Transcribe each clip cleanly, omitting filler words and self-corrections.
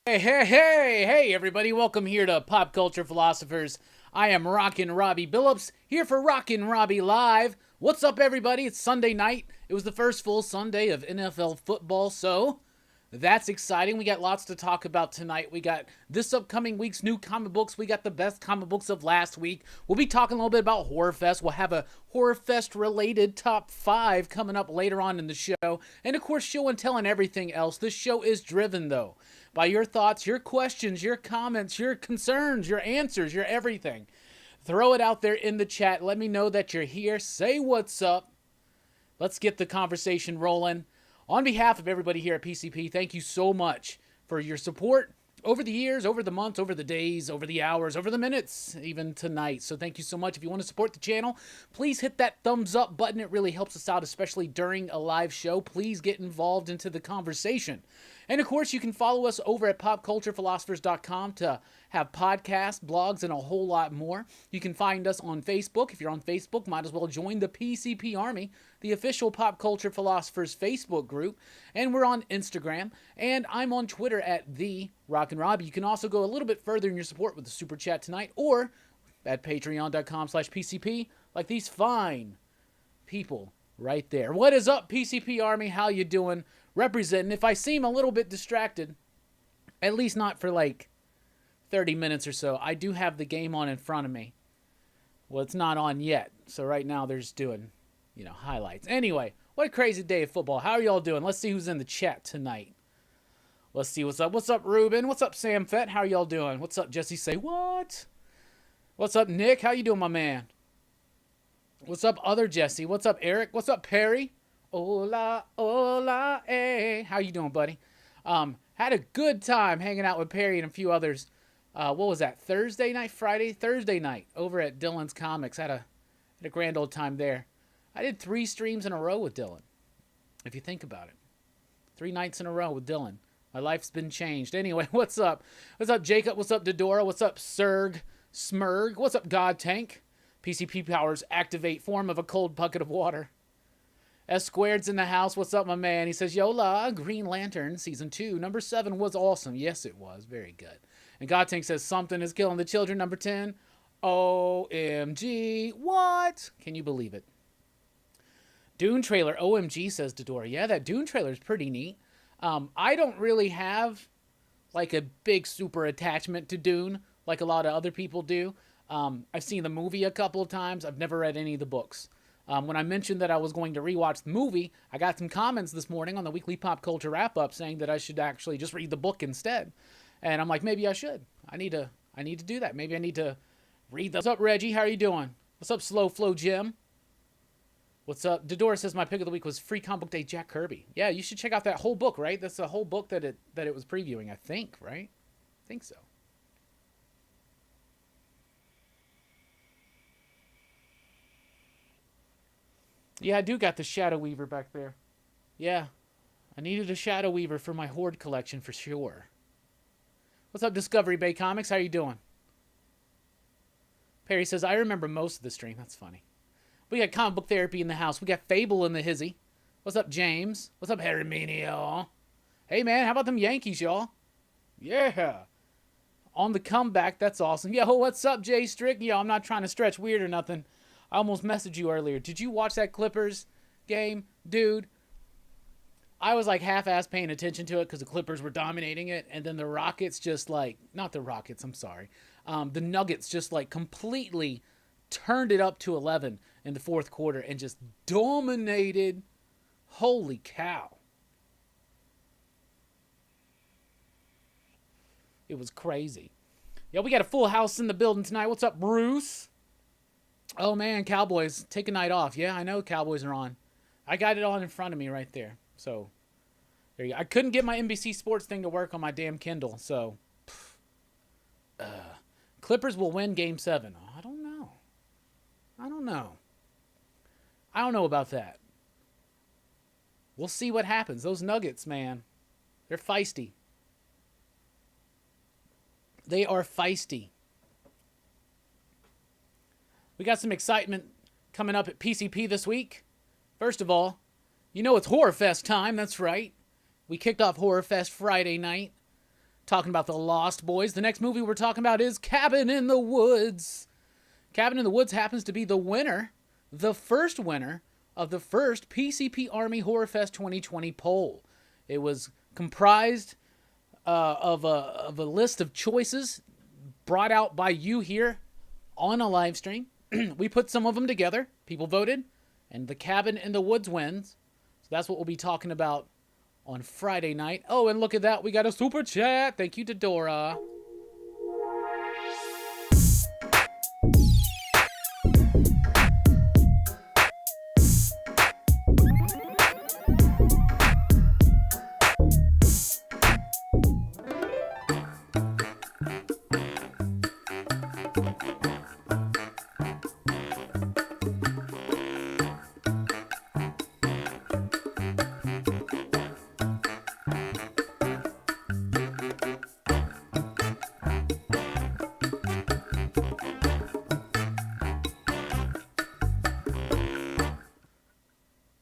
Hey, everybody. Welcome here to Pop Culture Philosophers. I am Rockin Robbie Billups, here for Rockin Robbie Live. What's up, everybody? It's Sunday night. It was the first full Sunday of NFL football, so that's exciting. We got lots to talk about tonight. We got this upcoming week's new comic books. We got the best comic books of last week. We'll be talking a little bit about Horror Fest. We'll have a Horror Fest related top 5 coming up later on in the show. And of course, show and tell and everything else. This show is driven, though, by your thoughts, your questions, your comments, your concerns, your answers, your everything. Throw it out there in the chat. Let me know that you're here. Say what's up. Let's get the conversation rolling. On behalf of everybody here at PCP, thank you so much for your support over the years, over the months, over the days, over the hours, over the minutes, even tonight. So thank you so much. If you want to support the channel, please hit that thumbs up button. It really helps us out, especially during a live show. Please get involved into the conversation. And of course, you can follow us over at popculturephilosophers.com to have podcasts, blogs, and a whole lot more. You can find us on Facebook. If you're on Facebook, might as well join the PCP Army, the official Pop Culture Philosophers Facebook group. And we're on Instagram. And I'm on Twitter at the Rockin Robbie. You can also go a little bit further in your support with the Super Chat tonight or at patreon.com/PCP, like these fine people right there. What is up, PCP Army? How you doing? Representing. If I seem a little bit distracted, at least not for like 30 minutes or so, I do have the game on in front of me. Well, it's not on yet. So right now they're just doing, highlights. Anyway, what a crazy day of football. How are y'all doing? Let's see who's in the chat tonight. Let's see what's up. What's up, Ruben? What's up, Sam Fett? How are y'all doing? What's up, Jesse? Say what? What's up, Nick? How you doing, my man? What's up, other Jesse? What's up, Eric? What's up, Perry? Hola, hola, eh. How you doing, buddy? Had a good time hanging out with Perry and a few others. What was that? Thursday night over at Dylan's Comics. Had a grand old time there. I did 3 streams in a row with Dylan, if you think about it. 3 nights in a row with Dylan. My life's been changed. Anyway, what's up? What's up, Jacob? What's up, Dodora? What's up, Serg? Smurg? What's up, God Tank? PCP powers activate form of a cold bucket of water. S Squared's in the house. What's up, my man? He says, Yola, Green Lantern, Season 2. Number 7 was awesome. Yes, it was. Very good. And God Tank says, something is killing the children. Number 10. OMG. What? Can you believe it? Dune trailer. OMG, says Dodora. Yeah, that Dune trailer is pretty neat. I don't really have, like, a big super attachment to Dune like a lot of other people do. I've seen the movie a couple of times. I've never read any of the books. When I mentioned that I was going to rewatch the movie, I got some comments this morning on the weekly pop culture wrap-up saying that I should actually just read the book instead. And I'm like, maybe I should. I need to do that. Maybe I need to read those. What's up, Reggie? How are you doing? What's up, Slow Flow Jim? What's up? Dodora says my pick of the week was Free Comic Book Day Jack Kirby. Yeah, you should check out that whole book, right? That's the whole book that it was previewing, I think, right? I think so. Yeah, I do got the Shadow Weaver back there. Yeah, I needed a Shadow Weaver for my Horde collection for sure. What's up, Discovery Bay Comics? How you doing? Perry says, I remember most of the stream. That's funny. We got Comic Book Therapy in the house. We got Fable in the hizzy. What's up, James? What's up, Harry Mania? Hey, man, how about them Yankees, y'all? Yeah. On the comeback. That's awesome. Yo, what's up, Jay Strick? Yo, I'm not trying to stretch weird or nothing. I almost messaged you earlier. Did you watch that Clippers game? Dude, I was like half-ass paying attention to it because the Clippers were dominating it. And then the Rockets just like, not the Rockets, I'm sorry. The Nuggets just like completely turned it up to 11 in the fourth quarter and just dominated. Holy cow. It was crazy. Yeah, we got a full house in the building tonight. What's up, Bruce? Oh, man, Cowboys. Take a night off. Yeah, I know Cowboys are on. I got it on in front of me right there. So, there you go. I couldn't get my NBC Sports thing to work on my damn Kindle. So, Clippers will win Game 7. I don't know. I don't know about that. We'll see what happens. Those Nuggets, man, they're feisty. They are feisty. We got some excitement coming up at PCP this week. First of all, you know it's Horror Fest time. That's right. We kicked off Horror Fest Friday night. talking about the Lost Boys. The next movie we're talking about is Cabin in the Woods. Cabin in the Woods happens to be the winner, the first winner of the first PCP Army Horror Fest 2020 poll. It was comprised of a list of choices brought out by you here on a live stream. We put some of them together. People voted, and the Cabin in the Woods wins. So that's what we'll be talking about on Friday night. Oh, and look at that. We got a super chat. Thank you to Dora.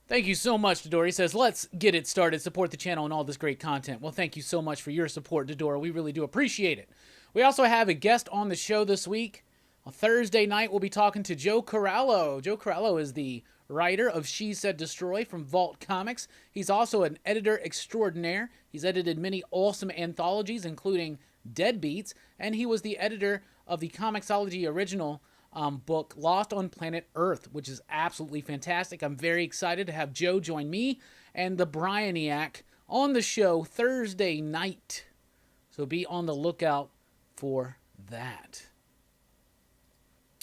Thank you so much, Dodora. He says, let's get it started. Support the channel and all this great content. Well, thank you so much for your support, Dodora. We really do appreciate it. We also have a guest on the show this week. On Thursday night, we'll be talking to Joe Corallo. Joe Corallo is the writer of She Said Destroy from Vault Comics. He's also an editor extraordinaire. He's edited many awesome anthologies, including Deadbeats, and he was the editor of the Comixology original book Lost on Planet Earth, which is absolutely fantastic. I'm very excited to have Joe join me and the Bryaniac on the show Thursday night. So be on the lookout for that.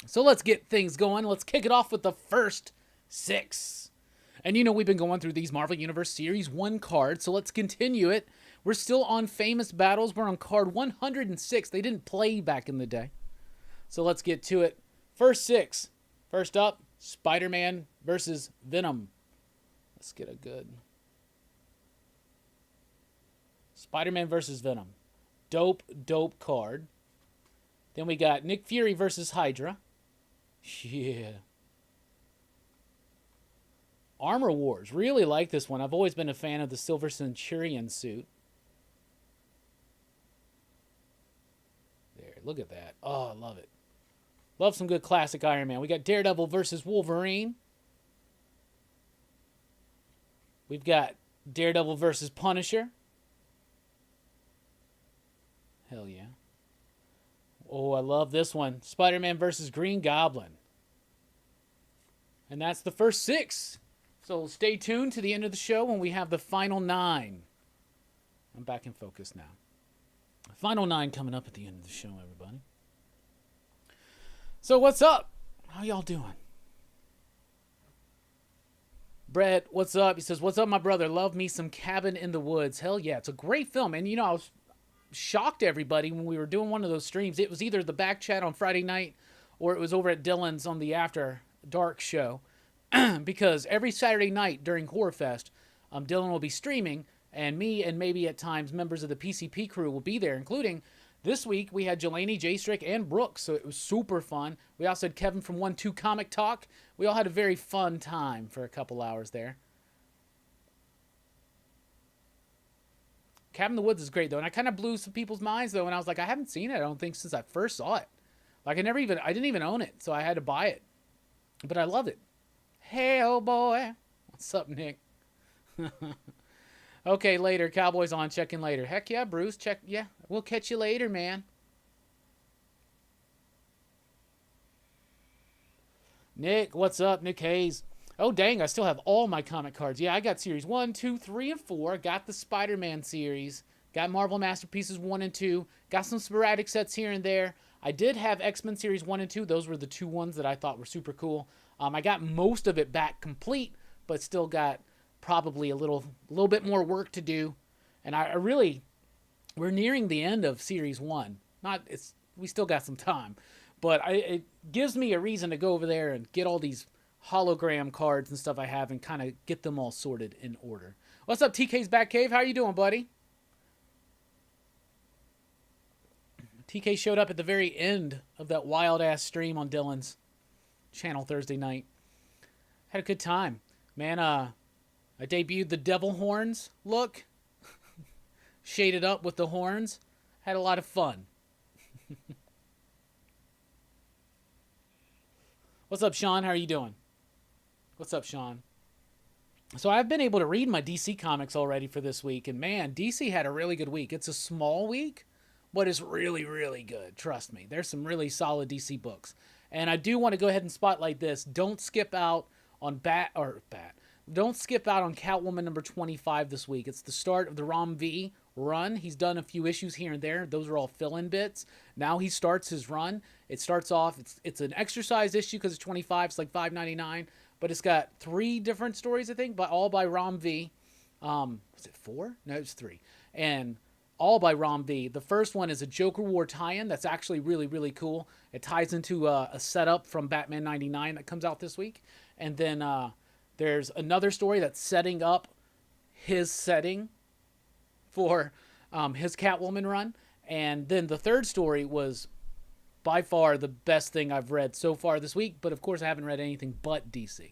So let's get things going. Let's kick it off with the first 6. And you know we've been going through these Marvel Universe Series 1 cards, so let's continue it. We're still on Famous Battles. We're on card 106. They didn't play back in the day. So let's get to it. First 6. First up, Spider-Man versus Venom. Let's get a good Spider-Man versus Venom. Dope card. Then we got Nick Fury versus Hydra. Yeah. Armor Wars. Really like this one. I've always been a fan of the Silver Centurion suit. There, look at that. Oh, I love it. Love some good classic Iron Man. We got Daredevil versus Wolverine. We've got Daredevil versus Punisher. Hell yeah. Oh, I love this one. Spider-Man versus Green Goblin. And that's the first 6. So stay tuned to the end of the show when we have the final 9. I'm back in focus now. Final 9 coming up at the end of the show, everybody. So what's up? How y'all doing? Brett, what's up? He says, what's up, my brother? Love me some Cabin in the Woods. Hell yeah, it's a great film. And, you know, I was shocked everybody when we were doing one of those streams. It was either the back chat on Friday night or it was over at Dylan's on the After Dark show. Because every Saturday night during Horror Fest, Dylan will be streaming, and me and maybe at times members of the PCP crew will be there, including this week we had Jelani, J-Strick, and Brooks, so it was super fun. We also had Kevin from 1-2 Comic Talk. We all had a very fun time for a couple hours there. Cabin in the Woods is great, though, and I kind of blew some people's minds, though, and I was like, I haven't seen it, I don't think, since I first saw it. Like, I didn't even own it, so I had to buy it. But I love it. Hell, boy. What's up, Nick? Okay, later. Cowboys on. Check in later. Heck yeah, Bruce. Yeah, we'll catch you later, man. Nick, what's up? Nick Hayes. Oh, dang, I still have all my comic cards. Yeah, I got series 1, 2, 3, and 4. Got the Spider-Man series. Got Marvel Masterpieces 1 and 2. Got some sporadic sets here and there. I did have X-Men series 1 and 2. Those were the 2 ones that I thought were super cool. I got most of it back complete, but still got probably a little bit more work to do. And we're nearing the end of series 1. We still got some time, but it gives me a reason to go over there and get all these hologram cards and stuff I have and kind of get them all sorted in order. What's up, TK's Back Cave? How you doing, buddy? TK showed up at the very end of that wild-ass stream on Dylan's channel Thursday night. Had a good time. Man, I debuted the devil horns look. Shaded up with the horns. Had a lot of fun. What's up, Sean? How are you doing? What's up, Sean? So I've been able to read my DC comics already for this week, and man, DC had a really good week. It's a small week, but it's really, really good. Trust me. There's some really solid DC books. And I do want to go ahead and spotlight this. Don't skip out on Don't skip out on Catwoman number 25 this week. It's the start of the Rom V run. He's done a few issues here and there. Those are all fill-in bits. Now he starts his run. It starts off, it's an exercise issue because it's 25. It's like $5.99. But it's got 3 different stories, I think, all by Rom V. Was it 4? No, it's 3. And all by Rom V. The first one is a Joker War tie-in that's actually really, really cool. It ties into a setup from Batman 99 that comes out this week. And then there's another story that's setting up his setting for his Catwoman run. And then the third story was by far the best thing I've read so far this week. But, of course, I haven't read anything but DC.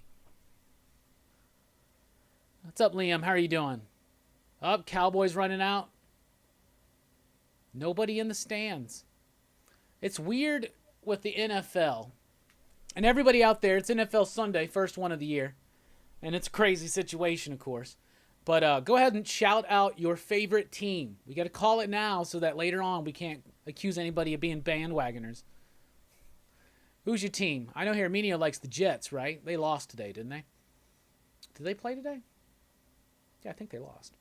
What's up, Liam? How are you doing? Up, Cowboys running out. Nobody in the stands. It's weird with the NFL. And everybody out there, it's NFL Sunday, first one of the year. And it's a crazy situation, of course. But go ahead and shout out your favorite team. We got to call it now so that later on we can't accuse anybody of being bandwagoners. Who's your team? I know Herminio likes the Jets, right? They lost today, didn't they? Did they play today? Yeah, I think they lost.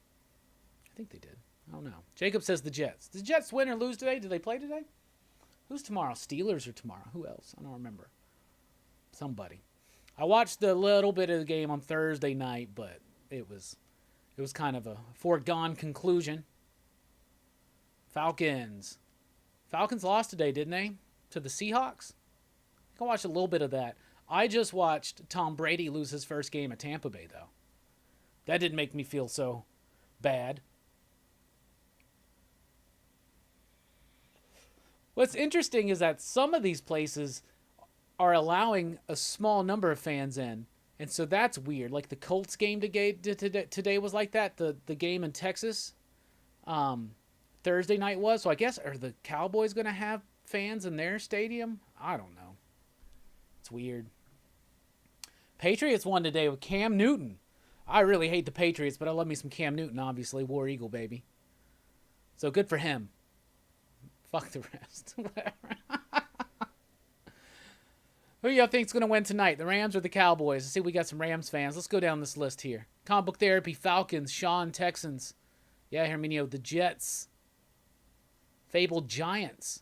I think they did. I don't know. Jacob says the Jets. Did the Jets win or lose today? Did they play today? Who's tomorrow? Steelers or tomorrow? Who else? I don't remember. Somebody. I watched a little bit of the game on Thursday night, but it was kind of a foregone conclusion. Falcons lost today, didn't they? To the Seahawks? I watched a little bit of that. I just watched Tom Brady lose his first game at Tampa Bay, though. That didn't make me feel so bad. What's interesting is that some of these places are allowing a small number of fans in. And so that's weird. Like the Colts game today was like that. The game in Texas Thursday night was. So I guess, are the Cowboys going to have fans in their stadium? I don't know. It's weird. Patriots won today with Cam Newton. I really hate the Patriots, but I love me some Cam Newton, obviously. War Eagle, baby. So good for him. Fuck the rest. Whatever. Who y'all think's going to win tonight? The Rams or the Cowboys? Let's see if we got some Rams fans. Let's go down this list here. Comic Book Therapy, Falcons, Sean, Texans. Yeah, Herminio, the Jets. Fabled Giants.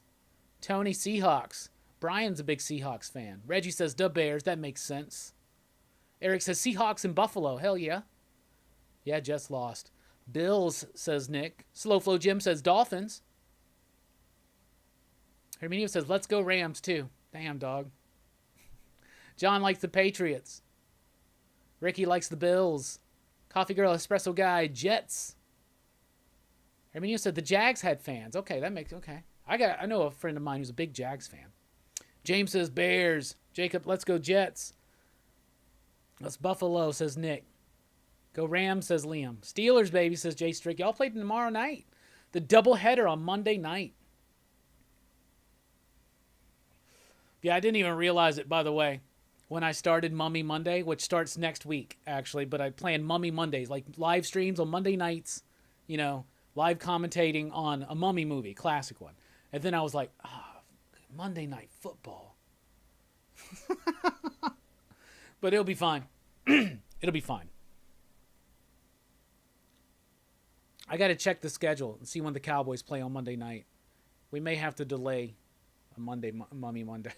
Tony, Seahawks. Brian's a big Seahawks fan. Reggie says, the Bears. That makes sense. Eric says, Seahawks in Buffalo. Hell yeah. Yeah, Jets lost. Bills, says Nick. Slow Flow Jim says, Dolphins. Herminio says, let's go Rams, too. Damn, dog. John likes the Patriots. Ricky likes the Bills. Coffee Girl, Espresso Guy, Jets. Herminio said the Jags had fans. Okay, that makes, okay. I know a friend of mine who's a big Jags fan. James says Bears. Jacob, let's go Jets. Let's Buffalo, says Nick. Go Rams, says Liam. Steelers, baby, says Jay Strick. Y'all play tomorrow night. The doubleheader on Monday night. Yeah, I didn't even realize it, by the way, when I started Mummy Monday, which starts next week, actually. But I plan Mummy Mondays, like live streams on Monday nights, you know, live commentating on a Mummy movie, classic one. And then I was like, Monday Night Football. But it'll be fine. It'll be fine. I got to check the schedule and see when the Cowboys play on Monday night. We may have to delay a Mummy Monday.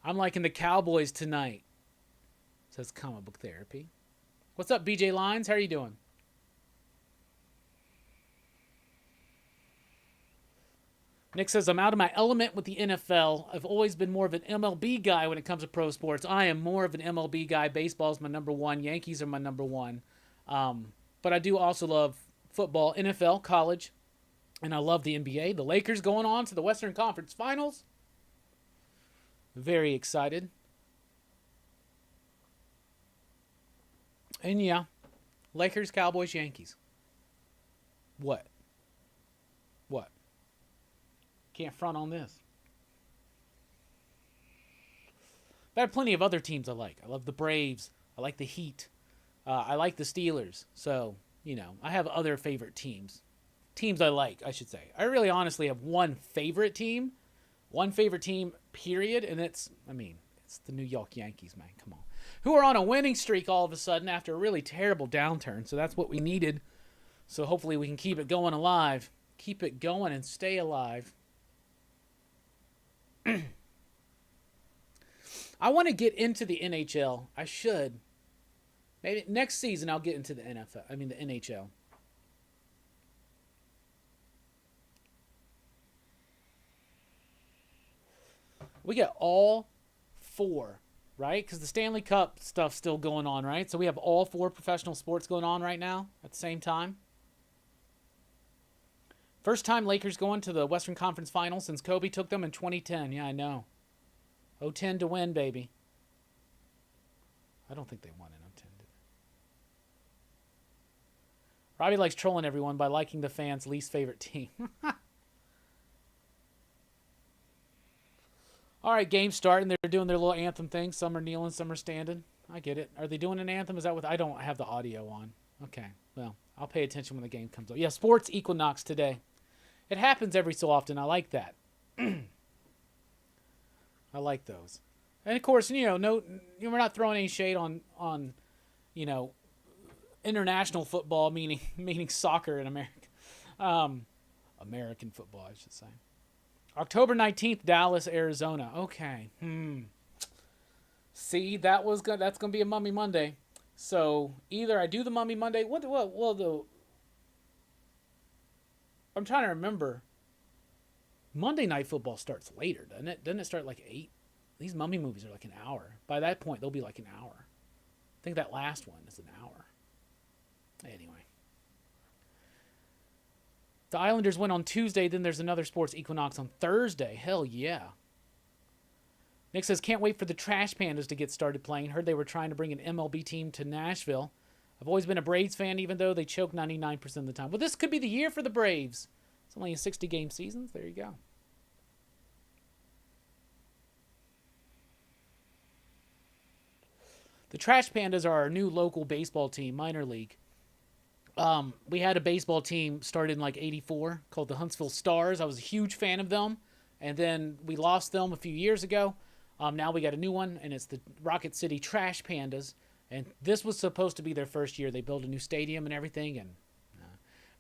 I'm liking the Cowboys tonight, says Comic Book Therapy. What's up, BJ Lines? How are you doing? Nick says, I'm out of my element with the NFL. I've always been more of an MLB guy when it comes to pro sports. I am more of an MLB guy. Baseball's my number one. Yankees are my number one. But I do also love football, NFL, college, and I love the NBA. The Lakers going on to the Western Conference Finals. Very excited. And yeah, Lakers, Cowboys, Yankees. What? What? Can't front on this. But I have plenty of other teams I like. I love the Braves. I like the Heat. I like the Steelers. So, I have other favorite teams. Teams I like, I should say. I really honestly have one favorite team, period, and it's the New York Yankees, man. Come on. Who are on a winning streak all of a sudden after a really terrible downturn. So that's what we needed. So hopefully we can keep it going alive. Keep it going and stay alive. I want to get into the NHL. I should. Maybe next season I'll get into the the NHL. We get all 4, right? Because the Stanley Cup stuff's still going on, right? So we have all 4 professional sports going on right now at the same time. First time Lakers going to the Western Conference Finals since Kobe took them in 2010. Yeah, I know. 0-10 to win, baby. I don't think they won in 0-10, did they? Robbie likes trolling everyone by liking the fans' least favorite team. All right, game starting. They're doing their little anthem thing. Some are kneeling, some are standing. I get it. Are they doing an anthem? Is that what? I don't have the audio on. Okay, well, I'll pay attention when the game comes up. Yeah, sports equinox today. It happens every so often. I like that. I like those. And of course, we're not throwing any shade on international football, meaning soccer in America. American football, I should say. October 19th, Dallas, Arizona. Okay. See, that's going to be a Mummy Monday. So, either I do the Mummy Monday. I'm trying to remember. Monday Night Football starts later, doesn't it? Doesn't it start like 8? These Mummy movies are like an hour. By that point, they'll be like an hour. I think that last one is an hour. Anyway. The Islanders win on Tuesday, then there's another sports equinox on Thursday. Hell yeah. Nick says, can't wait for the Trash Pandas to get started playing. Heard they were trying to bring an MLB team to Nashville. I've always been a Braves fan, even though they choke 99% of the time. Well, this could be the year for the Braves. It's only a 60-game season. There you go. The Trash Pandas are our new local baseball team, minor league. We had a baseball team started in like 84 called the Huntsville Stars. I was a huge fan of them. And then we lost them a few years ago. Now we got a new one, and it's the Rocket City Trash Pandas. And this was supposed to be their first year. They built a new stadium and everything.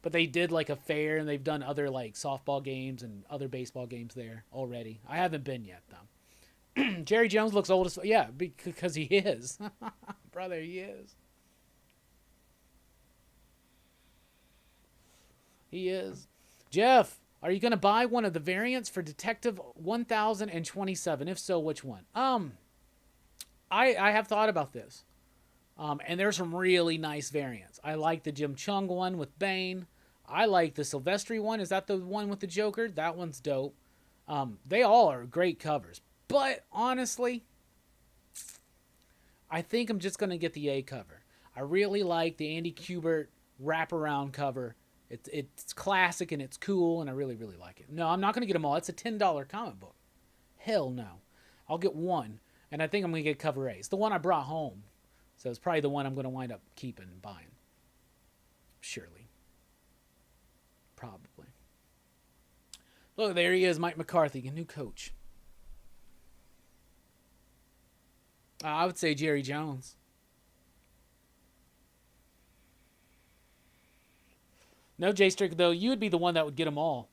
But they did like a fair, and they've done other like softball games and other baseball games there already. I haven't been yet, though. Jerry Jones looks old as... Yeah, because he is. Brother, he is. He is. Jeff, are you going to buy one of the variants for Detective 1027? If so, which one? I have thought about this. And there's some really nice variants. I like the Jim Chung one with Bane. I like the Silvestri one. Is that the one with the Joker? That one's dope. They all are great covers. But honestly, I think I'm just going to get the A cover. I really like the Andy Kubert wraparound cover. It's classic and it's cool, and I really, really like it. No, I'm not going to get them all. It's a $10 comic book. Hell no. I'll get one, and I think I'm going to get cover A. It's the one I brought home, so it's probably the one I'm going to wind up keeping and buying. Surely. Probably. Look, there he is, Mike McCarthy, a new coach. I would say Jerry Jones. No, Jay Strick, though, you would be the one that would get them all.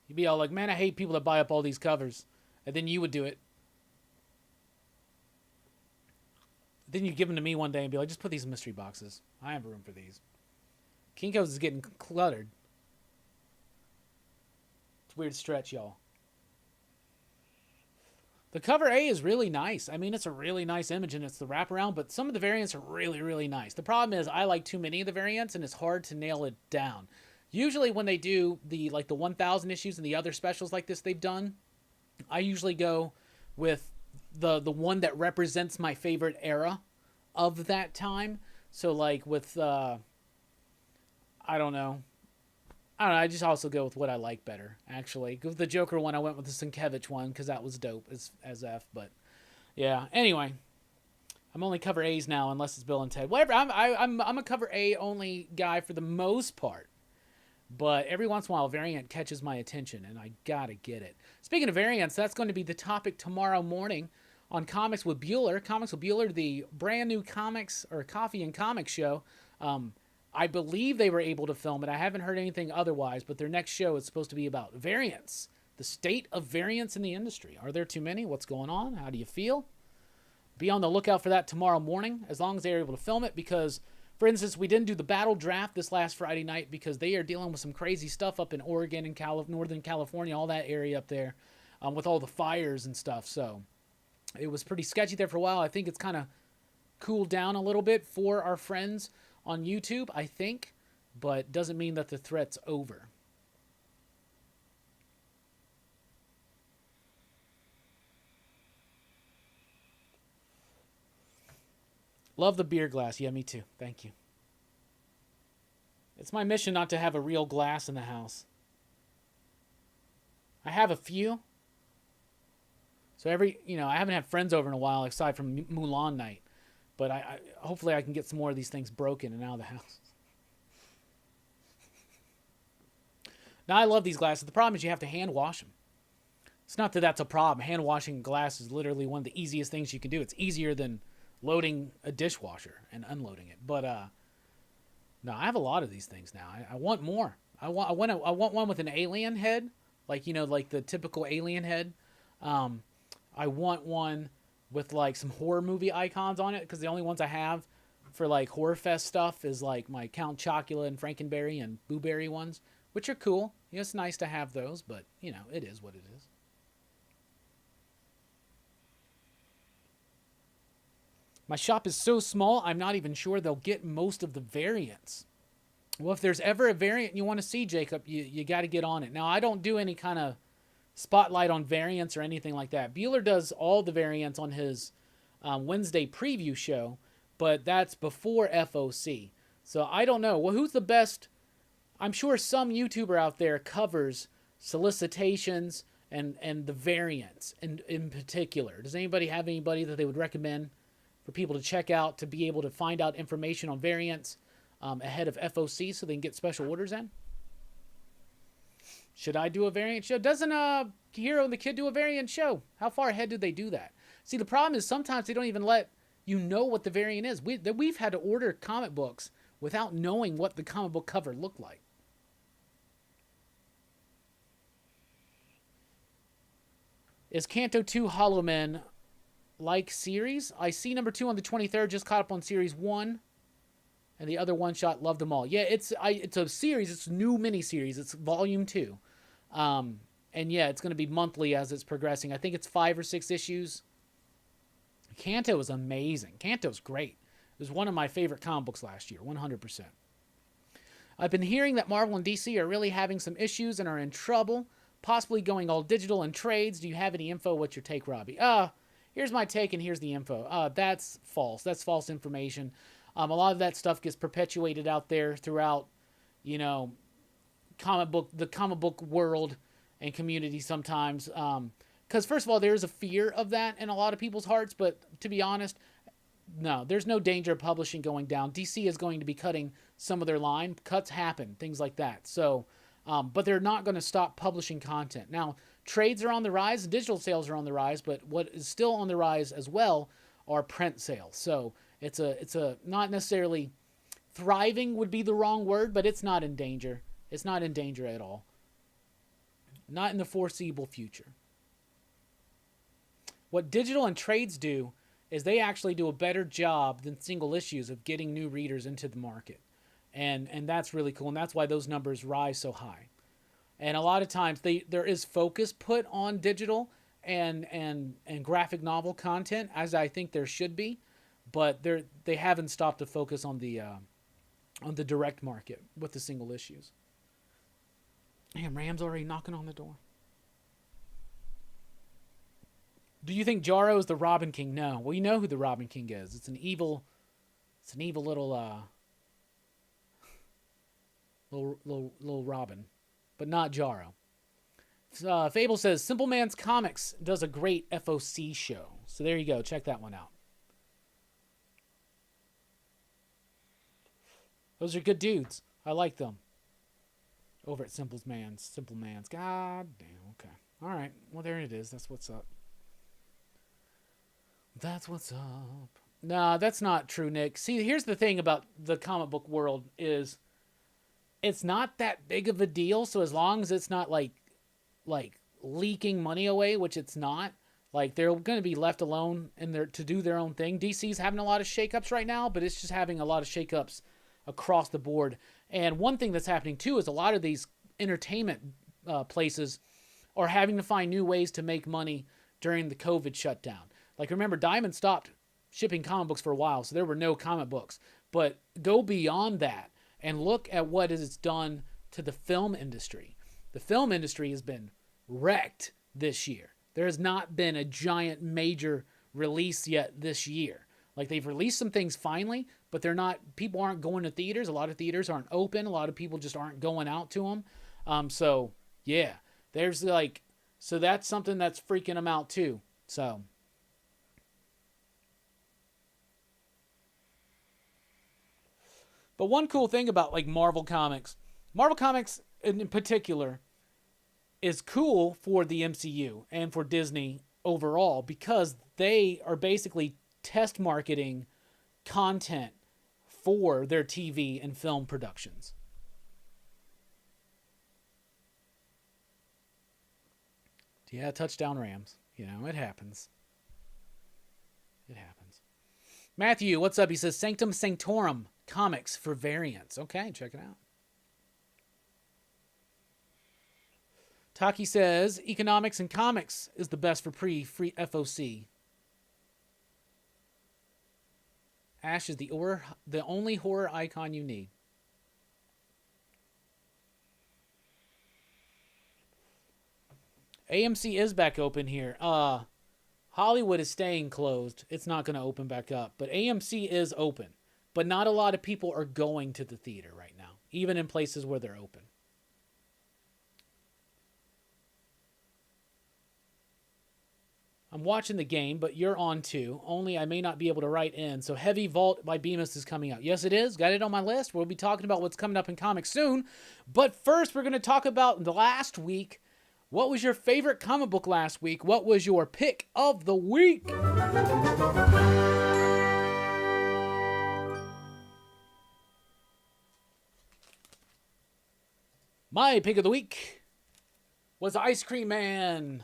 You'd be all like, man, I hate people that buy up all these covers. And then you would do it. Then you'd give them to me one day and be like, just put these in mystery boxes. I have room for these. Kinko's is getting cluttered. It's a weird stretch, y'all. The cover A is really nice. I mean, it's a really nice image, and it's the wraparound, but some of the variants are really, really nice. The problem is I like too many of the variants, and it's hard to nail it down. Usually when they do the 1,000 issues and the other specials like this they've done, I usually go with the one that represents my favorite era of that time. So like with, I I don't know. I don't know. I just also go with what I like better, actually. With the Joker one, I went with the Sienkiewicz one because that was dope as F. But yeah. Anyway, I'm only cover A's now unless it's Bill and Ted. Whatever. I'm a cover A only guy for the most part. But every once in a while, a variant catches my attention, and I gotta get it. Speaking of variants, that's going to be the topic tomorrow morning on Comics with Bueller. Comics with Bueller, the brand new comics or coffee and comics show. I believe they were able to film it. I haven't heard anything otherwise, but their next show is supposed to be about variants, the state of variants in the industry. Are there too many? What's going on? How do you feel? Be on the lookout for that tomorrow morning, as long as they're able to film it, because, for instance, we didn't do the battle draft this last Friday night because they are dealing with some crazy stuff up in Oregon and Northern California, all that area up there, with all the fires and stuff. So it was pretty sketchy there for a while. I think it's kind of cooled down a little bit for our friends on YouTube, I think, but doesn't mean that the threat's over. Love the beer glass. Yeah, me too. Thank you. It's my mission not to have a real glass in the house. I have a few. So I haven't had friends over in a while aside from Mulan night. But I hopefully I can get some more of these things broken and out of the house. Now, I love these glasses. The problem is you have to hand wash them. It's not that that's a problem. Hand washing glass is literally one of the easiest things you can do. It's easier than loading a dishwasher and unloading it. But no, I have a lot of these things now. I want more. I want one with an alien head, like the typical alien head. I want one with like some horror movie icons on it, because the only ones I have for like horror fest stuff is like my Count Chocula and Frankenberry and Boo Berry ones, which are cool. It's nice to have those, but it is what it is. My shop is so small, I'm not even sure they'll get most of the variants. Well, if there's ever a variant you want to see, Jacob, you got to get on it. Now, I don't do any kind of spotlight on variants or anything like that. Bueller does all the variants on his Wednesday preview show, but that's before FOC. So I don't know. Well, who's the best? I'm sure some YouTuber out there covers solicitations and the variants in particular. Does anybody have anybody that they would recommend for people to check out to be able to find out information on variants ahead of FOC so they can get special orders in? Should I do a variant show? Doesn't Hero and the Kid do a variant show? How far ahead do they do that? See, the problem is sometimes they don't even let you know what the variant is. We've had to order comic books without knowing what the comic book cover looked like. Is Canto 2 Hollow Men like series? I see number 2 on the 23rd, just caught up on series 1. And the other one shot, loved them all. Yeah, it's a series. It's a new miniseries. It's volume 2. And yeah, it's going to be monthly as it's progressing. I think it's 5 or 6 issues. Canto is amazing. Canto's great. It was one of my favorite comic books last year, 100%. I've been hearing that Marvel and DC are really having some issues and are in trouble, possibly going all digital in trades. Do you have any info? What's your take, Robbie? Here's my take and here's the info. That's false. That's false information. A lot of that stuff gets perpetuated out there throughout, the comic book world and community sometimes. Because first of all, there's a fear of that in a lot of people's hearts. But to be honest, no, there's no danger of publishing going down. DC is going to be cutting some of their line. Cuts happen, things like that. So, but they're not going to stop publishing content. Now, trades are on the rise. Digital sales are on the rise. But what is still on the rise as well are print sales. So it's a not necessarily thriving would be the wrong word, but it's not in danger. It's not in danger at all. Not in the foreseeable future. What digital and trades do is they actually do a better job than single issues of getting new readers into the market. And that's really cool. And that's why those numbers rise so high. And a lot of times there is focus put on digital and graphic novel content, as I think there should be. But they haven't stopped to focus on the direct market with the single issues. Damn, Ram's already knocking on the door. Do you think Jarro is the Robin King? No. Well, you know who the Robin King is. It's an evil little Little Robin, but not Jaro. Fable says Simple Man's Comics does a great FOC show. So there you go. Check that one out. Those are good dudes. I like them. Over at Simple Man's. God damn. Okay. All right. Well, there it is. That's what's up. That's what's up. Nah, that's not true, Nick. See, here's the thing about the comic book world is it's not that big of a deal. So as long as it's not like leaking money away, which it's not, like they're going to be left alone and they're to do their own thing. DC's having a lot of shakeups right now, but it's just having a lot of shakeups across the board. And one thing that's happening too is a lot of these entertainment places are having to find new ways to make money during the COVID shutdown. Like remember, Diamond stopped shipping comic books for a while, so there were no comic books. But go beyond that and look at what it's done to the film industry. The film industry has been wrecked this year. There has not been a giant major release yet this year. Like they've released some things finally, but they're not, people aren't going to theaters. A lot of theaters aren't open. A lot of people just aren't going out to them. So yeah, there's like, so that's something that's freaking them out too. So. But one cool thing about like Marvel Comics in particular is cool for the MCU and for Disney overall because they are basically test marketing content for their TV and film productions. Yeah, touchdown Rams. You know, it happens. It happens. Matthew, what's up? He says Sanctum Sanctorum comics for variants. Okay, check it out. Taki says economics and comics is the best for free FOC. Ash is the only horror icon you need. AMC is back open here. Hollywood is staying closed. It's not going to open back up. But AMC is open. But not a lot of people are going to the theater right now, even in places where they're open. I'm watching the game, but you're on too. Only I may not be able to write in. So Heavy Vault by Bemis is coming out. Yes, it is. Got it on my list. We'll be talking about what's coming up in comics soon. But first, we're going to talk about the last week. What was your favorite comic book last week? What was your pick of the week? My pick of the week was Ice Cream Man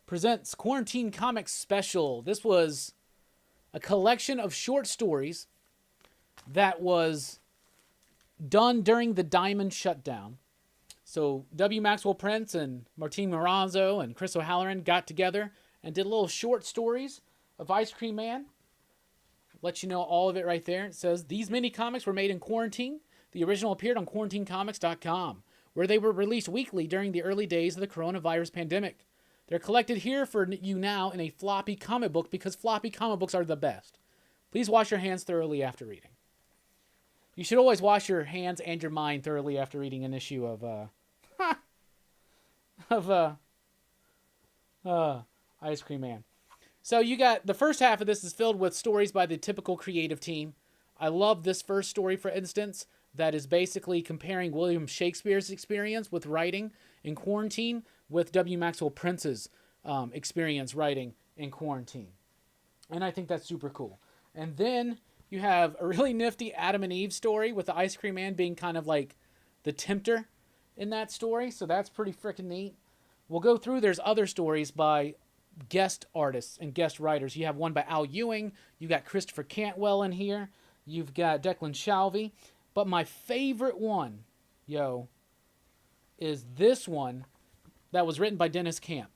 presents Quarantine Comics Special. This was a collection of short stories that was done during the Diamond shutdown. So W. Maxwell Prince and Martin Morazzo and Chris O'Halloran got together and did little short stories of Ice Cream Man. Let you know all of it right there. It says, these mini comics were made in quarantine. The original appeared on QuarantineComics.com, where they were released weekly during the early days of the coronavirus pandemic. They're collected here for you now in a floppy comic book because floppy comic books are the best. Please wash your hands thoroughly after reading. You should always wash your hands and your mind thoroughly after reading an issue of Ice Cream Man. So you got the first half of this is filled with stories by the typical creative team. I love this first story, for instance, that is basically comparing William Shakespeare's experience with writing in quarantine with W. Maxwell Prince's experience writing in quarantine. And I think that's super cool. And then you have a really nifty Adam and Eve story with the Ice Cream Man being kind of like the tempter in that story. So that's pretty freaking neat. We'll go through. There's other stories by guest artists and guest writers. You have one by Al Ewing. You got Christopher Cantwell in here. You've got Declan Shalvey. But my favorite one, is this one that was written by Dennis Camp.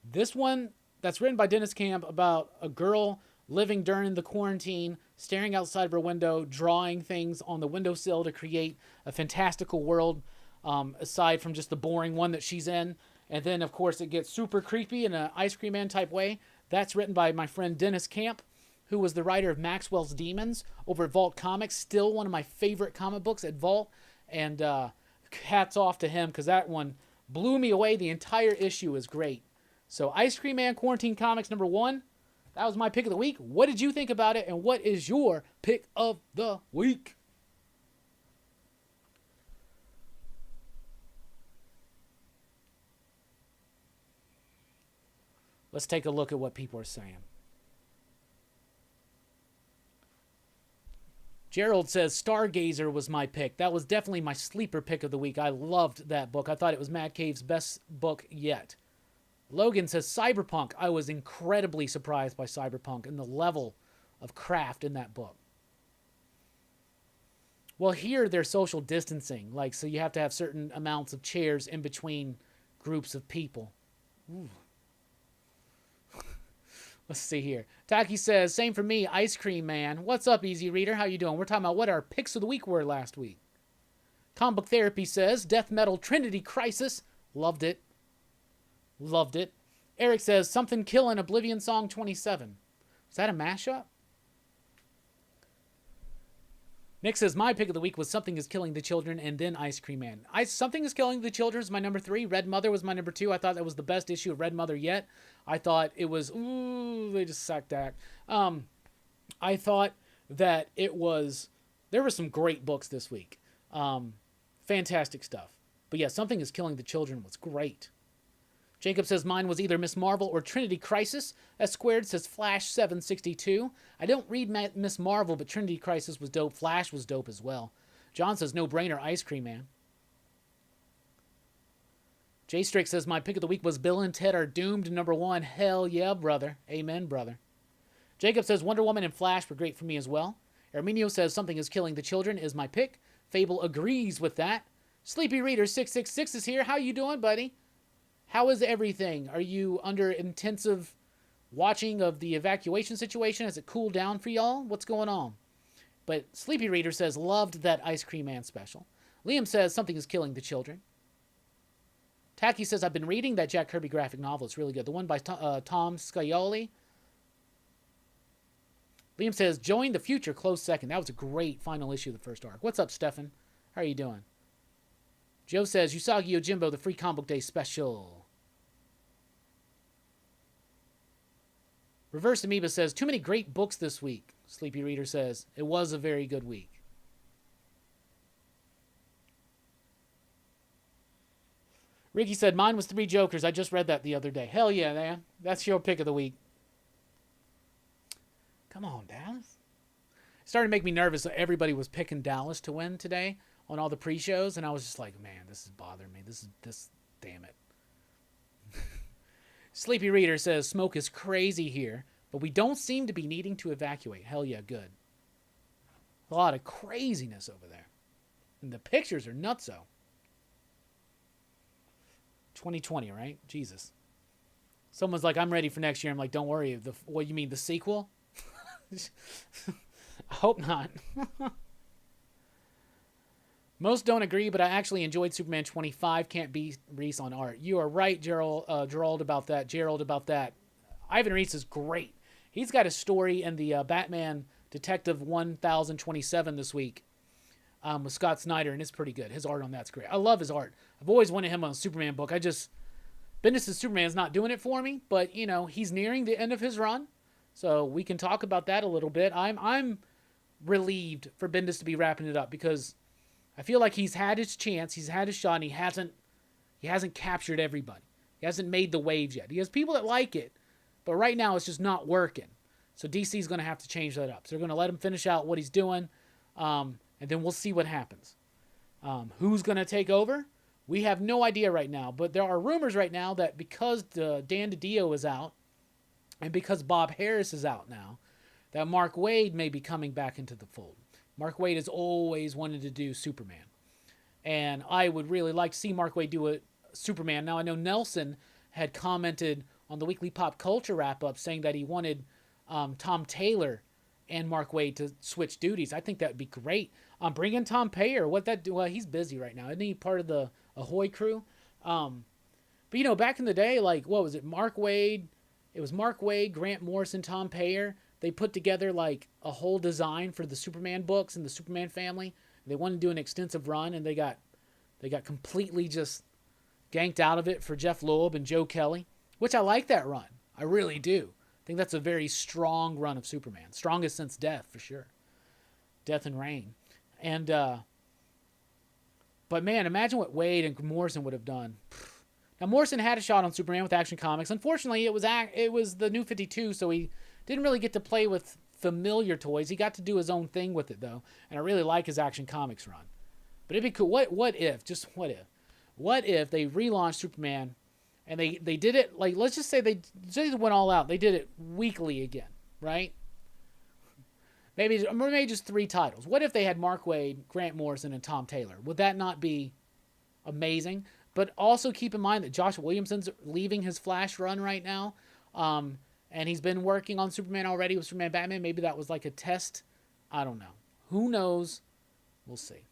This one that's written by Dennis Camp about a girl living during the quarantine, staring outside of her window, drawing things on the windowsill to create a fantastical world, aside from just the boring one that she's in. And then, of course, it gets super creepy in an Ice Cream Man type way. That's written by my friend Dennis Camp, who was the writer of Maxwell's Demons over at Vault Comics. Still one of my favorite comic books at Vault. And hats off to him because that one blew me away. The entire issue is great. So Ice Cream Man Quarantine Comics #1. That was my pick of the week. What did you think about it? And what is your pick of the week? Let's take a look at what people are saying. Gerald says Stargazer was my pick. That was definitely my sleeper pick of the week. I loved that book. I thought it was Matt Cave's best book yet. Logan says Cyberpunk. I was incredibly surprised by Cyberpunk and the level of craft in that book. Well, here they're social distancing. So you have to have certain amounts of chairs in between groups of people. Ooh. Let's see here. Taki says, same for me, Ice Cream Man. What's up, Easy Reader? How you doing? We're talking about what our picks of the week were last week. Comic Book Therapy says, Death Metal Trinity Crisis. Loved it. Loved it. Eric says, Something Killin' Oblivion Song 27. Is that a mashup? Nick says, my pick of the week was Something is Killing the Children and then Ice Cream Man. Something is Killing the Children is my #3. Red Mother was my #2. I thought that was the best issue of Red Mother yet. I thought it was, they just sucked that. I thought that it was, there were some great books this week. Fantastic stuff. But yeah, Something is Killing the Children was great. Jacob says mine was either Miss Marvel or Trinity Crisis. S Squared says Flash 762. I don't read Miss Marvel, but Trinity Crisis was dope. Flash was dope as well. John says no brainer, Ice Cream Man. J Strick says my pick of the week was Bill and Ted Are Doomed #1. Hell yeah, brother. Amen, brother. Jacob says Wonder Woman and Flash were great for me as well. Arminio says Something is Killing the Children is my pick. Fable agrees with that. Sleepy Reader 666 is here. How you doing, buddy? How is everything? Are you under intensive watching of the evacuation situation? Has it cooled down for y'all? What's going on? But Sleepy Reader says, loved that Ice Cream Man special. Liam says, Something is Killing the Children. Taki says, I've been reading that Jack Kirby graphic novel. It's really good. The one by Tom Scioli. Liam says, Join the Future, close second. That was a great final issue of the first arc. What's up, Stefan? How are you doing? Joe says, Usagi Yojimbo, the Free Comic Book Day special. Reverse Amoeba says, too many great books this week. Sleepy Reader says, it was a very good week. Ricky said, mine was 3 Jokers. I just read that the other day. Hell yeah, man. That's your pick of the week. Come on, Dallas. It started to make me nervous that everybody was picking Dallas to win today on all the pre-shows, and I was just like, man, this is bothering me. This damn it. Sleepy Reader says, smoke is crazy here, but we don't seem to be needing to evacuate. Hell yeah, good. A lot of craziness over there. And the pictures are nutso. 2020, right? Jesus. Someone's like, I'm ready for next year. I'm like, don't worry. What, you mean the sequel? I hope not. Most don't agree, but I actually enjoyed Superman 25. Can't be Reese on art. You are right, Gerald, about that. Ivan Reese is great. He's got a story in the Batman Detective 1027 this week with Scott Snyder, and it's pretty good. His art on that's great. I love his art. I've always wanted him on a Superman book. Bendis' Superman is not doing it for me, but, he's nearing the end of his run, so we can talk about that a little bit. I'm relieved for Bendis to be wrapping it up because I feel like he's had his chance, he's had his shot, and he hasn't captured everybody. He hasn't made the waves yet. He has people that like it, but right now it's just not working. So DC's going to have to change that up. So they're going to let him finish out what he's doing, and then we'll see what happens. Who's going to take over? We have no idea right now, but there are rumors right now that because Dan DiDio is out, and because Bob Harris is out now, that Mark Waid may be coming back into the fold. Mark Waid has always wanted to do Superman. And I would really like to see Mark Waid do a Superman. Now, I know Nelson had commented on the weekly pop culture wrap-up saying that he wanted Tom Taylor and Mark Waid to switch duties. I think that would be great. Bring in Tom Payer. Well, he's busy right now. Isn't he part of the Ahoy crew? But, back in the day, what was it? Mark Waid. It was Mark Waid, Grant Morrison, Tom Payer. They put together a whole design for the Superman books and the Superman family. And They wanted to do an extensive run, and they got completely just ganked out of it for Jeff Loeb and Joe Kelly, which I like that run. I really do. I think that's a very strong run of Superman. Strongest since Death, for sure. Death and Reign. And, but man, imagine what Wade and Morrison would have done. Now, Morrison had a shot on Superman with Action Comics. Unfortunately, it was the New 52, so he didn't really get to play with familiar toys. He got to do his own thing with it, though. And I really like his Action Comics run. But it'd be cool. What if they relaunched Superman and they did it, like, let's just say they went all out. They did it weekly again, right? Maybe just 3 titles. What if they had Mark Waid, Grant Morrison, and Tom Taylor? Would that not be amazing? But also keep in mind that Josh Williamson's leaving his Flash run right now. And he's been working on Superman already with Superman Batman. Maybe that was like a test. I don't know. Who knows? We'll see.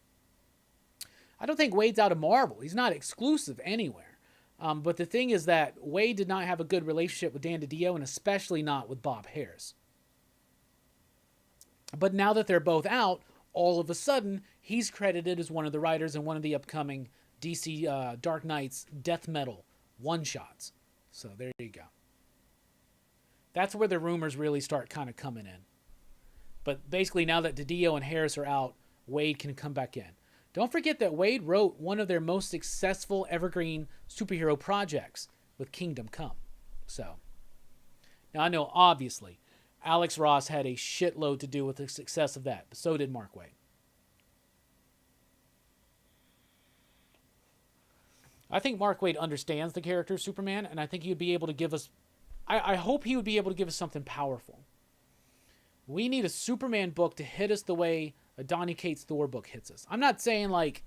I don't think Wade's out of Marvel. He's not exclusive anywhere. But the thing is that Wade did not have a good relationship with Dan DiDio, and especially not with Bob Harris. But now that they're both out, all of a sudden, he's credited as one of the writers in one of the upcoming DC Dark Knight's death metal one-shots. So there you go. That's where the rumors really start kind of coming in. But basically, now that DiDio and Harris are out, Wade can come back in. Don't forget that Wade wrote one of their most successful evergreen superhero projects with Kingdom Come. So, now I know, obviously, Alex Ross had a shitload to do with the success of that, but so did Mark Waid. I think Mark Waid understands the character of Superman, and I think he would be able to give us... I hope he would be able to give us something powerful. We need a Superman book to hit us the way a Donny Cates Thor book hits us. I'm not saying like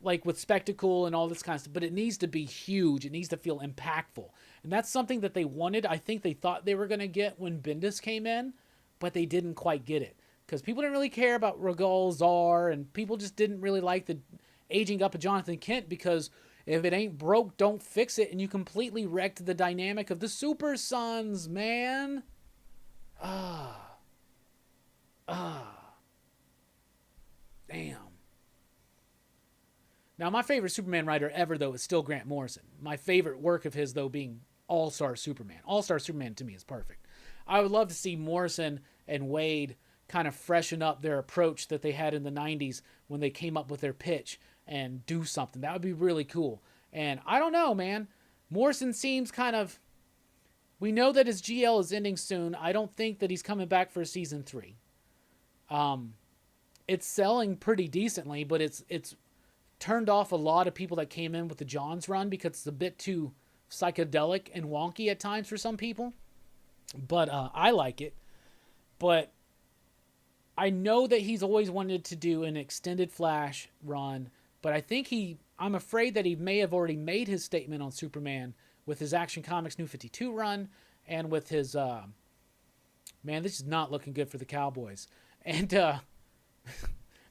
with spectacle and all this kind of stuff, but it needs to be huge. It needs to feel impactful. And that's something that they wanted. I think they thought they were going to get when Bendis came in, but they didn't quite get it. Because people didn't really care about Regal Zar, and people just didn't really like the aging up of Jonathan Kent, because if it ain't broke, don't fix it, and you completely wrecked the dynamic of the Super Sons, man. Damn. Now, my favorite Superman writer ever, though, is still Grant Morrison. My favorite work of his, though, being All-Star Superman. All-Star Superman, to me, is perfect. I would love to see Morrison and Waid kind of freshen up their approach that they had in the 90s when they came up with their pitch and do something. That would be really cool. And I don't know, man. Morrison seems kind of... We know that his GL is ending soon. I don't think that he's coming back for season 3. It's selling pretty decently, but it's turned off a lot of people that came in with the Johns run because it's a bit too psychedelic and wonky at times for some people. But I like it. But I know that he's always wanted to do an extended Flash run, but I think I'm afraid that he may have already made his statement on Superman with his Action Comics New 52 run and with his, man, this is not looking good for the Cowboys. And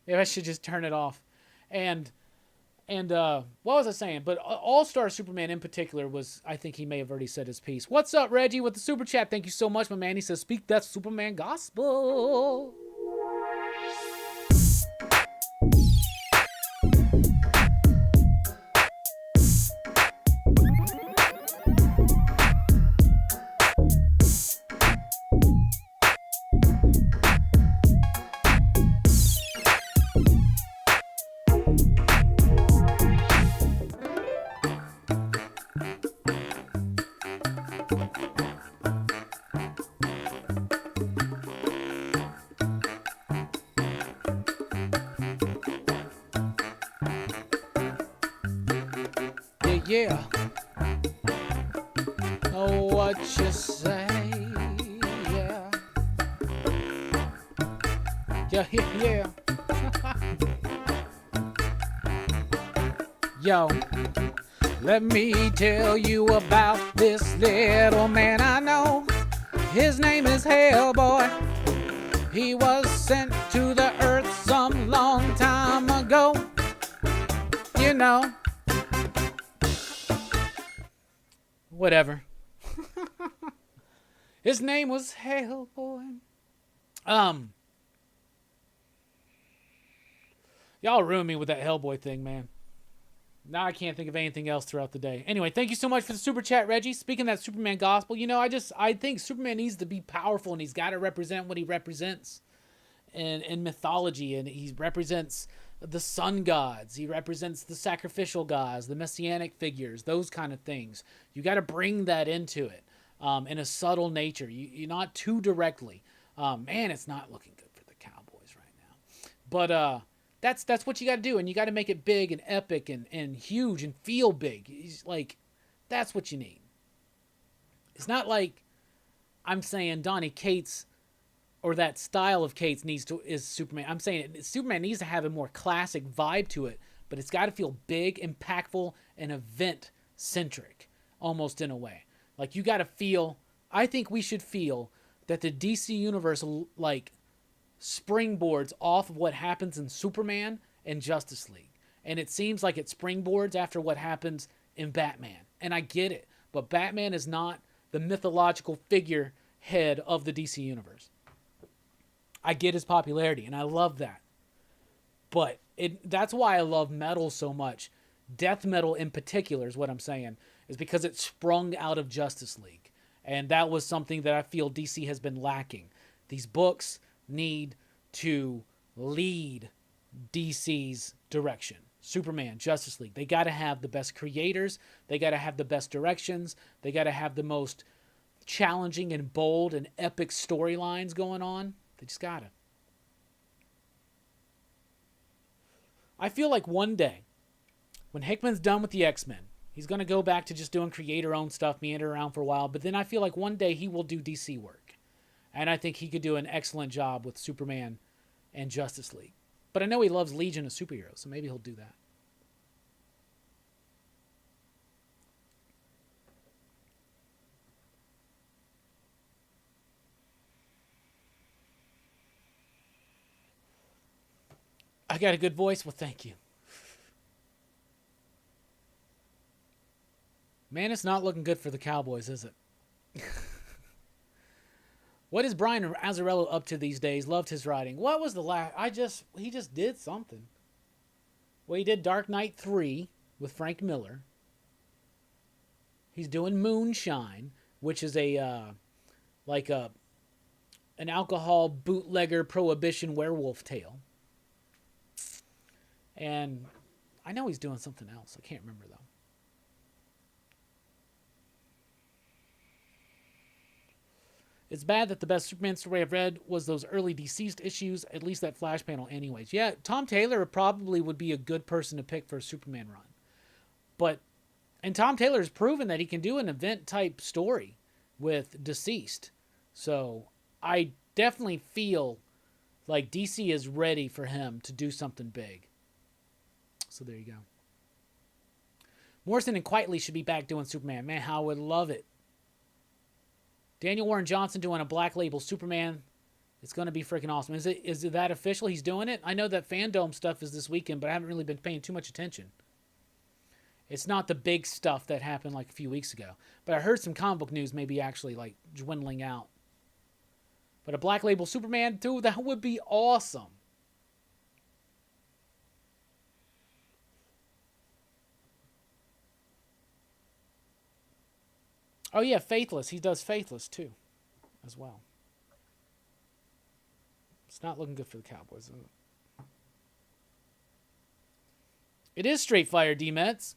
maybe I should just turn it off. And what was I saying? But All-Star Superman in particular I think he may have already said his piece. What's up, Reggie, with the Super Chat? Thank you so much, my man. He says, speak that Superman gospel. Yeah. Know what you say. Yeah. Yeah. Yo, let me tell you about this little man I know. His name is Hellboy. He was sent to the earth some long time ago. You know. Whatever. His name was Hellboy. Y'all ruined me with that Hellboy thing, man. Now I can't think of anything else throughout the day. Anyway, thank you so much for the super chat, Reggie. Speaking of that Superman gospel, I think Superman needs to be powerful, and he's got to represent what he represents in mythology, and he represents the sun gods. He represents the sacrificial gods, the messianic figures, those kind of things. You got to bring that into it in a subtle nature. You not too directly. Man, it's not looking good for the Cowboys right now. But that's what you got to do, and you got to make it big and epic and huge and feel big. He's like, that's what you need. It's not like I'm saying Donny Cates or that style of Cates is Superman. I'm saying Superman needs to have a more classic vibe to it, but it's got to feel big, impactful, and event-centric, almost in a way. Like, you got to feel, I think we should feel that the DC Universe, like, springboards off of what happens in Superman and Justice League. And it seems like it springboards after what happens in Batman. And I get it, but Batman is not the mythological figurehead of the DC Universe. I get his popularity, and I love that. But that's why I love metal so much. Death metal in particular is what I'm saying, is because it sprung out of Justice League. And that was something that I feel DC has been lacking. These books need to lead DC's direction. Superman, Justice League, they got to have the best creators. They got to have the best directions. They got to have the most challenging and bold and epic storylines going on. They just got to. I feel like one day, when Hickman's done with the X-Men, he's going to go back to just doing creator-owned stuff, meander around for a while, but then I feel like one day he will do DC work. And I think he could do an excellent job with Superman and Justice League. But I know he loves Legion of Superheroes, so maybe he'll do that. I got a good voice? Well, thank you. Man, it's not looking good for the Cowboys, is it? What is Brian Azzarello up to these days? Loved his writing. What was the last... He just did something. Well, he did Dark Knight 3 with Frank Miller. He's doing Moonshine, which is an alcohol bootlegger prohibition werewolf tale. And I know he's doing something else. I can't remember, though. It's bad that the best Superman story I've read was those early deceased issues, at least that Flash panel anyways. Yeah, Tom Taylor probably would be a good person to pick for a Superman run. And Tom Taylor has proven that he can do an event-type story with deceased. So I definitely feel like DC is ready for him to do something big. So there you go. Morrison and Quietly should be back doing Superman. Man, how I would love it. Daniel Warren Johnson doing a Black Label Superman. It's going to be freaking awesome. Is it that official? He's doing it? I know that Fandom stuff is this weekend, but I haven't really been paying too much attention. It's not the big stuff that happened like a few weeks ago. But I heard some comic book news maybe actually like dwindling out. But a Black Label Superman, dude, that would be awesome. Oh, yeah, Faithless. He does Faithless, too, as well. It's not looking good for the Cowboys, is it? It is straight fire, D-Mets.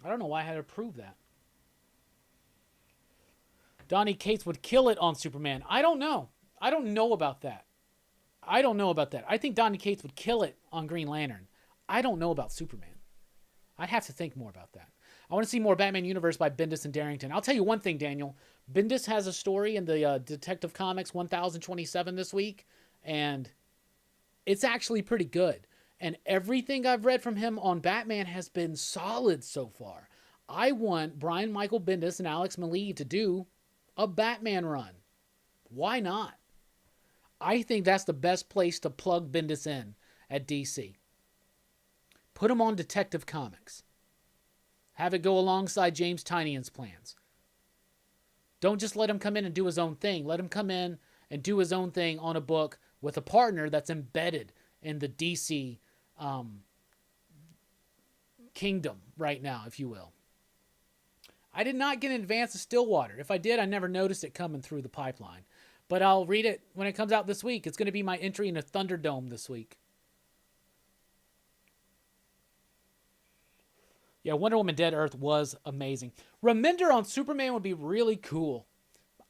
I don't know why I had to prove that. Donny Cates would kill it on Superman. I don't know. I don't know about that. I think Donny Cates would kill it on Green Lantern. I don't know about Superman. I'd have to think more about that. I want to see more Batman Universe by Bendis and Darrington. I'll tell you one thing, Daniel. Bendis has a story in the Detective Comics 1027 this week, and it's actually pretty good. And everything I've read from him on Batman has been solid so far. I want Brian Michael Bendis and Alex Maleev to do a Batman run. Why not? I think that's the best place to plug Bendis in at DC. Put him on Detective Comics. Have it go alongside James Tynion's plans. Don't just let him come in and do his own thing. Let him come in and do his own thing on a book with a partner that's embedded in the DC kingdom right now, if you will. I did not get an advance of Stillwater. If I did, I never noticed it coming through the pipeline. But I'll read it when it comes out this week. It's going to be my entry into Thunderdome this week. Yeah, Wonder Woman Dead Earth was amazing. Remender on Superman would be really cool.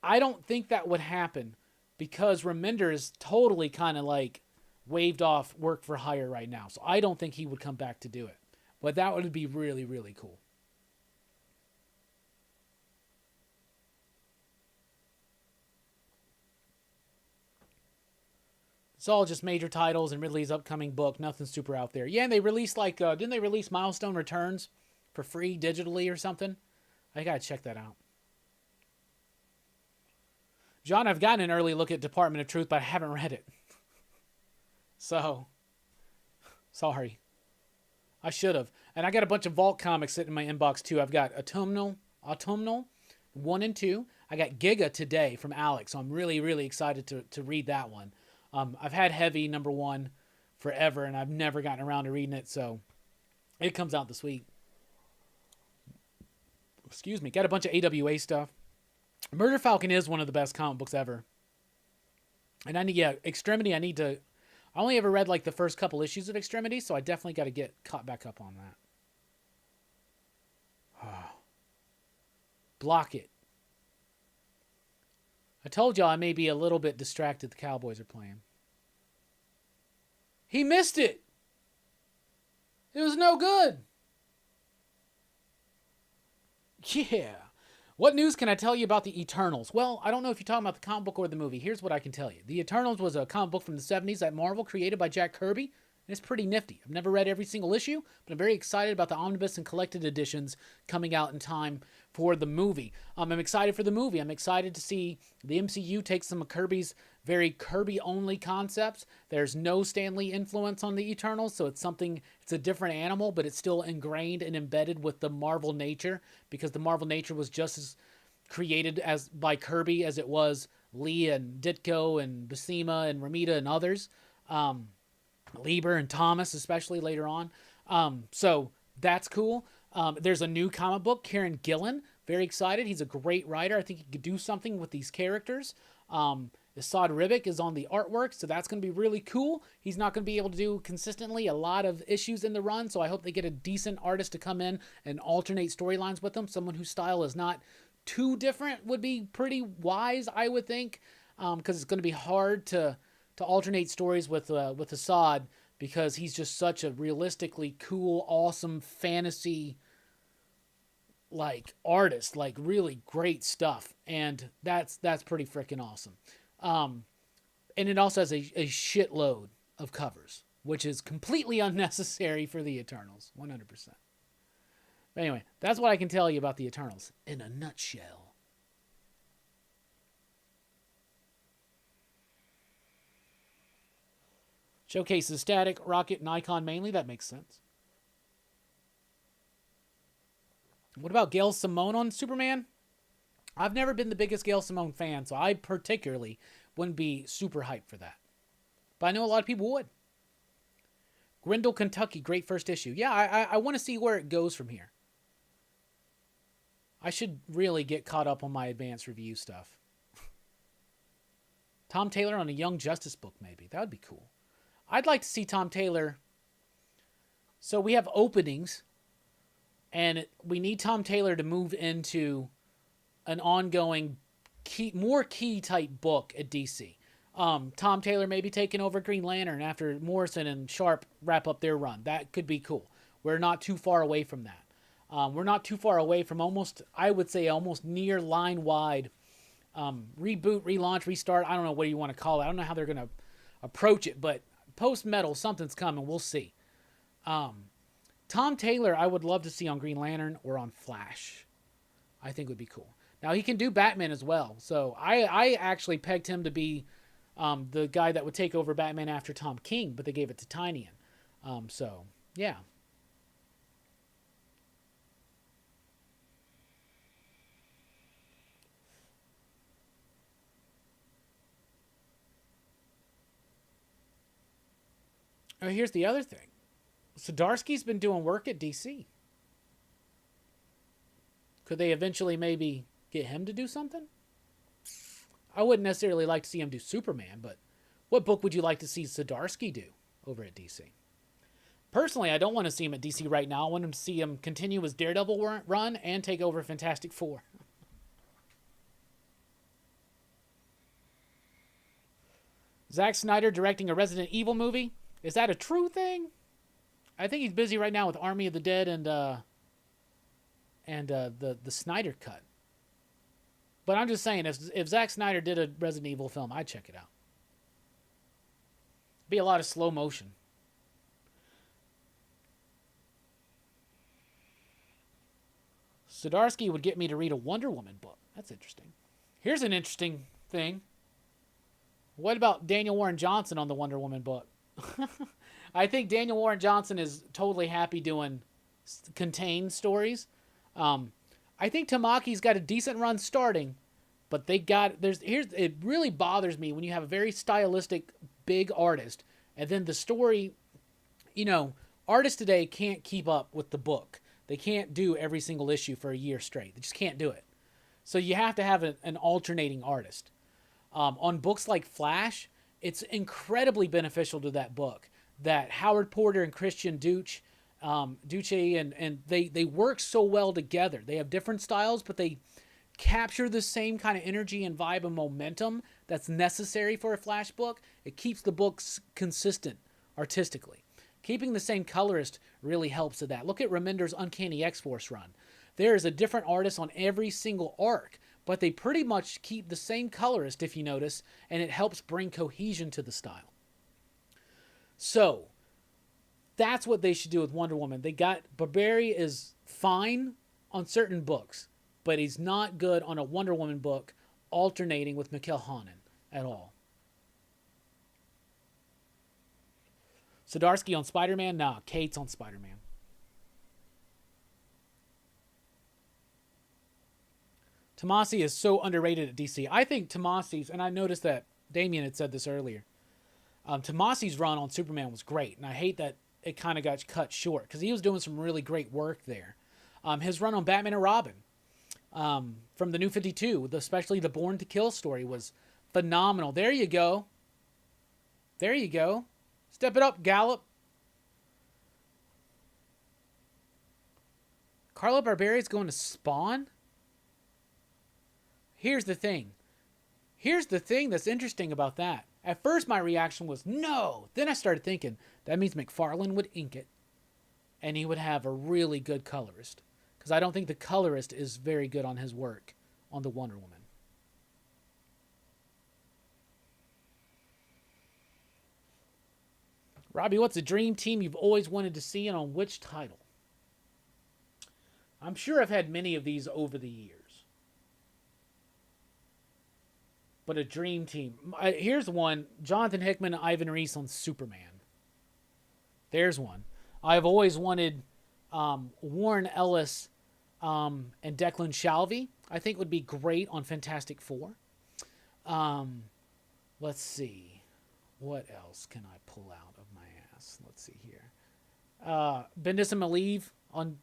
I don't think that would happen because Remender is totally kind of like waved off work for hire right now. So I don't think he would come back to do it. But that would be really, really cool. It's all just major titles and Ridley's upcoming book. Nothing super out there. Yeah, and they released didn't they release Milestone Returns for free digitally or something? I gotta check that out. John, I've gotten an early look at Department of Truth, but I haven't read it. So, sorry. I should have. And I got a bunch of Vault comics sitting in my inbox too. I've got Autumnal 1 and 2. I got Giga today from Alex, so I'm really, really excited to read that one. I've had Heavy #1 forever, and I've never gotten around to reading it, so it comes out this week. Excuse me. Got a bunch of AWA stuff. Murder Falcon is one of the best comic books ever. And Extremity, I only ever read like the first couple issues of Extremity, so I definitely got to get caught back up on that. Block it. I told y'all I may be a little bit distracted the Cowboys are playing. He missed it. It was no good. Yeah. What news can I tell you about the Eternals? Well, I don't know if you're talking about the comic book or the movie. Here's what I can tell you. The Eternals was a comic book from the 70s that Marvel created by Jack Kirby. And it's pretty nifty. I've never read every single issue, but I'm very excited about the omnibus and collected editions coming out in time for the movie. I'm excited for the movie. I'm excited to see the MCU take some of Kirby's very Kirby-only concepts. There's no Stan Lee influence on the Eternals, so it's a different animal, but it's still ingrained and embedded with the Marvel nature, because the Marvel nature was just as created by Kirby as it was Lee and Ditko and Buscema and Ramita and others. Lieber and Thomas, especially later on. So that's cool. There's a new comic book, Kieran Gillen. Very excited. He's a great writer. I think he could do something with these characters. Assad Ribic is on the artwork, so that's going to be really cool. He's not going to be able to do consistently a lot of issues in the run, so I hope they get a decent artist to come in and alternate storylines with them. Someone whose style is not too different would be pretty wise, I would think, because it's going to be hard to alternate stories with Assad, because he's just such a realistically cool, awesome fantasy like artist, like really great stuff, and that's pretty freaking awesome. And it also has a shitload of covers, which is completely unnecessary for the Eternals, 100%. But anyway, that's what I can tell you about the Eternals in a nutshell. Showcases Static, Rocket, and Icon mainly. That makes sense. What about Gail Simone on Superman? I've never been the biggest Gail Simone fan, so I particularly wouldn't be super hyped for that. But I know a lot of people would. Grindle, Kentucky, great first issue. Yeah, I want to see where it goes from here. I should really get caught up on my advanced review stuff. Tom Taylor on a Young Justice book, maybe. That would be cool. I'd like to see Tom Taylor. So we have openings, and we need Tom Taylor to move into an ongoing more key type book at DC. Tom Taylor maybe taking over Green Lantern after Morrison and Sharp wrap up their run. That could be cool. We're not too far away from that. We're not too far away from almost near line-wide reboot, relaunch, restart. I don't know what you want to call it. I don't know how they're going to approach it, but post-metal, something's coming. We'll see. Tom Taylor, I would love to see on Green Lantern or on Flash. I think would be cool. Now, he can do Batman as well. So I actually pegged him to be the guy that would take over Batman after Tom King, but they gave it to Tynion. So, yeah. Here's the other thing. Zdarsky's been doing work at DC. Could they eventually maybe get him to do something? I wouldn't necessarily like to see him do Superman, but what book would you like to see Zdarsky do over at DC? Personally, I don't want to see him at DC right now. I want him to see him continue his Daredevil run and take over Fantastic Four. Zack Snyder directing a Resident Evil movie. Is that a true thing? I think he's busy right now with Army of the Dead and the Snyder Cut. But I'm just saying, if Zack Snyder did a Resident Evil film, I'd check it out. Be a lot of slow motion. Zdarsky would get me to read a Wonder Woman book. That's interesting. Here's an interesting thing. What about Daniel Warren Johnson on the Wonder Woman book? I think Daniel Warren Johnson is totally happy doing contained stories. I think Tamaki's got a decent run starting, but it really bothers me when you have a very stylistic big artist and then the story, artists today can't keep up with the book. They can't do every single issue for a year straight. They just can't do it. So you have to have an alternating artist. On books like Flash, it's incredibly beneficial to that book that Howard Porter and Christian Duce and they work so well together. They have different styles, but they capture the same kind of energy and vibe and momentum that's necessary for a Flash book. It keeps the books consistent artistically. Keeping the same colorist really helps with that. Look at Remender's Uncanny X-Force run. There is a different artist on every single arc, but they pretty much keep the same colorist, if you notice, and it helps bring cohesion to the style. So, that's what they should do with Wonder Woman. Barberi is fine on certain books, but he's not good on a Wonder Woman book alternating with Mikkel Hanen at all. Zdarsky on Spider-Man? Nah, Kate's on Spider-Man. Tomasi is so underrated at DC. I think Tomasi's, and I noticed that Damien had said this earlier, Tomasi's run on Superman was great, and I hate that it kind of got cut short, because he was doing some really great work there. His run on Batman and Robin from the New 52, especially the Born to Kill story, was phenomenal. There you go. There you go. Step it up, Gallup. Carlo Barberi's going to Spawn? Here's the thing. Here's the thing that's interesting about that. At first, my reaction was no. Then I started thinking, that means McFarlane would ink it. And he would have a really good colorist. Because I don't think the colorist is very good on his work on the Wonder Woman. Robbie, what's a dream team you've always wanted to see and on which title? I'm sure I've had many of these over the years. But a dream team. Here's one. Jonathan Hickman and Ivan Reis on Superman. There's one. I've always wanted Warren Ellis and Declan Shalvey. I think would be great on Fantastic Four. Let's see. What else can I pull out of my ass? Let's see here. Bendis and Malieve on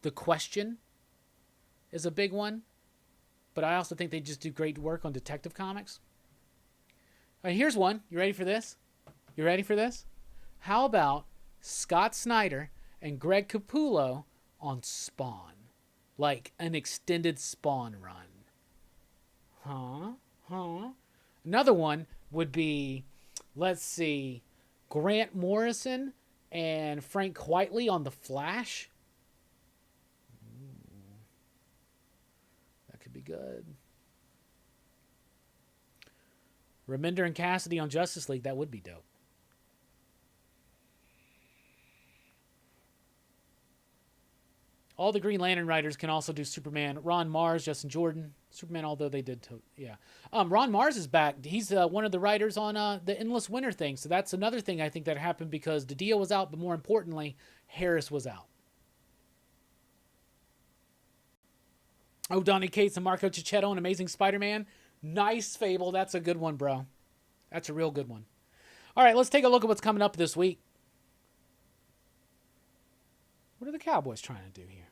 The Question is a big one. But I also think they just do great work on Detective Comics. Here's one. You ready for this? You ready for this? How about Scott Snyder and Greg Capullo on Spawn? Like an extended Spawn run. Another one would be, let's see, Grant Morrison and Frank Quitely on The Flash. That could be good. Remender and Cassidy on Justice League. That would be dope. All the Green Lantern writers can also do Superman. Ron Mars, Justin Jordan, Superman, although they did too. Yeah. Ron Mars is back. He's one of the writers on the Endless Winter thing. So that's another thing I think that happened because DiDio was out, but more importantly, Harris was out. Oh, Donny Cates and Marco Cicchetto and Amazing Spider-Man. Nice Fable. That's a good one, bro. That's a real good one. All right, let's take a look at what's coming up this week. What are the Cowboys trying to do here?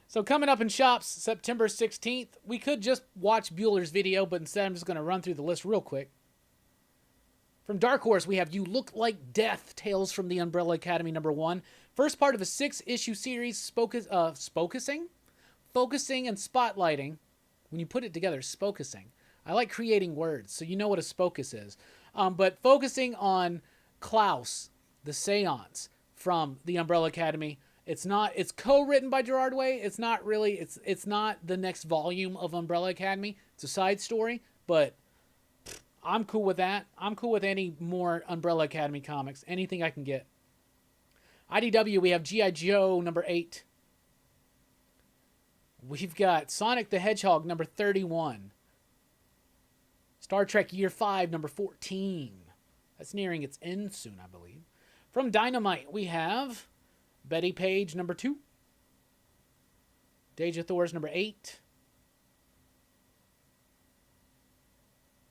So coming up in shops, September 16th, we could just watch Bueller's video, but instead I'm just going to run through the list real quick. From Dark Horse, we have You Look Like Death, Tales from the Umbrella Academy #1. First part of a 6-issue series focusing and spotlighting. When you put it together, spocusing. I like creating words, so you know what a spocus is. But focusing on Klaus, the Seance from the Umbrella Academy. It's co-written by Gerard Way. It's not the next volume of Umbrella Academy. It's a side story, but I'm cool with that. I'm cool with any more Umbrella Academy comics. Anything I can get. IDW, we have G.I. Joe #8. We've got Sonic the Hedgehog #31. Star Trek Year 5 #14. That's nearing its end soon, I believe. From Dynamite, we have Betty Page #2. Deja Thor's #8. Let's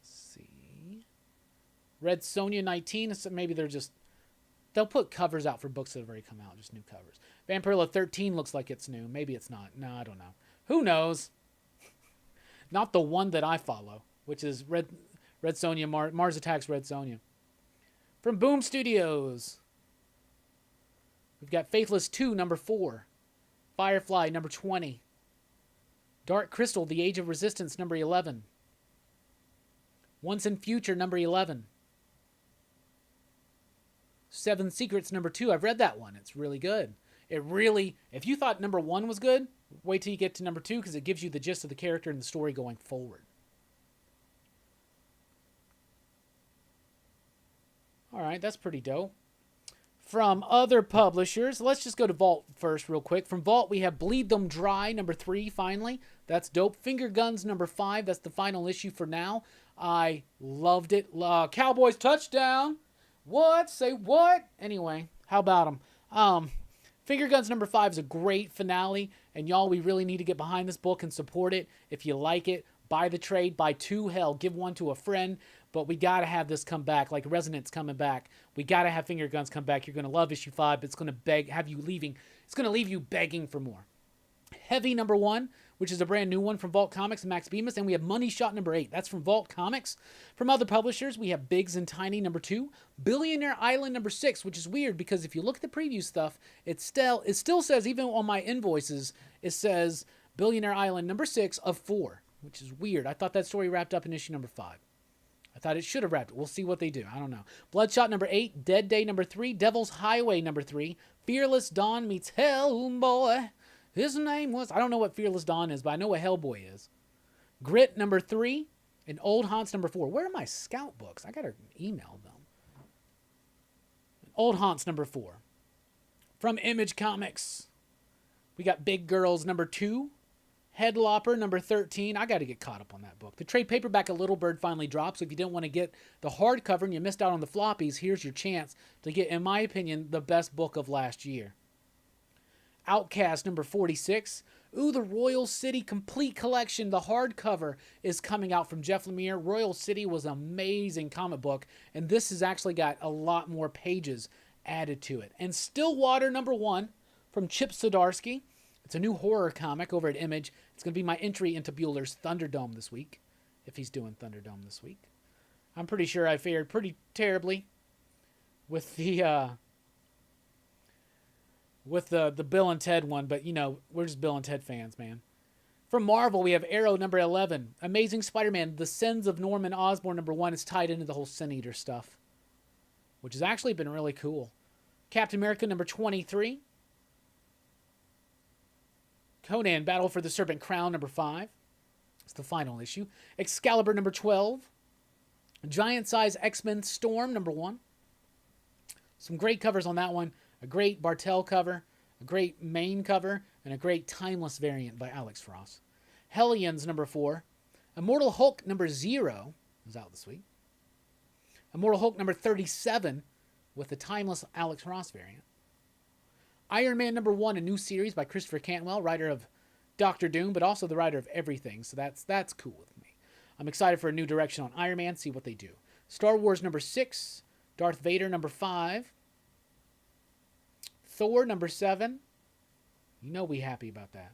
see. Red Sonja 19. Maybe they'll put covers out for books that have already come out, just new covers. Vampirella 13 looks like it's new. Maybe it's not. No, I don't know. Who knows? Not the one that I follow, which is Red Sonja, Mars Attacks Red Sonja. From Boom Studios, we've got Faithless 2 #4. Firefly #20. Dark Crystal, The Age of Resistance #11. Once in Future #11. Seven Secrets #2. I've read that one. It's really good. If you thought #1 was good, wait till you get to #2 because it gives you the gist of the character and the story going forward. All right, that's pretty dope. From other publishers, let's just go to Vault first real quick. From Vault, we have Bleed Them Dry #3, finally. That's dope. Finger Guns #5. That's the final issue for now. I loved it. Cowboys touchdown. What? Say what? Anyway, how about them? Finger Guns #5 is a great finale, and y'all, we really need to get behind this book and support it. If you like it, buy the trade, buy 2, hell, give 1 to a friend, but we got to have this come back, like Resonance coming back. We got to have Finger Guns come back. You're going to love issue 5, but it's going to leave you begging for more. Heavy #1, which is a brand new one from Vault Comics and Max Bemis, and we have Money Shot #8. That's from Vault Comics. From other publishers, we have Biggs and Tiny #2, Billionaire Island #6, which is weird because if you look at the preview stuff, it still says, even on my invoices, it says Billionaire Island #6 of 4, which is weird. I thought that story wrapped up in issue #5. I thought it should have wrapped. We'll see what they do. I don't know. Bloodshot #8, Dead Day #3, Devil's Highway #3, Fearless Dawn meets Hellboy. His name was... I don't know what Fearless Dawn is, but I know what Hellboy is. Grit #3 and Old Haunts #4. Where are my scout books? I got to email them. Old Haunts #4. From Image Comics, we got Big Girls #2. Headlopper #13. I got to get caught up on that book. The trade paperback of Little Bird finally dropped, so if you didn't want to get the hardcover and you missed out on the floppies, here's your chance to get, in my opinion, the best book of last year. Outcast #46. Ooh, the Royal City Complete Collection. The hardcover is coming out from Jeff Lemire. Royal City was an amazing comic book, and this has actually got a lot more pages added to it. And Stillwater #1 from Chip Zdarsky. It's a new horror comic over at Image. It's going to be my entry into Bueller's Thunderdome this week, if he's doing Thunderdome this week. I'm pretty sure I fared pretty terribly with the Bill and Ted one, but, you know, we're just Bill and Ted fans, man. From Marvel, we have Arrow #11. Amazing Spider-Man, The Sins of Norman Osborn #1 is tied into the whole Sin Eater stuff, which has actually been really cool. Captain America #23. Conan, Battle for the Serpent Crown #5. It's the final issue. Excalibur #12. Giant Size X-Men Storm #1. Some great covers on that one. A great Bartel cover, a great main cover, and a great timeless variant by Alex Frost. Hellions #4. Immortal Hulk #0 is out this week. Immortal Hulk #37 with the timeless Alex Ross variant. Iron Man #1, a new series by Christopher Cantwell, writer of Doctor Doom, but also the writer of everything, so that's cool with me. I'm excited for a new direction on Iron Man, see what they do. Star Wars number 6. Darth Vader number 5. Thor number 7. You know we happy about that.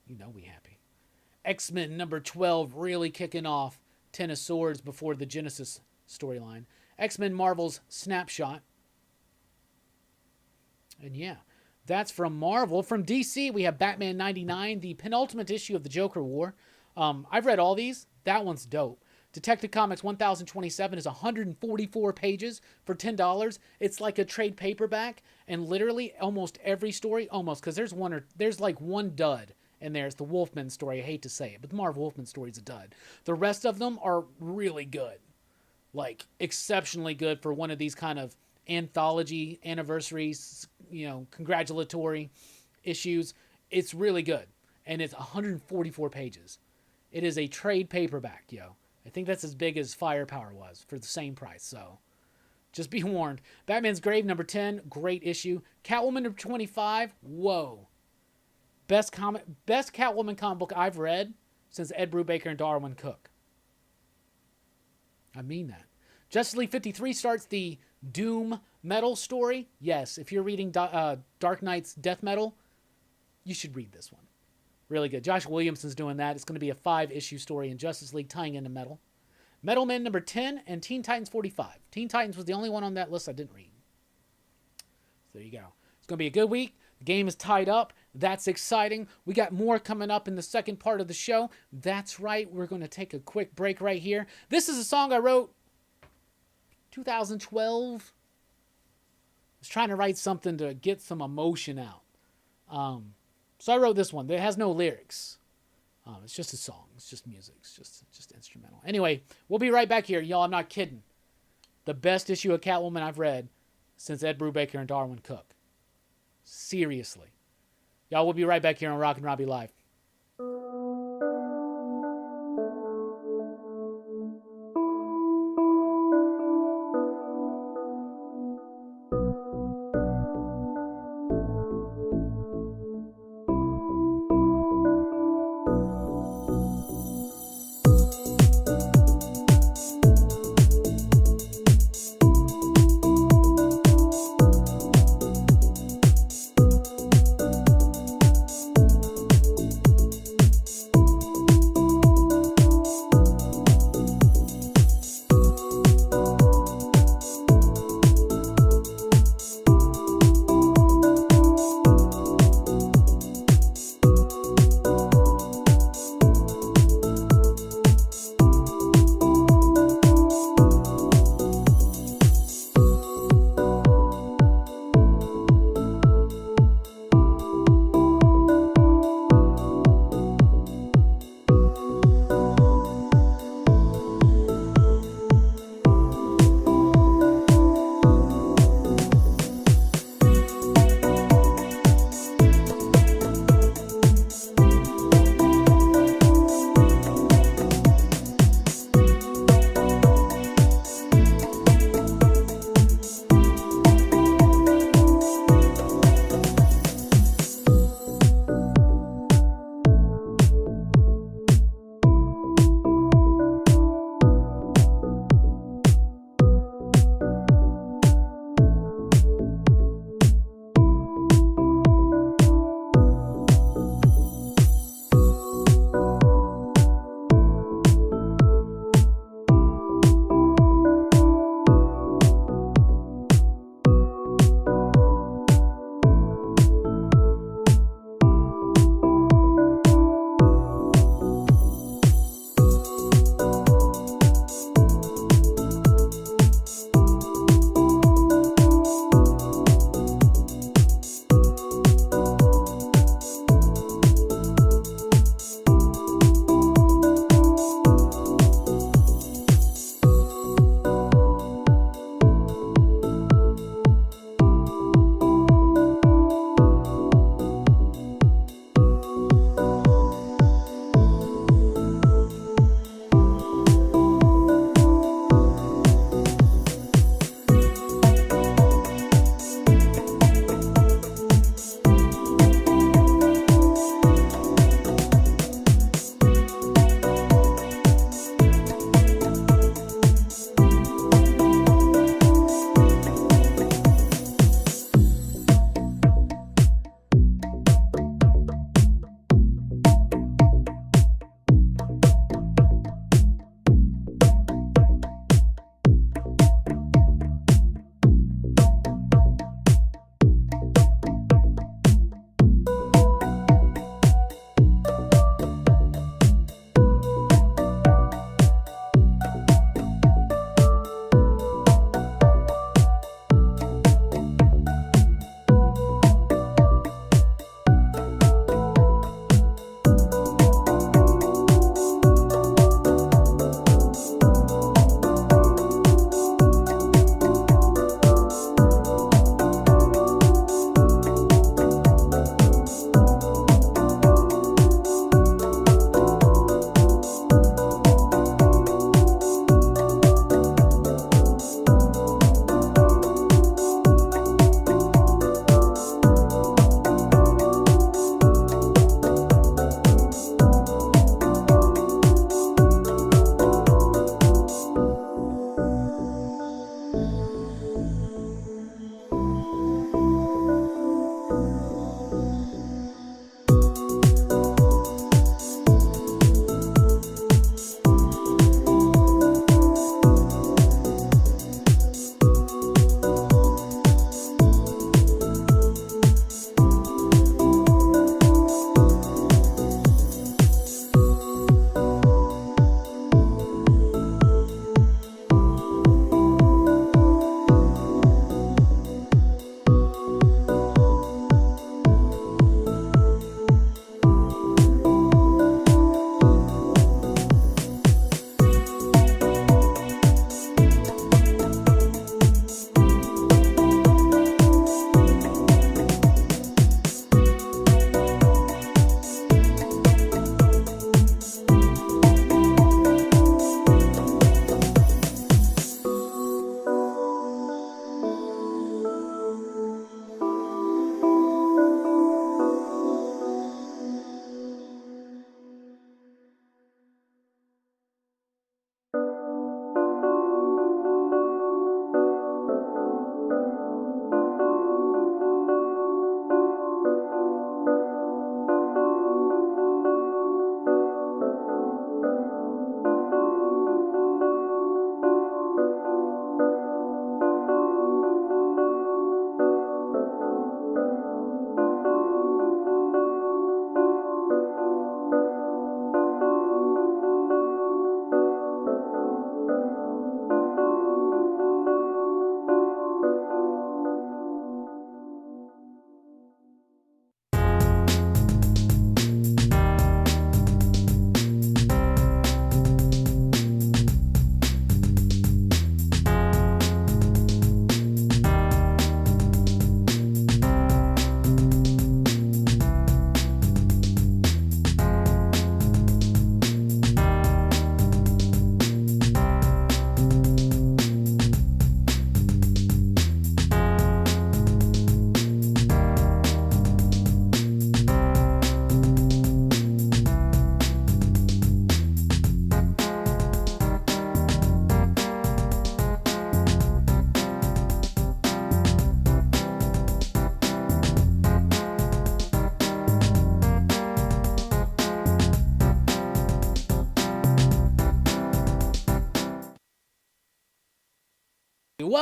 You know we happy. X-Men number 12 really kicking off. Ten of Swords before the Genesis storyline. X-Men Marvel's Snapshot. And yeah, that's from Marvel. From DC, we have Batman 99, the penultimate issue of the Joker War. I've read all these. That one's dope. Detective Comics 1027 is 144 pages for $10. It's like a trade paperback, and literally almost every story, because there's like one dud in there. It's the Wolfman story. I hate to say it, but the Marvel Wolfman story is a dud. The rest of them are really good, like exceptionally good for one of these kind of anthology anniversaries, congratulatory issues. It's really good, and it's 144 pages. It is a trade paperback, yo. I think that's as big as Firepower was for the same price, so just be warned. Batman's Grave, number 10, great issue. Catwoman, number 25, whoa. Best Catwoman comic book I've read since Ed Brubaker and Darwin Cook. I mean that. Justice League 53 starts the Doom Metal story. Yes, if you're reading Dark Knight's Death Metal, you should read this one. Really good. Josh Williamson's doing that. It's going to be a 5-issue story in Justice League tying into Metal. Metal Men number 10 and Teen Titans 45. Teen Titans was the only one on that list I didn't read. So there you go. It's going to be a good week. The game is tied up. That's exciting. We got more coming up in the second part of the show. That's right. We're going to take a quick break right here. This is a song I wrote 2012. I was trying to write something to get some emotion out. So I wrote this one. It has no lyrics. It's just a song. It's just music. It's just instrumental. Anyway, we'll be right back here. Y'all, I'm not kidding. The best issue of Catwoman I've read since Ed Brubaker and Darwin Cook. Seriously. Y'all, we'll be right back here on Rockin Robbie Live.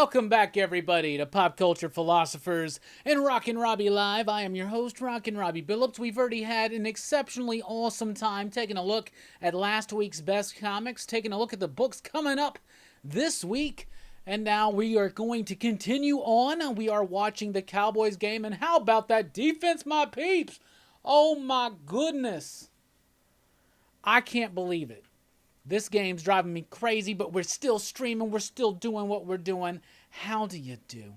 Welcome back, everybody, to Pop Culture Philosophers and Rockin Robbie Live. I am your host, Rockin Robbie Billups. We've already had an exceptionally awesome time taking a look at last week's best comics, taking a look at the books coming up this week, and now we are going to continue on. We are watching the Cowboys game, and how about that defense, my peeps? Oh my goodness. I can't believe it. This game's driving me crazy, but we're still streaming. We're still doing what we're doing. How do you do?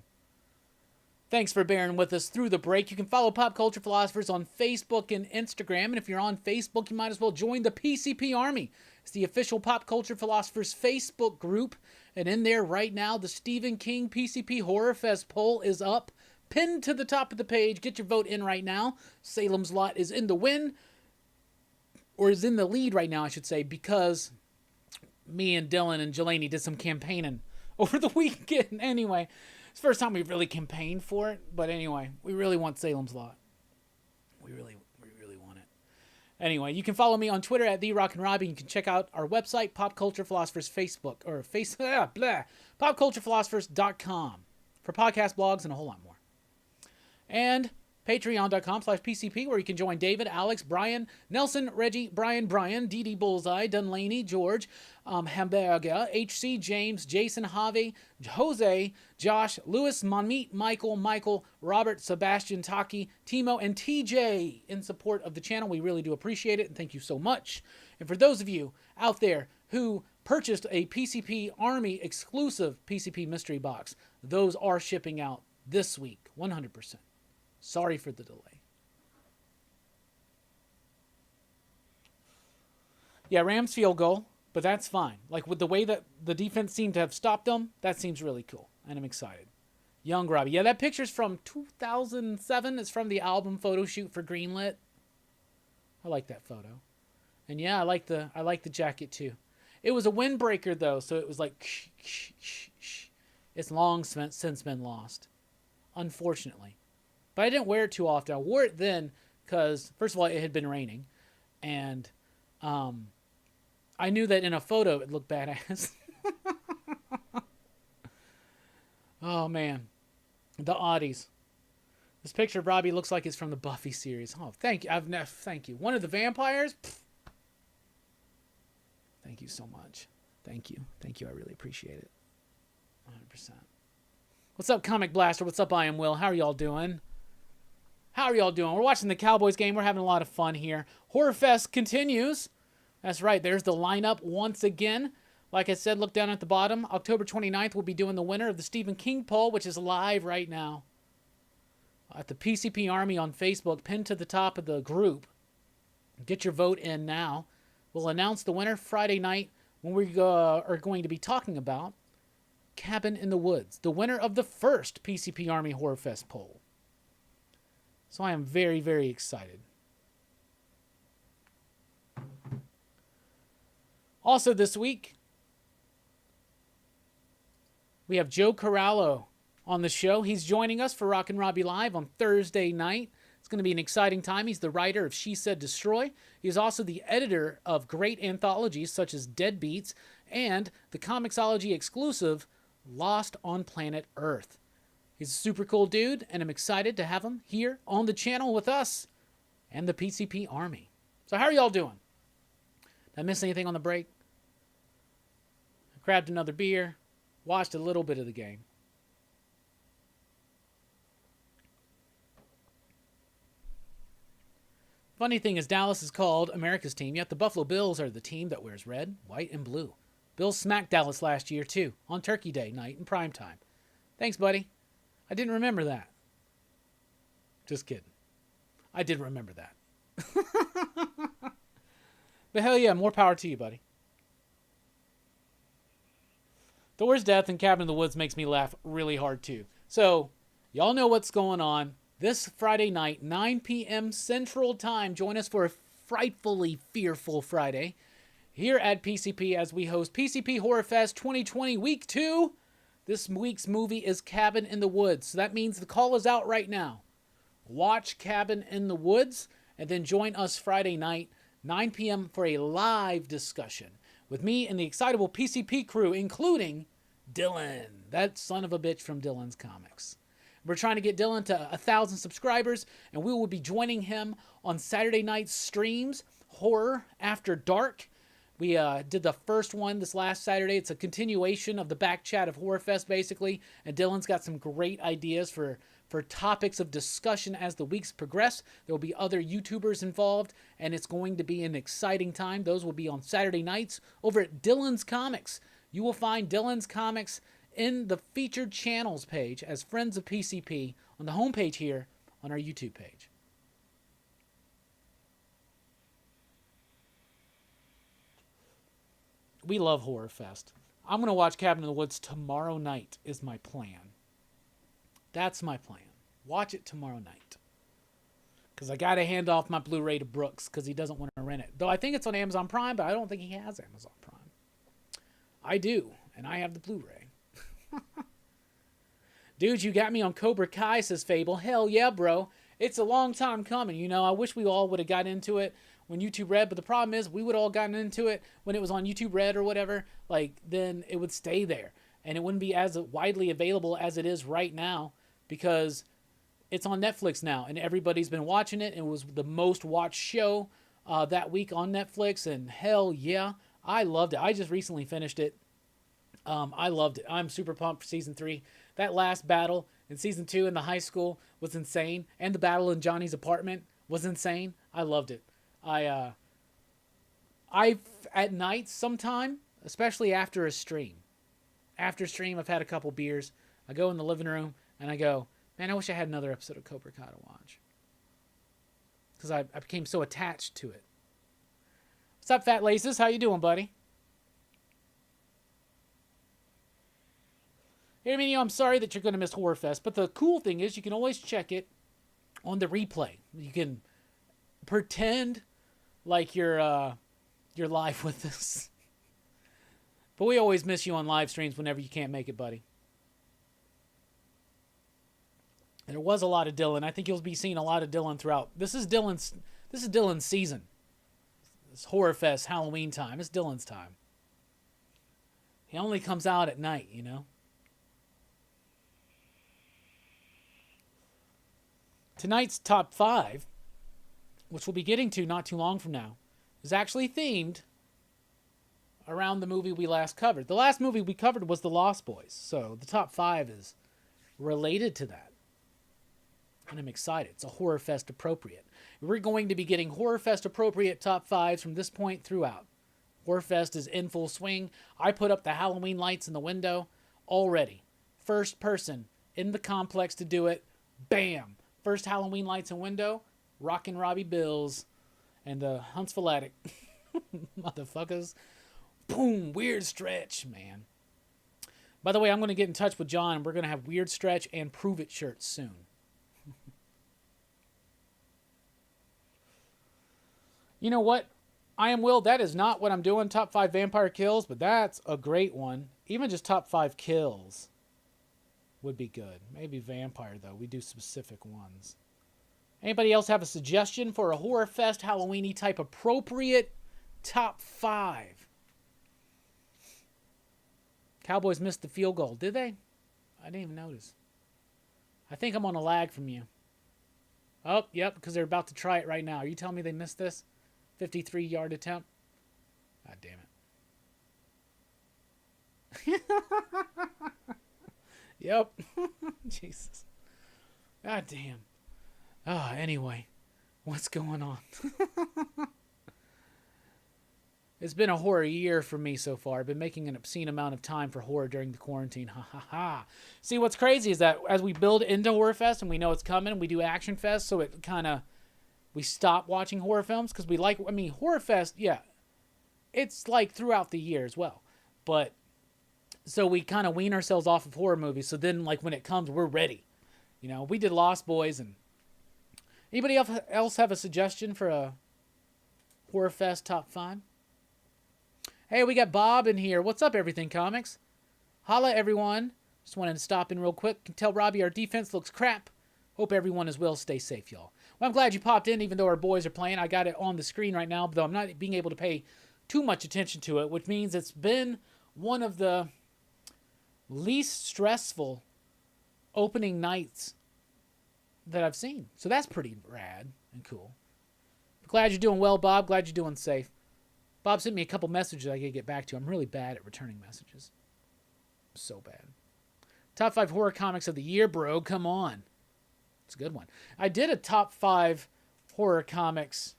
Thanks for bearing with us through the break. You can follow Pop Culture Philosophers on Facebook and Instagram. And if you're on Facebook, you might as well join the PCP Army. It's the official Pop Culture Philosophers Facebook group. And in there right now, the Stephen King PCP Horror Fest poll is up, pinned to the top of the page. Get your vote in right now. Salem's Lot is in the win. Or is in the lead right now, I should say, because me and Dylan and Jelani did some campaigning over the weekend. Anyway, it's the first time we've really campaigned for it. But anyway, we really want Salem's Lot. We really want it. Anyway, you can follow me on Twitter at @TheRockinRobbie. You can check out our website, Pop Culture Philosophers Facebook, or popculturephilosophers.com for podcast blogs and a whole lot more. And Patreon.com/PCP, where you can join David, Alex, Brian, Nelson, Reggie, Brian, Dee Bullseye, Dunlaney, George, Hamburger, HC, James, Jason, Javi, Jose, Josh, Lewis, Monmeet, Michael, Robert, Sebastian, Taki, Timo, and TJ in support of the channel. We really do appreciate it, and thank you so much. And for those of you out there who purchased a PCP Army exclusive PCP mystery box, those are shipping out this week, 100%. Sorry for the delay. Yeah, Rams field goal, but that's fine. Like with the way that the defense seemed to have stopped them, that seems really cool, and I'm excited. Young Robbie. Yeah, that picture's from 2007. It's from the album photo shoot for Greenlit. I like that photo. And yeah, I like the jacket too. It was a windbreaker though, so it was like it's long since been lost, unfortunately. But I didn't wear it too often. I wore it then because, first of all, it had been raining. And I knew that in a photo it looked badass. Oh, man. The oddies. This picture of Robbie looks like it's from the Buffy series. Oh, thank you. Thank you. One of the vampires? Pfft. Thank you so much. Thank you. Thank you. I really appreciate it. 100%. What's up, Comic Blaster? What's up, I Am Will? How are y'all doing? We're watching the Cowboys game. We're having a lot of fun here. Horror Fest continues. That's right. There's the lineup once again. Like I said, look down at the bottom. October 29th, we'll be doing the winner of the Stephen King poll, which is live right now at the PCP Army on Facebook, pinned to the top of the group. Get your vote in now. We'll announce the winner Friday night when we are going to be talking about Cabin in the Woods, the winner of the first PCP Army Horror Fest poll. So I am very, very excited. Also this week, we have Joe Corallo on the show. He's joining us for Rockin Robbie Live on Thursday night. It's going to be an exciting time. He's the writer of She Said Destroy. He's also the editor of great anthologies such as Deadbeats and the Comixology exclusive Lost on Planet Earth. He's a super cool dude, and I'm excited to have him here on the channel with us and the PCP Army. So how are y'all doing? Did I miss anything on the break? I grabbed another beer, watched a little bit of the game. Funny thing is Dallas is called America's team, yet the Buffalo Bills are the team that wears red, white, and blue. Bills smacked Dallas last year, too, on Turkey Day night in prime time. Thanks, buddy. I didn't remember that. Just kidding. I did remember that. But hell yeah, more power to you, buddy. Thor's death in Cabin in the Woods makes me laugh really hard, too. So, y'all know what's going on. This Friday night, 9 p.m. Central Time. Join us for a frightfully fearful Friday here at PCP as we host PCP Horror Fest 2020 Week 2. This week's movie is Cabin in the Woods. So that means the call is out right now. Watch Cabin in the Woods and then join us Friday night, 9 p.m. for a live discussion with me and the excitable PCP crew, including Dylan, that son of a bitch from Dylan's Comics. We're trying to get Dylan to 1,000 subscribers, and we will be joining him on Saturday night streams, Horror After Dark. We did the first one this last Saturday. It's a continuation of the back chat of Horror Fest, basically. And Dylan's got some great ideas for topics of discussion as the weeks progress. There will be other YouTubers involved, and it's going to be an exciting time. Those will be on Saturday nights over at Dylan's Comics. You will find Dylan's Comics in the featured channels page as Friends of PCP on the homepage here on our YouTube page. We love Horror Fest. I'm going to watch Cabin in the Woods tomorrow night is my plan. That's my plan. Watch it tomorrow night. Because I got to hand off my Blu-ray to Brooks because he doesn't want to rent it. Though I think it's on Amazon Prime, but I don't think he has Amazon Prime. I do, and I have the Blu-ray. Dude, you got me on Cobra Kai, says Fable. Hell yeah, bro. It's a long time coming, you know. I wish we all would have got into it when YouTube Red, but the problem is we would all gotten into it when it was on YouTube Red or whatever. Like, then it would stay there, and it wouldn't be as widely available as it is right now because it's on Netflix now, and everybody's been watching it. It was the most watched show that week on Netflix, and hell yeah, I loved it. I just recently finished it. I loved it. I'm super pumped for season 3. That last battle in season 2 in the high school was insane, and the battle in Johnny's apartment was insane. I loved it. I at night sometime, especially after a stream. After stream, I've had a couple beers. I go in the living room and I go, man, I wish I had another episode of Cobra Kai to watch. Because I became so attached to it. What's up, Fat Laces? How you doing, buddy? Hey, Minio, I'm sorry that you're going to miss Horror Fest, but the cool thing is you can always check it on the replay. You can pretend like you're live with us. But we always miss you on live streams whenever you can't make it, buddy. There was a lot of Dylan. I think you'll be seeing a lot of Dylan throughout. This is Dylan's season. It's Horror Fest, Halloween time. It's Dylan's time. He only comes out at night, you know. Tonight's top 5, which we'll be getting to not too long from now, is actually themed around the movie we last covered. The last movie we covered was The Lost Boys, so the top 5 is related to that. And I'm excited. It's a Horror Fest appropriate. We're going to be getting Horror Fest appropriate top 5s from this point throughout. Horror Fest is in full swing. I put up the Halloween lights in the window already. First person in the complex to do it. Bam! First Halloween lights in window. Rockin Robbie Billups and the Huntsville Attic. Motherfuckers. Boom! Weird Stretch, man. By the way, I'm going to get in touch with John. We're going to have Weird Stretch and Prove It shirts soon. You know what? I am Will. That is not what I'm doing. Top 5 vampire kills, but that's a great one. Even just top 5 kills would be good. Maybe vampire, though. We do specific ones. Anybody else have a suggestion for a Horror Fest Halloween-y type appropriate top 5? Cowboys missed the field goal. Did they? I didn't even notice. I think I'm on a lag from you. Oh, yep, because they're about to try it right now. Are you telling me they missed this? 53-yard attempt? God damn it. Yep. Jesus. God damn. Anyway. What's going on? It's been a horror year for me so far. I've been making an obscene amount of time for horror during the quarantine. Ha ha ha. See, what's crazy is that as we build into Horror Fest and we know it's coming, we do Action Fest, so it kind of... We stop watching horror films because we like... I mean, Horror Fest, yeah. It's like throughout the year as well. But... So we kind of wean ourselves off of horror movies. So then, like, when it comes, we're ready. You know, we did Lost Boys and... Anybody else have a suggestion for a Horror Fest top 5? Hey, we got Bob in here. What's up, Everything Comics? Holla, everyone. Just wanted to stop in real quick and tell Robbie our defense looks crap. Hope everyone is well. Stay safe, y'all. Well, I'm glad you popped in, even though our boys are playing. I got it on the screen right now, though I'm not being able to pay too much attention to it, which means it's been one of the least stressful opening nights that I've seen. So that's pretty rad and cool. Glad you're doing well, Bob. Glad you're doing safe. Bob sent me a couple messages I gotta get back to. I'm really bad at returning messages. So bad. Top 5 horror comics of the year, bro. Come on. It's a good one. I did a top 5 horror comics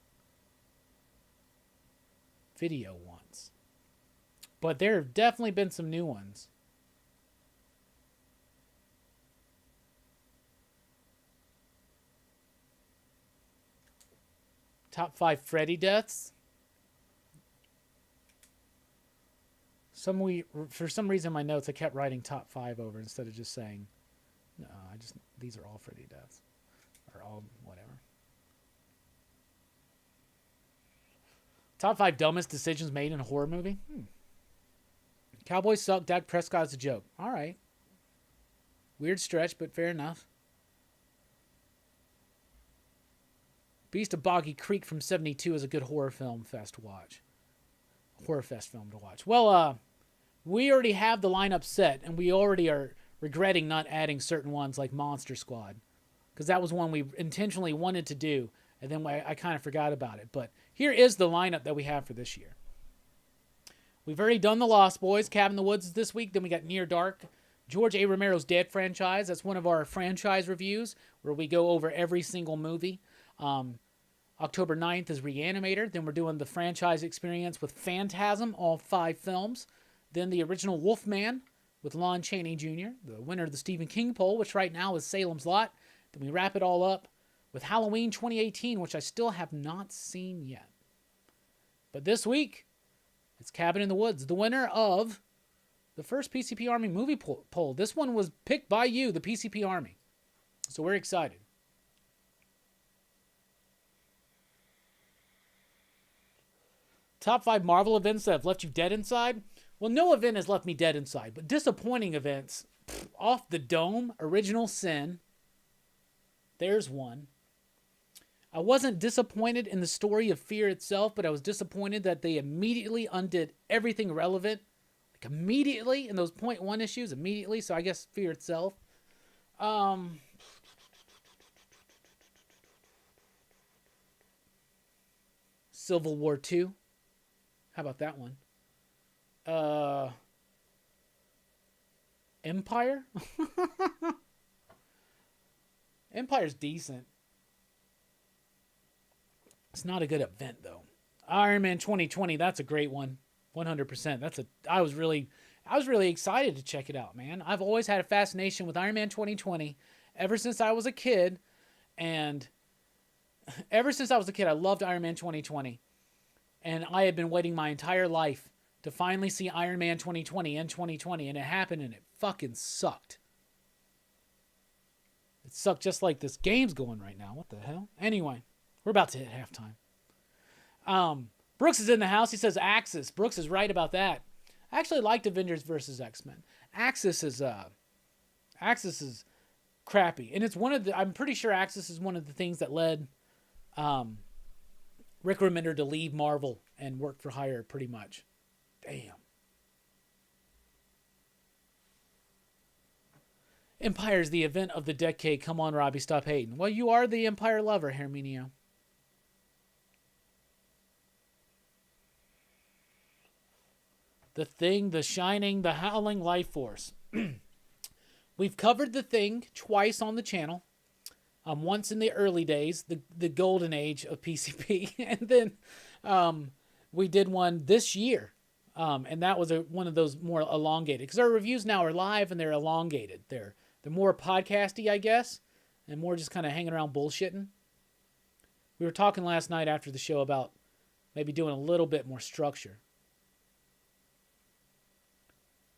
video once. But there have definitely been some new ones. Top 5 Freddy deaths. For some reason in my notes I kept writing top 5 over instead of just saying, no, these are all Freddy deaths. Or all whatever. Top 5 dumbest decisions made in a horror movie? Cowboys suck, Dak Prescott's a joke. Alright. Weird stretch, but fair enough. Beast of Boggy Creek from 72 is a good horror fest film to watch. Well, we already have the lineup set, and we already are regretting not adding certain ones like Monster Squad, because that was one we intentionally wanted to do, and then I kind of forgot about it. But here is the lineup that we have for this year. We've already done The Lost Boys, Cabin in the Woods this week. Then we got Near Dark, George A. Romero's Dead franchise. That's one of our franchise reviews where we go over every single movie. October 9th is Reanimator. Then we're doing the franchise experience with Phantasm, all 5 films. Then the original Wolfman with Lon Chaney Jr., the winner of the Stephen King poll, which right now is Salem's Lot. Then we wrap it all up with Halloween 2018, which I still have not seen yet. But this week, it's Cabin in the Woods, the winner of the first PCP Army movie poll. This one was picked by you, the PCP Army. So we're excited. Top 5 Marvel events that have left you dead inside? Well, no event has left me dead inside, but disappointing events. Off the Dome, Original Sin. There's one. I wasn't disappointed in the story of Fear itself, but I was disappointed that they immediately undid everything relevant. Like immediately, in those .1 issues, immediately. So I guess Fear itself. Civil War 2. How about that one? Empire? Empire's decent. It's not a good event, though. Iron Man 2020, that's a great one. 100%. I was really excited to check it out, man. I've always had a fascination with Iron Man 2020 ever since I was a kid. And ever since I was a kid, I loved Iron Man 2020. And I had been waiting my entire life to finally see Iron Man 2020 in 2020. And it happened, and it fucking sucked. It sucked just like this game's going right now. What the hell? Anyway, we're about to hit halftime. Brooks is in the house. He says Axis. Brooks is right about that. I actually liked Avengers vs. X-Men. Axis is crappy. And it's I'm pretty sure Axis is one of the things that led Rick Remender to leave Marvel and work for hire pretty much. Damn. Empire's the event of the decade. Come on, Robbie, stop hating. Well, you are the Empire lover, Herminio. The Thing, The Shining, The Howling Life Force. We've covered The Thing twice on the channel. Once in the early days, the golden age of PCP, and then we did one this year, and that was one of those more elongated. Because our reviews now are live and they're elongated. They're more podcasty, I guess, and more just kind of hanging around bullshitting. We were talking last night after the show about maybe doing a little bit more structure.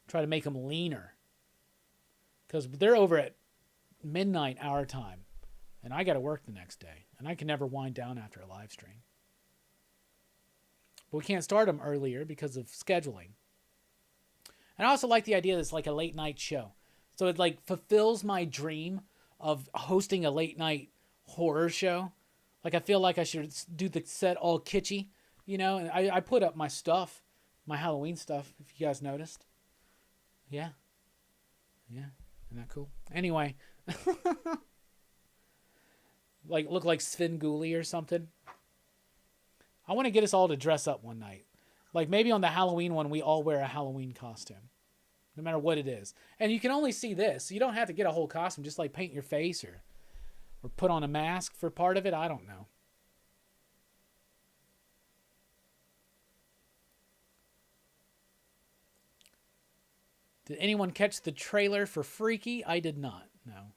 Try to make them leaner. Because they're over at midnight our time. And I got to work the next day. And I can never wind down after a live stream. But we can't start them earlier because of scheduling. And I also like the idea that it's like a late night show. So it like fulfills my dream of hosting a late night horror show. Like I feel like I should do the set all kitschy. You know, and I put up my stuff. My Halloween stuff, if you guys noticed. Yeah. Yeah, isn't that cool? Anyway, like look like Svengoolie or something. I want to get us all to dress up one night. Like maybe on the Halloween one, we all wear a Halloween costume, no matter what it is. And you can only see this. You don't have to get a whole costume. Just like paint your face or put on a mask for part of it. I don't know. Did anyone catch the trailer for Freaky? I did not. No.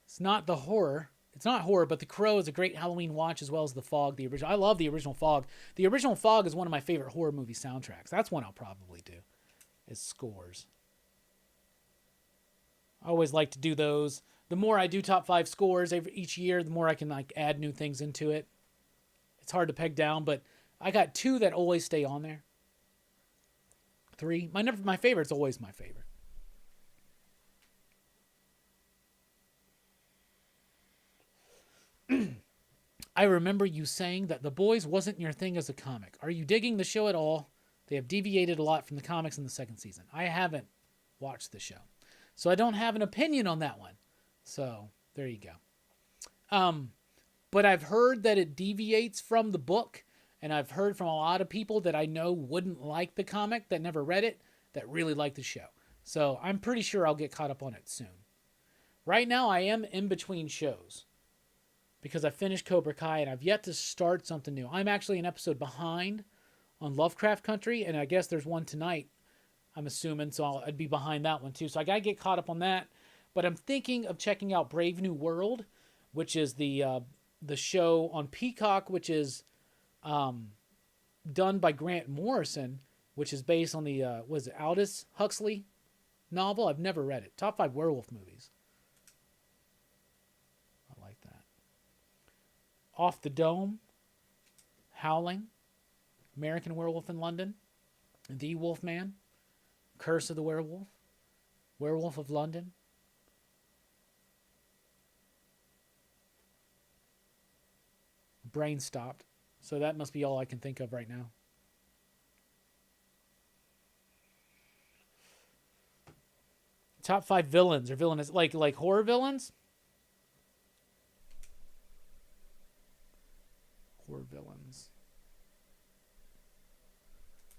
It's not the horror. It's not horror, but The Crow is a great Halloween watch, as well as The Fog, the original. I love the original Fog. The original Fog is one of my favorite horror movie soundtracks. That's one I'll probably do, is scores. I always like to do those. The more I do top 5 scores each year, the more I can like add new things into it. It's hard to peg down, but I got 2 that always stay on there. 3. My favorite's always my favorite. I remember you saying that The Boys wasn't your thing as a comic. Are you digging the show at all? They have deviated a lot from the comics in the 2nd season. I haven't watched the show, so I don't have an opinion on that one. So there you go. But I've heard that it deviates from the book, and I've heard from a lot of people that I know wouldn't like the comic, that never read it, that really like the show. So I'm pretty sure I'll get caught up on it soon. Right now I am in between shows, because I finished Cobra Kai and I've yet to start something new. I'm actually an episode behind on Lovecraft Country, and I guess there's one tonight, I'm assuming, so I'd be behind that one too. So I got to get caught up on that. But I'm thinking of checking out Brave New World, which is the show on Peacock, which is done by Grant Morrison, which is based on the, Aldous Huxley novel? I've never read it. Top 5 werewolf movies. Off the Dome, Howling, American Werewolf in London, The Wolfman, Curse of the Werewolf, Werewolf of London. Brain stopped, so that must be all I can think of right now. Top 5 villains or villainous, like horror villains. Horror villains.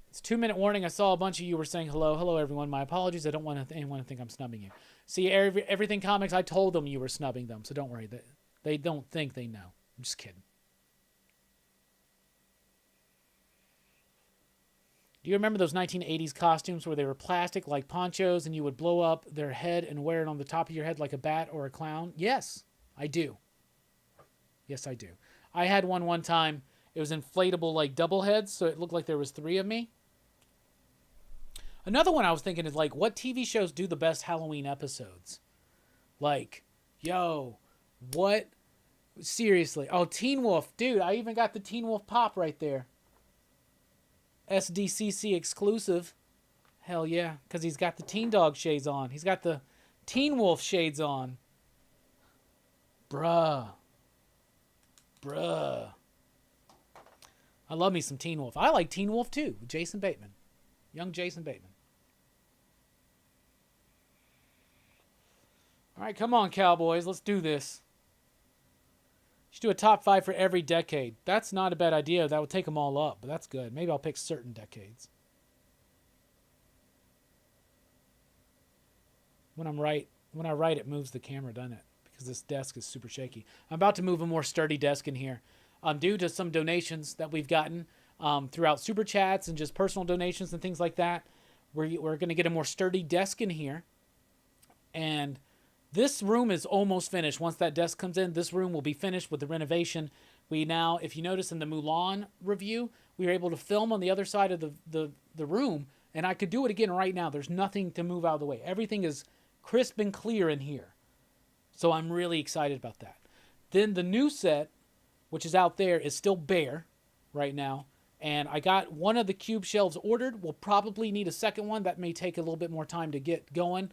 It's 2-minute warning. I saw a bunch of you were saying hello. Hello, everyone. My apologies. I don't want anyone to think I'm snubbing you. See, everything comics, I told them you were snubbing them, so don't worry. They don't think they know. I'm just kidding. Do you remember those 1980s costumes where they were plastic like ponchos and you would blow up their head and wear it on the top of your head like a bat or a clown? Yes, I do. Yes, I do. I had one time. It was inflatable like double heads, so it looked like there was 3 of me. Another one I was thinking is like, what TV shows do the best Halloween episodes? Like, yo, what? Seriously. Oh, Teen Wolf. Dude, I even got the Teen Wolf pop right there. SDCC exclusive. Hell yeah, because he's got the Teen Dog shades on. He's got the Teen Wolf shades on. Bruh. I love me some Teen Wolf. I like Teen Wolf too. Jason Bateman. Young Jason Bateman. All right, come on, Cowboys. Let's do this. You should do a top 5 for every decade. That's not a bad idea. That would take them all up, but that's good. Maybe I'll pick certain decades. When I write, it moves the camera, doesn't it? Because this desk is super shaky. I'm about to move a more sturdy desk in here. Due to some donations that we've gotten throughout Super Chats and just personal donations and things like that, we're going to get a more sturdy desk in here. And this room is almost finished. Once that desk comes in, this room will be finished with the renovation. We now, if you notice in the Mulan review, we were able to film on the other side of the room, and I could do it again right now. There's nothing to move out of the way. Everything is crisp and clear in here. So I'm really excited about that. Then the new set, which is out there, is still bare right now. And I got one of the cube shelves ordered. We'll probably need a second one. That may take a little bit more time to get going.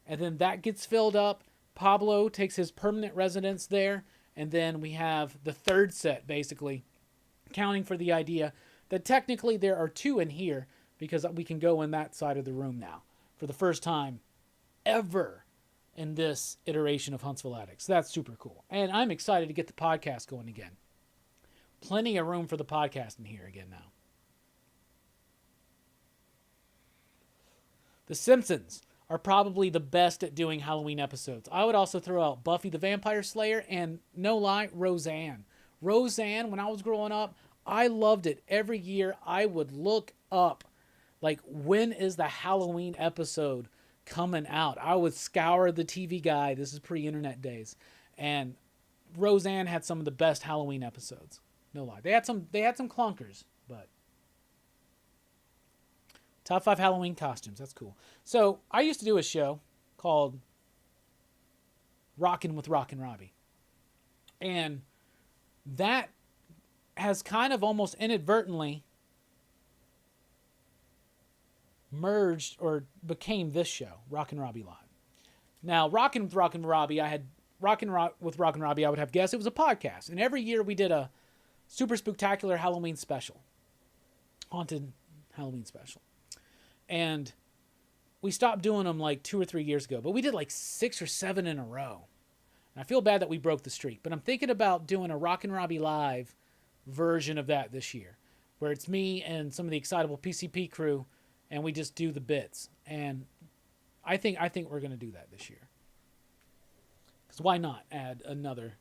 And then that gets filled up. Pablo takes his permanent residence there. And then we have the third set, basically, accounting for the idea that technically there are 2 in here because we can go in that side of the room now for the first time ever in this iteration of Huntsville Addicts. That's super cool. And I'm excited to get the podcast going again. Plenty of room for the podcast in here again now. The Simpsons are probably the best at doing Halloween episodes. I would also throw out Buffy the Vampire Slayer and, no lie, Roseanne. Roseanne, when I was growing up, I loved it. Every year I would look up, like, when is the Halloween episode coming out? I would scour the TV guide. This is pre-internet days. And Roseanne had some of the best Halloween episodes. No lie. They had some clunkers, but top 5 Halloween costumes. That's cool. So I used to do a show called Rockin' with Rockin Robbie. And that has kind of almost inadvertently merged or became this show, Rockin' Robbie Live. Now, Rockin' with Rockin Robbie, I had with Rockin' Robbie, I would have guessed it was a podcast. And every year we did a super spectacular Halloween special. Haunted Halloween special. And we stopped doing them like 2 or 3 years ago, but we did like 6 or 7 in a row. And I feel bad that we broke the streak, but I'm thinking about doing a Rockin' Robbie Live version of that this year, where it's me and some of the excitable PCP crew, and we just do the bits. And I think we're going to do that this year. Because why not add another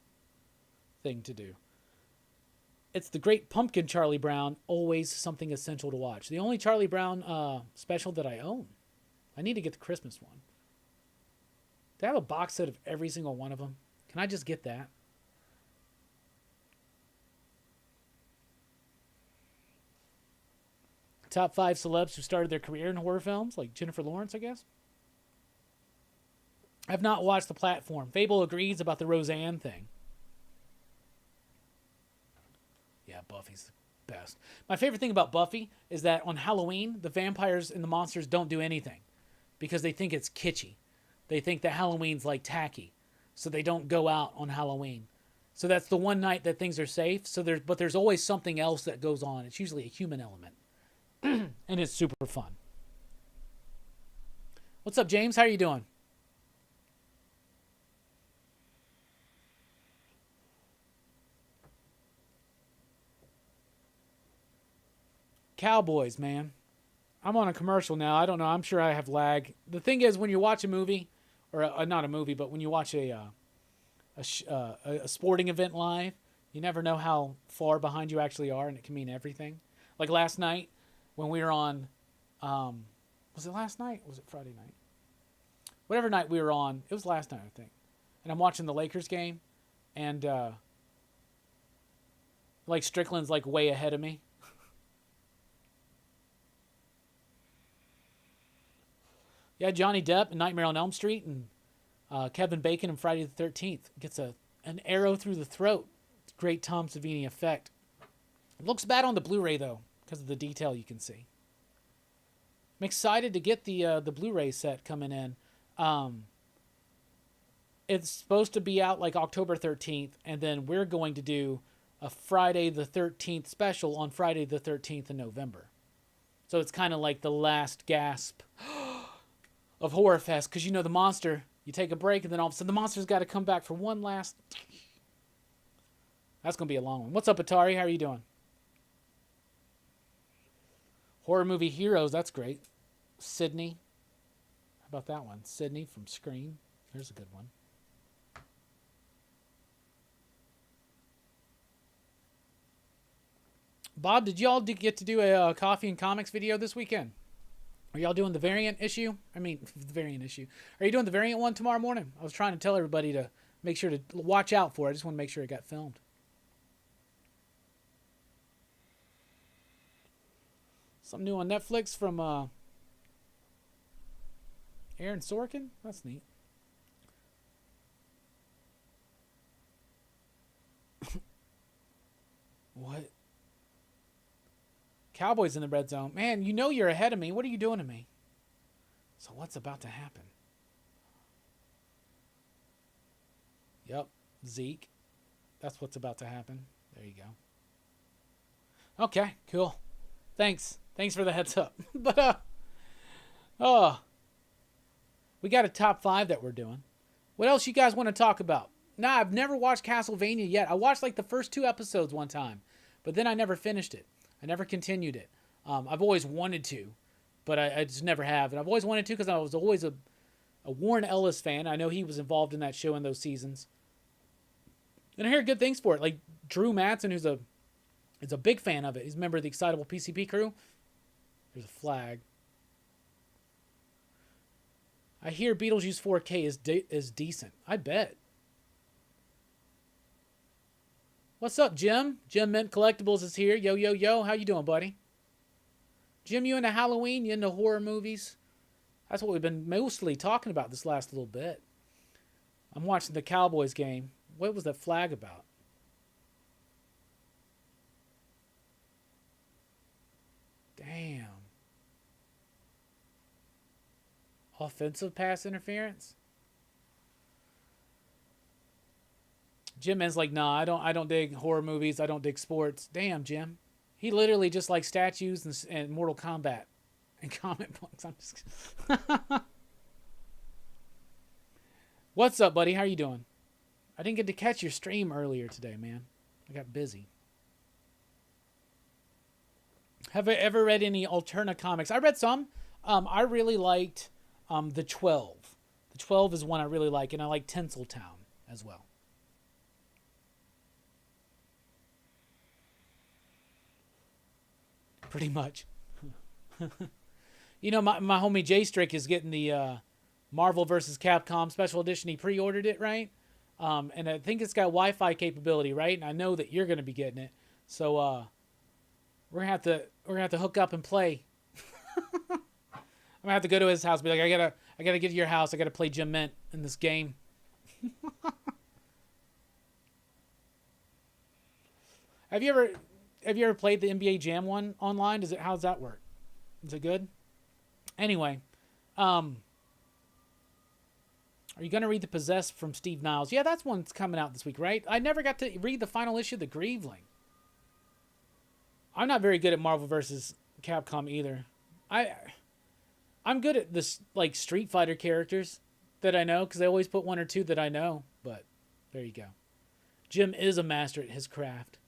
thing to do? It's the Great Pumpkin Charlie Brown, always something essential to watch. The only Charlie Brown special that I own. I need to get the Christmas one. Do I have a box set of every single one of them? Can I just get that? Top 5 celebs who started their career in horror films, like Jennifer Lawrence, I guess. I've not watched The Platform. Fable agrees about the Roseanne thing. Yeah, Buffy's the best. My favorite thing about Buffy is that on Halloween, the vampires and the monsters don't do anything because they think it's kitschy. They think that Halloween's like tacky, so they don't go out on Halloween. So that's the one night that things are safe. But there's always something else that goes on. It's usually a human element, and it's super fun. What's up, James? How are you doing? Cowboys, man. I'm on a commercial now. I don't know. I'm sure I have lag. The thing is, when you watch a movie, or not a movie, but when you watch a sporting event live, you never know how far behind you actually are, and it can mean everything. Like last night, when we were on, was it last night? Or was it Friday night? Whatever night we were on, it was last night, I think. And I'm watching the Lakers game, and like Strickland's like way ahead of me. Yeah, Johnny Depp in Nightmare on Elm Street, and Kevin Bacon in Friday the 13th gets an arrow through the throat. It's a great Tom Savini effect. It looks bad on the Blu-ray though, because of the detail you can see. I'm excited to get the Blu-ray set coming in. It's supposed to be out like October 13th, and then we're going to do a Friday the 13th special on Friday the 13th in November. So it's kind of like the last gasp of Horror Fest, because you know the monster, you take a break, and then all of a sudden the monster's got to come back for one last... That's going to be a long one. What's up, Atari? How are you doing? Horror movie heroes, that's great. Sydney. How about that one? Sydney from Scream. There's a good one. Bob, did y'all get to do a coffee and comics video this weekend? Are y'all doing the variant issue? The variant issue. Are you doing the variant one tomorrow morning? I was trying to tell everybody to make sure to watch out for it. I just want to make sure it got filmed. Something new on Netflix from Aaron Sorkin? That's neat. What? Cowboys in the red zone. Man, you know you're ahead of me. What are you doing to me? So what's about to happen? Yep, Zeke. That's what's about to happen. There you go. Okay, cool. Thanks. Thanks for the heads up. But oh, we got a top 5 that we're doing. What else you guys want to talk about? Nah, I've never watched Castlevania yet. I watched like the first 2 episodes one time, but then I never finished it. I never continued it. I've always wanted to, but I just never have. And I've always wanted to because I was always a Warren Ellis fan. I know he was involved in that show in those seasons. And I hear good things for it. Like Drew Matson, is a big fan of it. He's a member of the Excitable PCP crew. There's a flag. I hear Beetlejuice 4K is decent. I bet. What's up, Jim? Jim Mint Collectibles is here. Yo, yo, yo. How you doing, buddy? Jim, you into Halloween? You into horror movies? That's what we've been mostly talking about this last little bit. I'm watching the Cowboys game. What was that flag about? Damn. Offensive pass interference? Jim M's like, nah, I don't dig horror movies. I don't dig sports. Damn, Jim. He literally just likes statues and Mortal Kombat and comic books. I'm just... What's up, buddy? How you doing? I didn't get to catch your stream earlier today, man. I got busy. Have I ever read any Alterna comics? I read some. I really liked The 12. The 12 is one I really like, and I like Tinseltown as well. Pretty much. You know, my homie J Strick is getting the Marvel vs. Capcom special edition. He pre-ordered it, right? And I think it's got Wi-Fi capability, right? And I know that you're going to be getting it. So we're gonna have to hook up and play. I'm gonna have to go to his house. Be like, I gotta get to your house. I gotta play Jim Mint in this game. Have you ever played the NBA Jam one online? How's that work? Is it good? Anyway, are you gonna read The Possessed from Steve Niles? Yeah, that's one that's coming out this week, right? I never got to read the final issue of The Grieveling. I'm not very good at Marvel vs. Capcom either. I'm good at this, like, Street Fighter characters that I know, because they always put one or two that I know, but there you go. Jim is a master at his craft.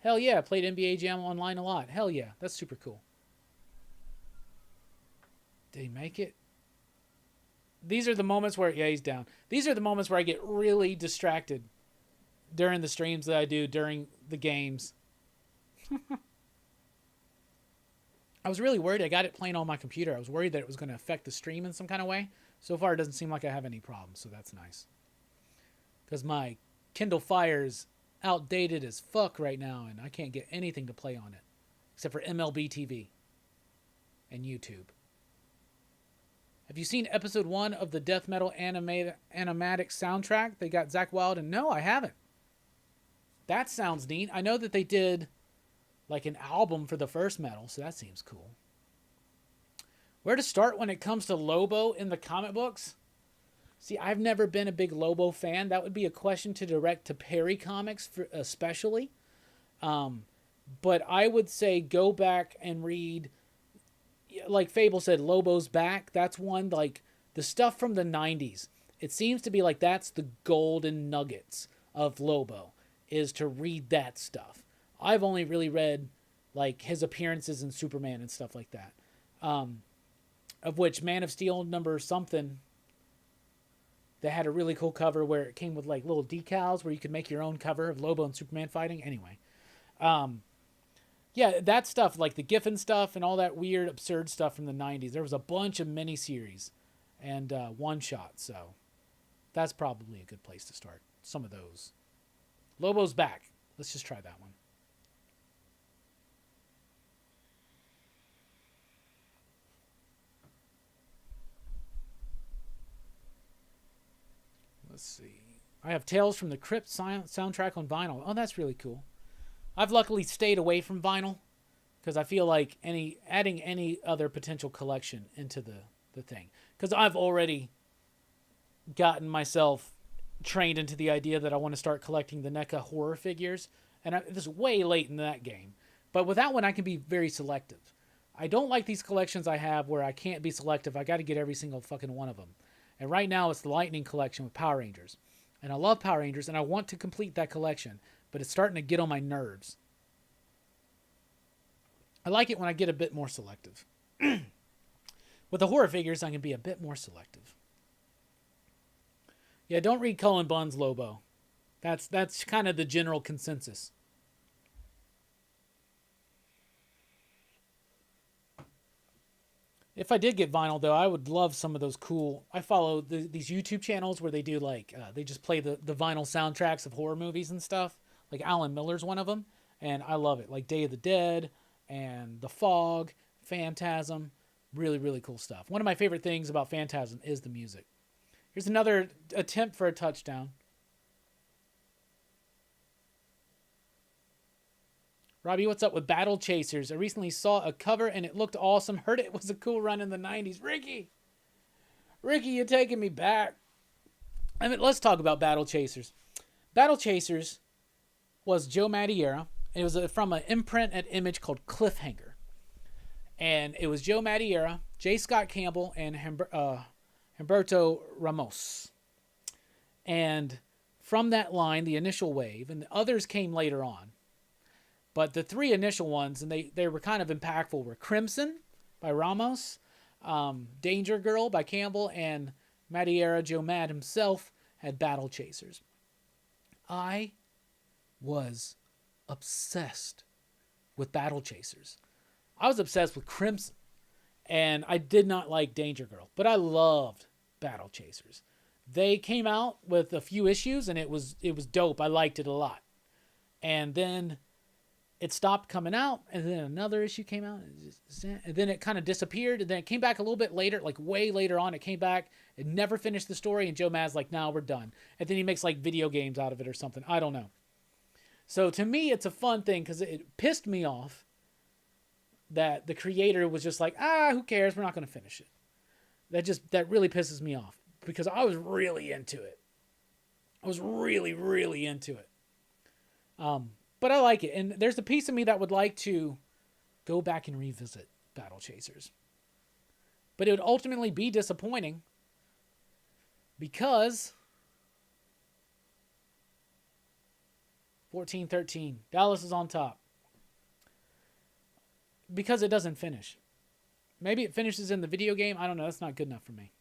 Hell yeah, I played NBA Jam online a lot. Hell yeah, that's super cool. Did he make it? These are the moments where, yeah, he's down. These are the moments where I get really distracted during the streams that I do during the games. I was really worried. I got it playing on my computer. I was worried that it was going to affect the stream in some kind of way. So far, it doesn't seem like I have any problems, so that's nice. Because my Kindle Fire's outdated as fuck right now, and I can't get anything to play on it. Except for MLB TV and YouTube. Have you seen episode 1 of the death metal animatic soundtrack? They got Zack Wild, and no, I haven't. That sounds neat. I know that they did like an album for the first metal, so that seems cool. Where to start when it comes to Lobo in the comic books? See, I've never been a big Lobo fan. That would be a question to direct to Perry Comics, especially. But I would say go back and read, like Fable said, Lobo's Back. That's one, like, the stuff from the 90s. It seems to be like that's the golden nuggets of Lobo, is to read that stuff. I've only really read, like, his appearances in Superman and stuff like that. Of which Man of Steel number something, that had a really cool cover where it came with, like, little decals where you could make your own cover of Lobo and Superman fighting. Anyway. Yeah, that stuff, like the Giffen stuff and all that weird, absurd stuff from the 90s. There was a bunch of miniseries and one-shots, so that's probably a good place to start. Some of those. Lobo's Back. Let's just try that one. Let's see. I have Tales from the Crypt soundtrack on vinyl. Oh, that's really cool. I've luckily stayed away from vinyl because I feel like adding any other potential collection into the thing. Because I've already gotten myself trained into the idea that I want to start collecting the NECA horror figures. And this is way late in that game. But with that one, I can be very selective. I don't like these collections I have where I can't be selective. I got to get every single fucking one of them. And right now it's the Lightning collection with Power Rangers. And I love Power Rangers and I want to complete that collection, but it's starting to get on my nerves. I like it when I get a bit more selective. With the horror figures, I can be a bit more selective. Yeah, don't read Cullen Bunn's Lobo. That's kind of the general consensus. If I did get vinyl, though, I would love some of those cool... I follow these YouTube channels where they do, like... they just play the vinyl soundtracks of horror movies and stuff. Like, Alan Miller's one of them. And I love it. Like, Day of the Dead and The Fog, Phantasm. Really, really cool stuff. One of my favorite things about Phantasm is the music. Here's another attempt for a touchdown. Robbie, what's up with Battle Chasers? I recently saw a cover and it looked awesome. Heard it was a cool run in the 90s. Ricky, you're taking me back. I mean, let's talk about Battle Chasers. Battle Chasers was Joe Mattiera. It was from an imprint at Image called Cliffhanger. And it was Joe Mattiera, J. Scott Campbell, and Humberto Ramos. And from that line, the initial wave, and the others came later on. But the three initial ones, and they were kind of impactful, were Crimson by Ramos, Danger Girl by Campbell, and Mattiera, Joe Mad himself, had Battle Chasers. I was obsessed with Battle Chasers. I was obsessed with Crimson, and I did not like Danger Girl, but I loved Battle Chasers. They came out with a few issues, and it was dope. I liked it a lot. And then it stopped coming out, and then another issue came out, and then it kind of disappeared, and then it came back a little bit later, like way later on. It came back, it never finished the story, and Joe Mad's like, "Nah, we're done." And then he makes like video games out of it or something. I don't know. So to me, it's a fun thing because it pissed me off that the creator was just like, who cares? We're not going to finish it. That really pisses me off because I was really into it. I was really, really into it. But I like it. And there's a piece of me that would like to go back and revisit Battle Chasers. But it would ultimately be disappointing because 14-13. Dallas is on top. Because it doesn't finish. Maybe it finishes in the video game. I don't know. That's not good enough for me.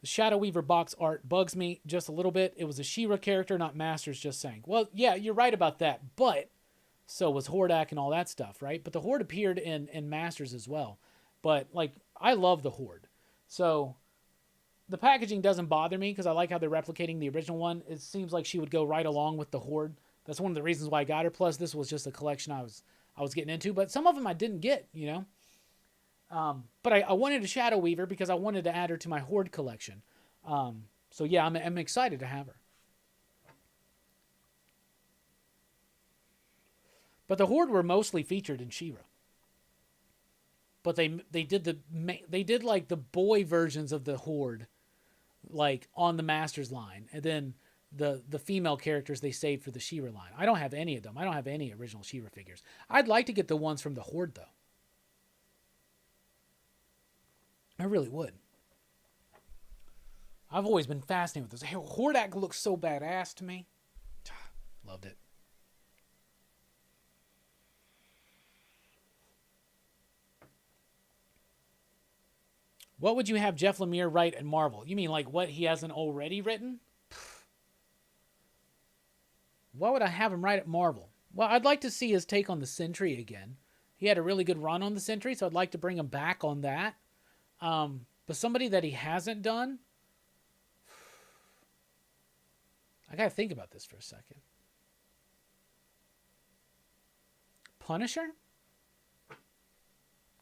The Shadow Weaver box art bugs me just a little bit. It was a She-Ra character, not Masters, just saying. Well, yeah, you're right about that. But so was Hordak and all that stuff, right? But the Horde appeared in Masters as well. But, like, I love the Horde. So the packaging doesn't bother me because I like how they're replicating the original one. It seems like she would go right along with the Horde. That's one of the reasons why I got her. Plus, this was just a collection I was getting into. But some of them I didn't get, you know. But I wanted a Shadow Weaver because I wanted to add her to my Horde collection. So yeah, I'm excited to have her. But the Horde were mostly featured in She-Ra. But they did like the boy versions of the Horde, like on the Masters line, and then the female characters they saved for the She-Ra line. I don't have any of them. I don't have any original She-Ra figures. I'd like to get the ones from the Horde though. I really would. I've always been fascinated with this. Hordak looks so badass to me. Loved it. What would you have Jeff Lemire write at Marvel? You mean like what he hasn't already written? What would I have him write at Marvel? Well, I'd like to see his take on the Sentry again. He had a really good run on the Sentry, so I'd like to bring him back on that. But somebody that he hasn't done, I gotta think about this for a second. Punisher?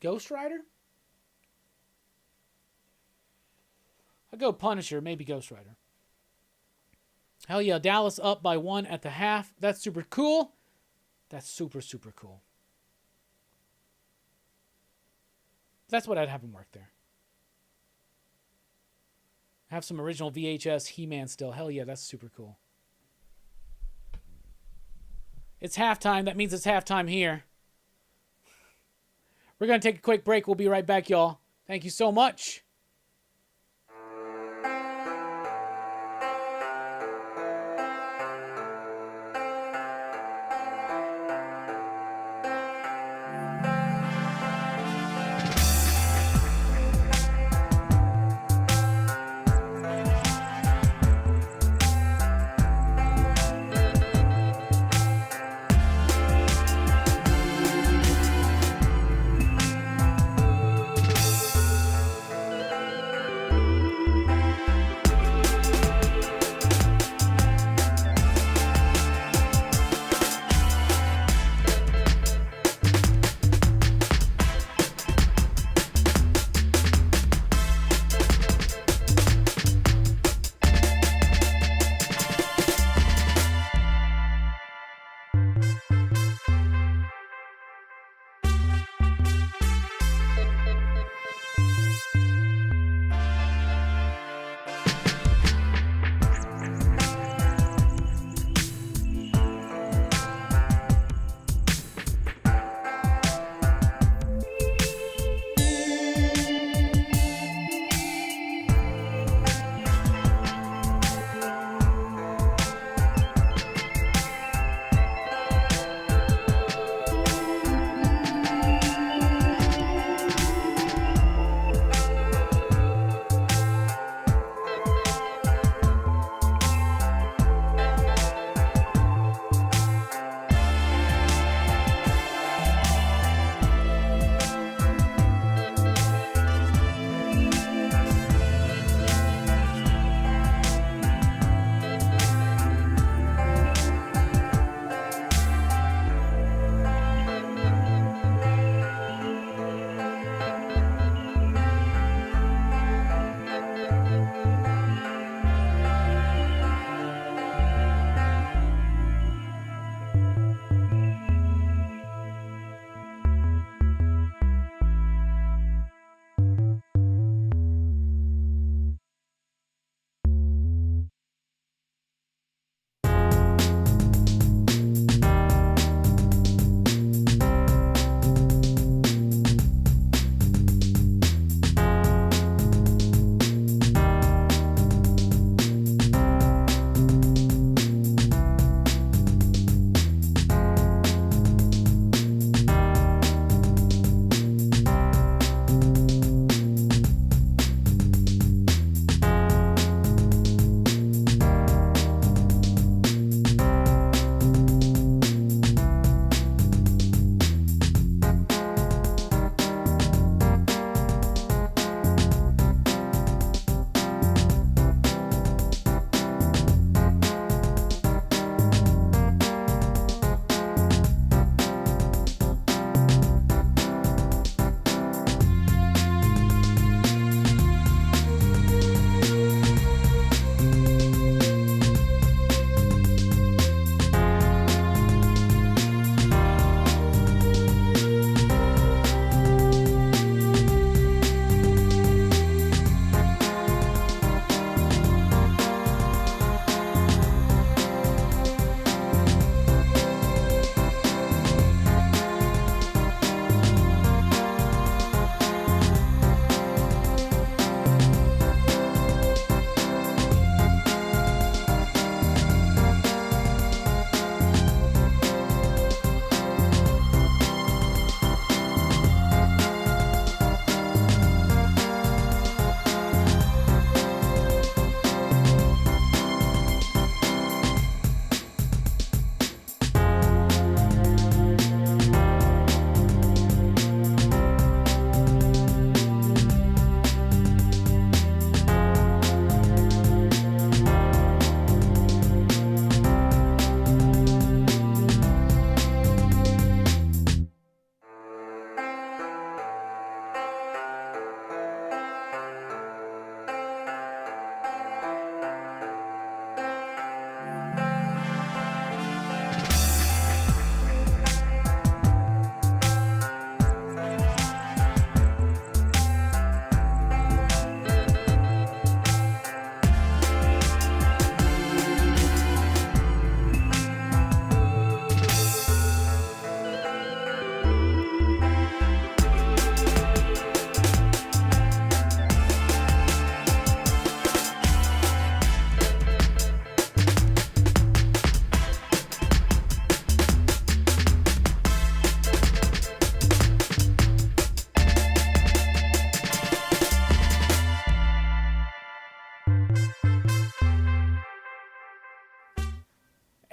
Ghost Rider? I'll go Punisher, maybe Ghost Rider. Hell yeah, Dallas up by 1 at the half. That's super cool. That's super, super cool. That's what I'd have him work there. Have some original VHS He-Man still. Hell yeah, that's super cool. It's halftime. That means it's halftime here. We're going to take a quick break. We'll be right back, y'all. Thank you so much.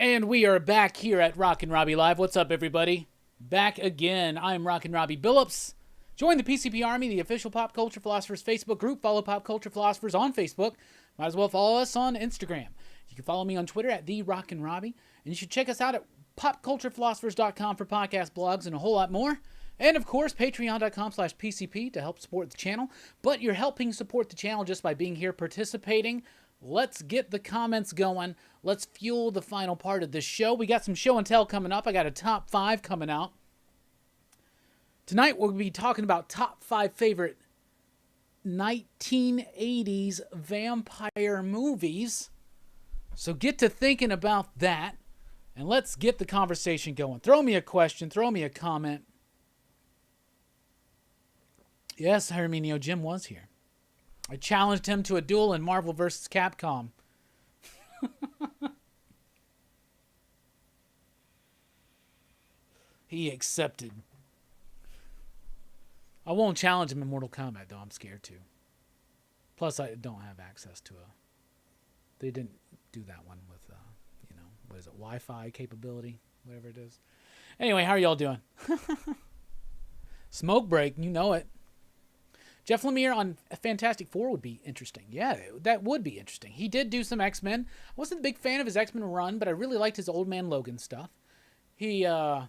And we are back here at Rockin Robbie Live. What's up, everybody? Back again. I'm Rockin Robbie Billups. Join the PCP Army, the official Pop Culture Philosophers Facebook group. Follow Pop Culture Philosophers on Facebook. Might as well follow us on Instagram. You can follow me on Twitter at @TheRockinRobbie. And you should check us out at popculturephilosophers.com for podcast blogs and a whole lot more. And, of course, patreon.com/PCP to help support the channel. But you're helping support the channel just by being here participating. Let's get the comments going. Let's fuel the final part of this show. We got some show and tell coming up. I got a top 5 coming out. Tonight we'll be talking about top 5 favorite 1980s vampire movies. So get to thinking about that, and let's get the conversation going. Throw me a question. Throw me a comment. Yes, Herminio Jim was here. I challenged him to a duel in Marvel vs. Capcom. He accepted. I won't challenge him in Mortal Kombat, though. I'm scared to. Plus, I don't have access to a... They didn't do that one with, what is it, Wi-Fi capability? Whatever it is. Anyway, how are y'all doing? Smoke break, you know it. Jeff Lemire on Fantastic Four would be interesting. Yeah, that would be interesting. He did do some X-Men. I wasn't a big fan of his X-Men run, but I really liked his Old Man Logan stuff. He did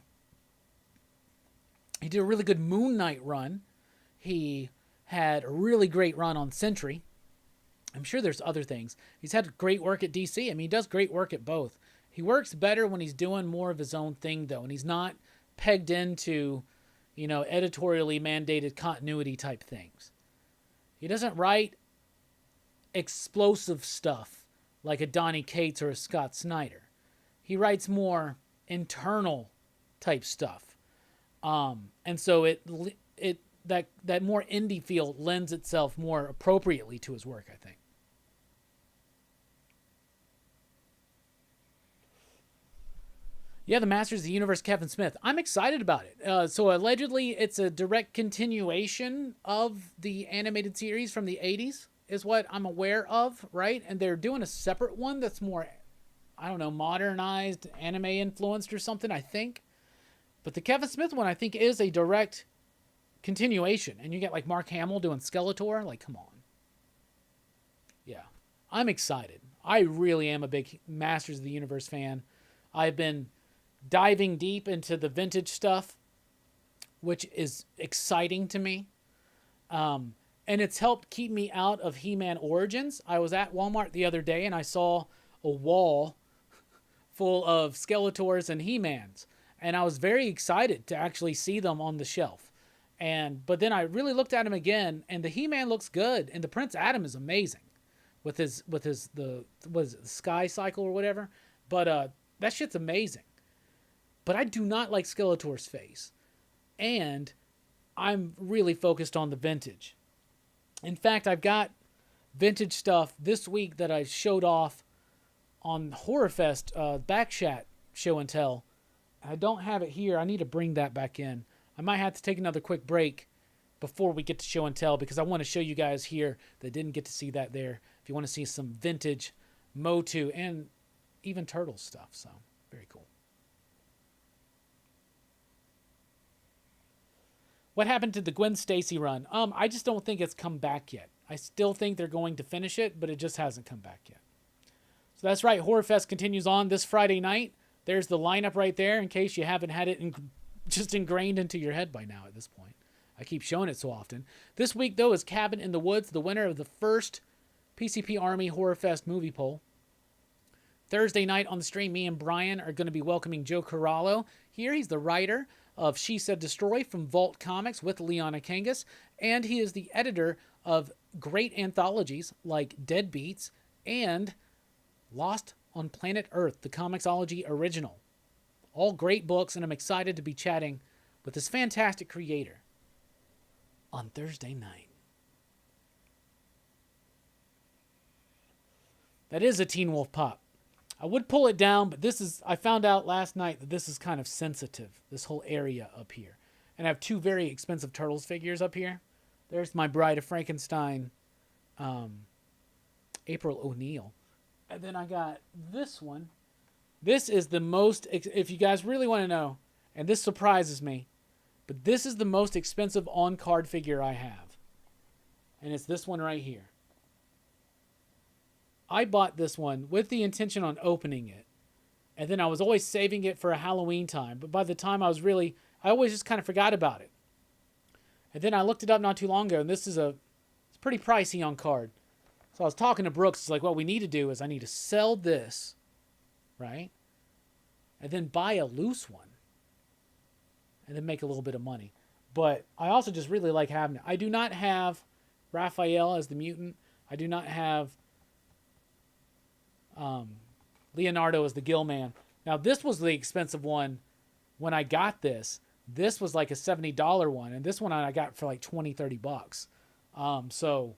a really good Moon Knight run. He had a really great run on Sentry. I'm sure there's other things. He's had great work at DC. I mean, he does great work at both. He works better when he's doing more of his own thing, though, and he's not pegged into... editorially mandated continuity type things. He doesn't write explosive stuff like a Donny Cates or a Scott Snyder. He writes more internal type stuff. And so that more indie feel lends itself more appropriately to his work, I think. Yeah, the Masters of the Universe, Kevin Smith. I'm excited about it. So allegedly, it's a direct continuation of the animated series from the 80s, is what I'm aware of, right? And they're doing a separate one that's more, modernized, anime influenced or something, I think. But the Kevin Smith one, I think, is a direct continuation. And you get, like, Mark Hamill doing Skeletor. Like, come on. Yeah. I'm excited. I really am a big Masters of the Universe fan. I've been... diving deep into the vintage stuff, which is exciting to me. And it's helped keep me out of He-Man Origins. I was at Walmart the other day and I saw a wall full of Skeletors and He-Mans. And I was very excited to actually see them on the shelf. But then I really looked at him again, and the He-Man looks good, and the Prince Adam is amazing with his the Sky Cycle or whatever. But that shit's amazing. But I do not like Skeletor's face. And I'm really focused on the vintage. In fact, I've got vintage stuff this week that I showed off on Horror Fest Backchat show and tell. I don't have it here. I need to bring that back in. I might have to take another quick break before we get to show and tell, because I want to show you guys here that didn't get to see that there. If you want to see some vintage Motu and even Turtles stuff. So, very cool. What happened to the Gwen Stacy run? I just don't think it's come back yet. I still think they're going to finish it, but it just hasn't come back yet. So that's right. Horror Fest continues on this Friday night. There's the lineup right there in case you haven't had it just ingrained into your head by now at this point. I keep showing it so often. This week, though, is Cabin in the Woods, the winner of the first PCP Army Horror Fest movie poll. Thursday night on the stream, me and Brian are going to be welcoming Joe Corallo here. He's the writer of She Said Destroy from Vault Comics with Liana Kangas, and he is the editor of great anthologies like Deadbeats and Lost on Planet Earth, the Comixology original. All great books, and I'm excited to be chatting with this fantastic creator on Thursday night. That is a Teen Wolf pop. I would pull it down, but I found out last night that this is kind of sensitive, this whole area up here. And I have two very expensive Turtles figures up here. There's my Bride of Frankenstein, April O'Neil. And then I got this one, This is the most, if you guys really want to know, and this surprises me, but this is the most expensive on-card figure I have. And it's this one right here. I bought this one with the intention on opening it. And then I was always saving it for a Halloween time. But by the time I always just kind of forgot about it. And then I looked it up not too long ago, and it's pretty pricey on card. So I was talking to Brooks. It's like, what we need to do is I need to sell this, right? And then buy a loose one. And then make a little bit of money. But I also just really like having it. I do not have Raphael as the mutant. I do not have Leonardo as the Gill Man. Now, this was the expensive one when I got this. This was like a $70 one. And this one I got for like $20-$30. So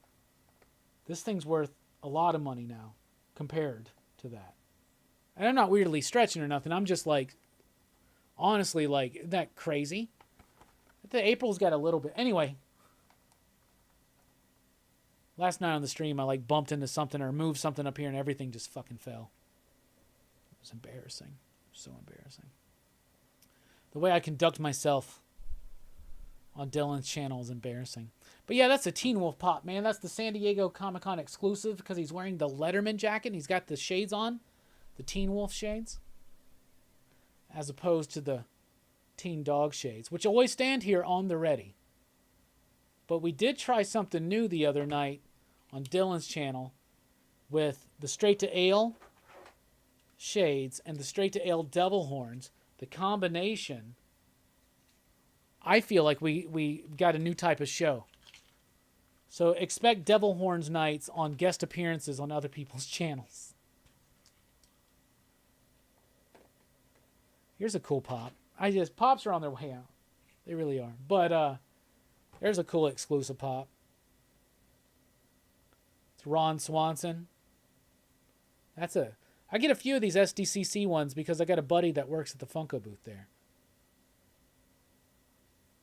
this thing's worth a lot of money now compared to that. And I'm not weirdly stretching or nothing. I'm just like, honestly, like, isn't that crazy? The April's got a little bit. Anyway, last night on the stream, I like bumped into something or moved something up here and everything just fucking fell. It was embarrassing. So embarrassing. The way I conduct myself on Dylan's channel is embarrassing. But yeah, that's a Teen Wolf pop, man. That's the San Diego Comic-Con exclusive because he's wearing the Letterman jacket and he's got the shades on. The Teen Wolf shades. As opposed to the Teen Dog shades, which always stand here on the ready. But we did try something new the other night on Dylan's channel with the Straight to Ale shades and the Straight to Ale Devil Horns. The combination, I feel like we got a new type of show. So expect Devil Horns nights on guest appearances on other people's channels. Here's a cool pop. Pops are on their way out. They really are. But there's a cool exclusive pop. It's Ron Swanson. I get a few of these SDCC ones because I got a buddy that works at the Funko booth there.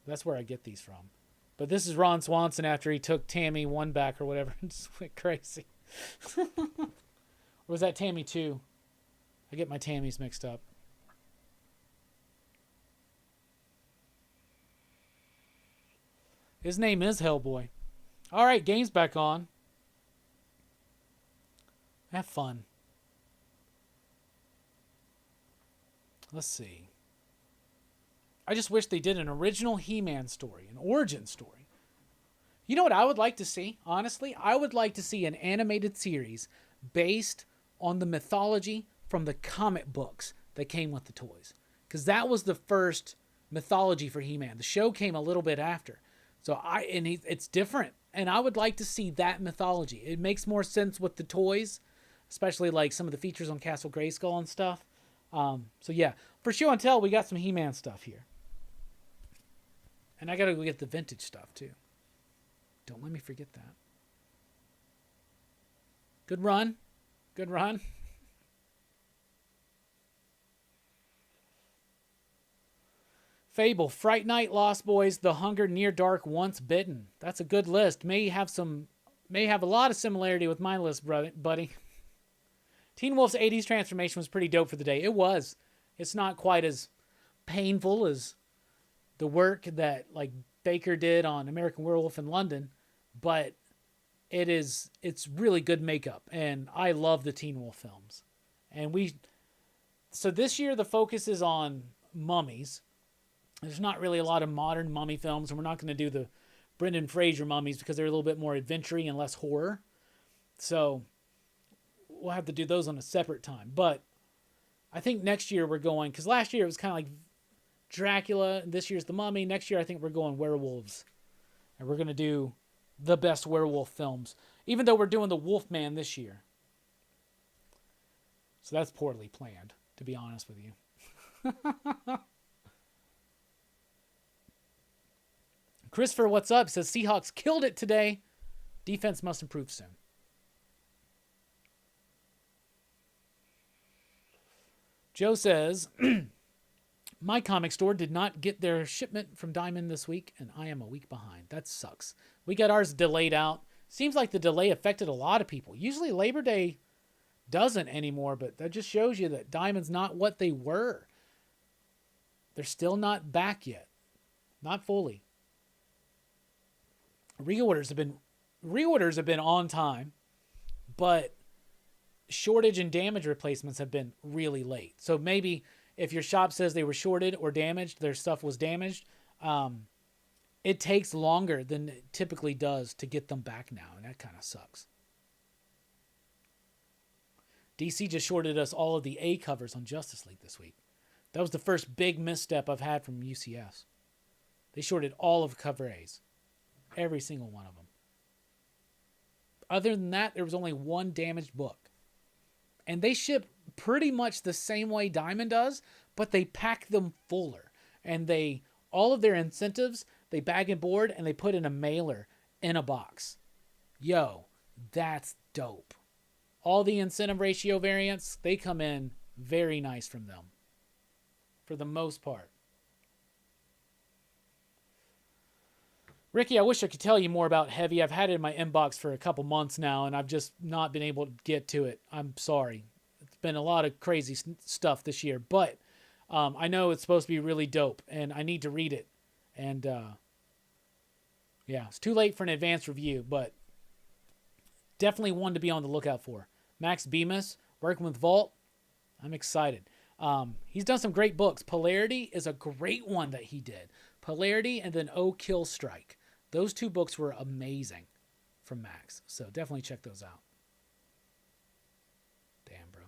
That's where I get these from. But this is Ron Swanson after he took Tammy 1 back or whatever and just went crazy. Or was that Tammy 2? I get my Tammys mixed up. His name is Hellboy. All right, game's back on. Have fun. Let's see. I just wish they did an original He-Man story, an origin story. You know what I would like to see? Honestly, I would like to see an animated series based on the mythology from the comic books that came with the toys. Because that was the first mythology for He-Man. The show came a little bit after. So it's different, and I would like to see that mythology. It makes more sense with the toys, especially like some of the features on Castle Grayskull and stuff. So yeah, for show and tell, we got some He-Man stuff here, and I gotta go get the vintage stuff too. Don't let me forget that. Good run, good run. Fable, Fright Night, Lost Boys, The Hunger, Near Dark, Once Bitten. That's a good list. May have a lot of similarity with my list, buddy. Teen Wolf's 80s transformation was pretty dope for the day. It was. It's not quite as painful as the work that like Baker did on American Werewolf in London, but it's really good makeup, and I love the Teen Wolf films. So this year the focus is on mummies. There's not really a lot of modern mummy films, and we're not going to do the Brendan Fraser mummies because they're a little bit more adventure-y and less horror. So we'll have to do those on a separate time. But I think next year we're going, because last year it was kind of like Dracula, and this year's the Mummy. Next year I think we're going werewolves. And we're going to do the best werewolf films, even though we're doing the Wolfman this year. So that's poorly planned, to be honest with you. Christopher, what's up? Says Seahawks killed it today. Defense must improve soon. Joe says, my comic store did not get their shipment from Diamond this week, and I am a week behind. That sucks. We got ours delayed out. Seems like the delay affected a lot of people. Usually Labor Day doesn't anymore, but that just shows you that Diamond's not what they were. They're still not back yet. Not fully. Reorders have been on time, but shortage and damage replacements have been really late. So maybe if your shop says they were shorted or damaged, their stuff was damaged, it takes longer than it typically does to get them back now, and that kind of sucks. DC just shorted us all of the A covers on Justice League this week. That was the first big misstep I've had from UCS. They shorted all of cover A's. Every single one of them. Other than that, there was only one damaged book. And they ship pretty much the same way Diamond does, but they pack them fuller. And all of their incentives, they bag and board and they put in a mailer in a box. Yo, that's dope. All the incentive ratio variants, they come in very nice from them. For the most part. Ricky, I wish I could tell you more about Heavy. I've had it in my inbox for a couple months now, and I've just not been able to get to it. I'm sorry. It's been a lot of crazy stuff this year, but I know it's supposed to be really dope, and I need to read it. And, yeah, it's too late for an advanced review, but definitely one to be on the lookout for. Max Bemis, working with Vault. I'm excited. He's done some great books. Polarity is a great one that he did. Polarity and then Oh Kill Strike. Those two books were amazing from Max. So definitely check those out. Damn, bro.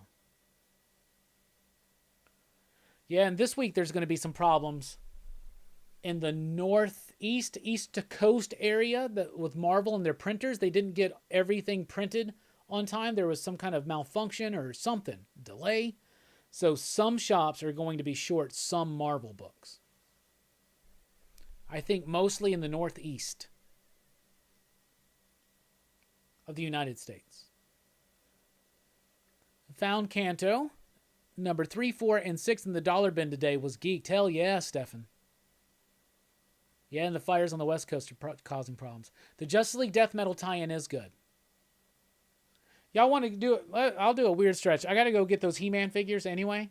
Yeah, and this week there's going to be some problems in the northeast, east coast area with Marvel and their printers. They didn't get everything printed on time. There was some kind of malfunction or something, delay. So some shops are going to be short some Marvel books. I think mostly in the northeast of the United States. Found Canto, number 3, 4, and 6 in the dollar bin today was geeked. Hell yeah, Stefan. Yeah, and the fires on the West Coast are causing problems. The Justice League Death Metal tie-in is good. Y'all want to do it? I'll do a weird stretch. I got to go get those He-Man figures anyway.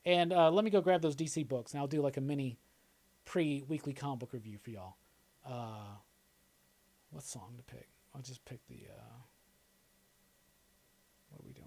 And let me go grab those DC books, and I'll do like a mini pre-weekly comic book review for y'all. What song to pick? I'll just pick the... what are we doing?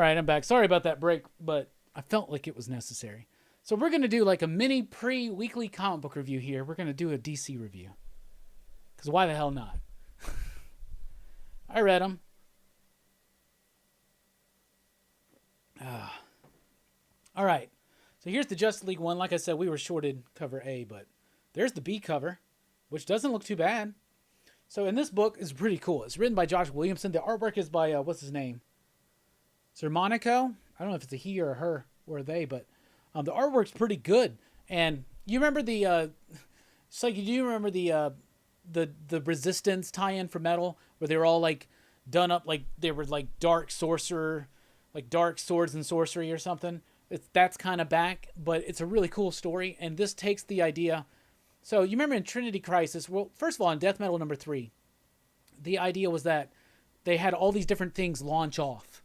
right, I'm back. Sorry about that break, but I felt like it was necessary. So we're going to do like a mini pre-weekly comic book review here. We're going to do a DC review. Because why the hell not? I read them. All right. So here's the Justice League one. Like I said, we were shorted cover A, but there's the B cover, which doesn't look too bad. So in this book is pretty cool. It's written by Josh Williamson. The artwork is by, what's his name? Sir Monaco. I don't know if it's a he or a her or a they, but the artwork's pretty good. And you remember the, it's like, do you remember the Resistance tie-in for Metal, where they were all like done up like they were like dark sorcerer, like dark swords and sorcery or something? That's kind of back, but it's a really cool story. And this takes the idea. So you remember in Trinity Crisis, well, first of all, in Death Metal #3, the idea was that they had all these different things launch off.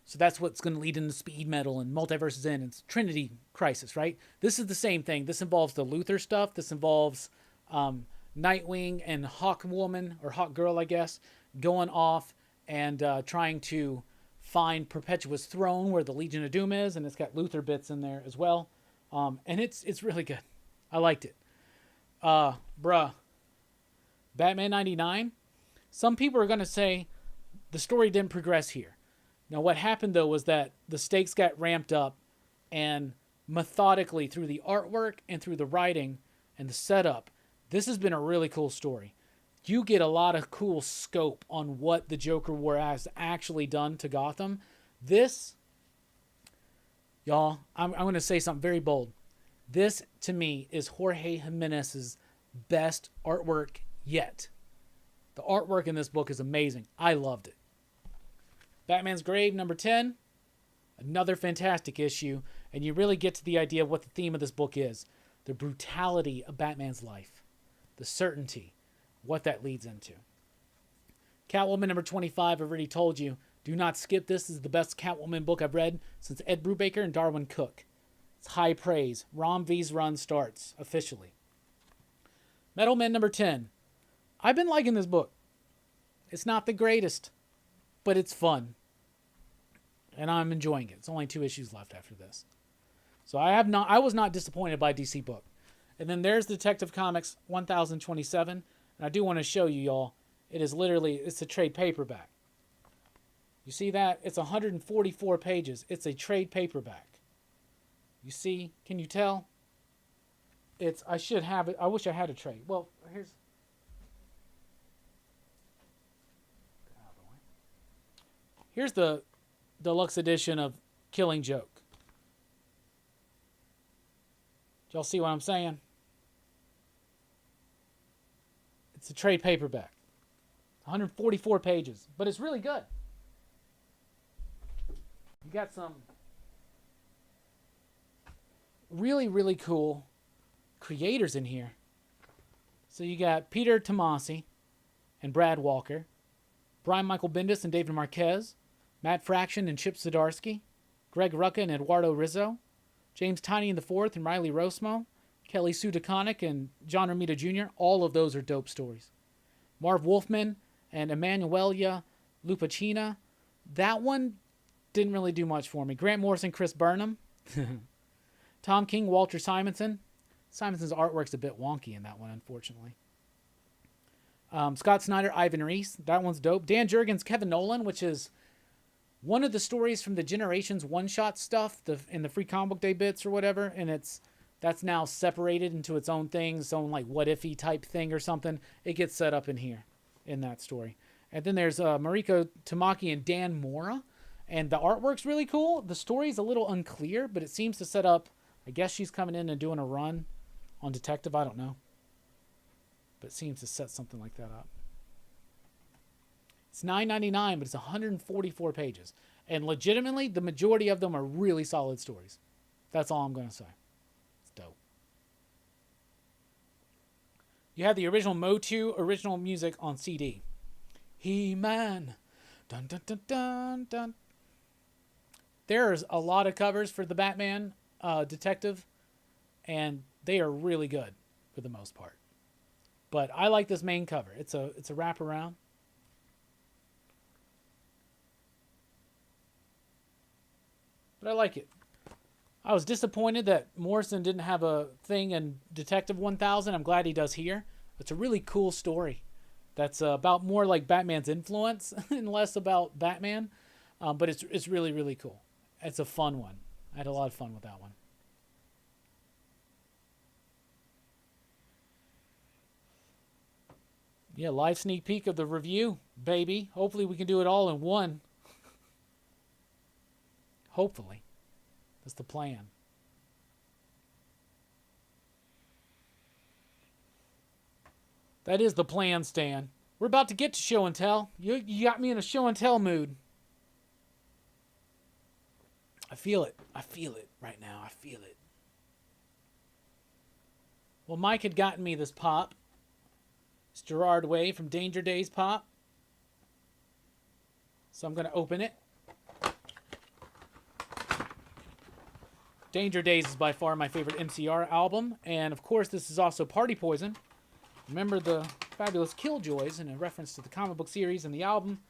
So that's what's going to lead into Speed Metal and Multiverses in and Trinity Crisis, right? This is the same thing. This involves the Luthor stuff. This involves Nightwing and Hawkwoman, or Hawkgirl, I guess, going off and trying to find Perpetua's throne where the Legion of Doom is, and it's got Luthor bits in there as well. And it's really good. I liked it. Batman 99. Some people are going to say the story didn't progress here. Now, what happened, though, was that the stakes got ramped up, and methodically through the artwork and through the writing and the setup, this has been a really cool story. You get a lot of cool scope on what the Joker War has actually done to Gotham. This, y'all, I'm going to say something very bold. This, to me, is Jorge Jimenez's best artwork yet. The artwork in this book is amazing. I loved it. Batman's Grave, #10. Another fantastic issue. And you really get to the idea of what the theme of this book is. The brutality of Batman's life. The certainty. What that leads into. Catwoman #25, I've already told you. Do not skip this. This is the best Catwoman book I've read since Ed Brubaker and Darwin Cook. It's high praise. Rom V's run starts officially. Metal Men #10. I've been liking this book. It's not the greatest, but it's fun. And I'm enjoying it. It's only 2 issues left after this. So I was not disappointed by DC book. And then there's Detective Comics 1027. And I do want to show you, y'all. It's a trade paperback. You see that? It's 144 pages. It's a trade paperback. You see? Can you tell? I should have it. I wish I had a trade. Well, here's the deluxe edition of Killing Joke. Did y'all see what I'm saying? It's a trade paperback. 144 pages. But it's really good. You got some really, really cool creators in here. So you got Peter Tomasi and Brad Walker, Brian Michael Bendis and David Marquez, Matt Fraction and Chip Zdarsky, Greg Rucka and Eduardo Rizzo, James Tynion IV and Riley Rosmo, Kelly Sue DeConnick and John Romita Jr. All of those are dope stories. Marv Wolfman and Emanuela Lupacina. That one didn't really do much for me. Grant Morrison, Chris Burnham. Tom King, Walter Simonson. Simonson's artwork's a bit wonky in that one, unfortunately. Scott Snyder, Ivan Reis. That one's dope. Dan Jurgens, Kevin Nolan, which is one of the stories from the Generations one-shot stuff in the Free Comic Book Day bits or whatever, and that's now separated into its own thing, its own like what-if-y type thing or something. It gets set up in here, in that story. And then there's Mariko Tamaki and Dan Mora, and the artwork's really cool. The story's a little unclear, but it seems to set up, I guess she's coming in and doing a run on Detective, I don't know. But it seems to set something like that up. It's $9.99, but it's 144 pages. And legitimately, the majority of them are really solid stories. That's all I'm going to say. It's dope. You have the original Motu original music on CD. He-Man. Dun, dun, dun, dun, dun. There's a lot of covers for the Batman Detective, and they are really good for the most part. But I like this main cover. It's a wraparound. but I like it. I was disappointed that Morrison didn't have a thing in Detective 1000. I'm glad he does here. It's a really cool story that's about more like Batman's influence and less about Batman. But it's really, really cool. It's a fun one. I had a lot of fun with that one. Yeah, live sneak peek of the review, baby. Hopefully we can do it all in one. Hopefully. That's the plan. That is the plan, Stan. We're about to get to show and tell. You got me in a show and tell mood. I feel it. I feel it right now. I feel it. Well, Mike had gotten me this pop. It's Gerard Way from Danger Days pop. So I'm going to open it. Danger Days is by far my favorite MCR album. And of course, this is also Party Poison. Remember the fabulous Killjoys in a reference to the comic book series and the album.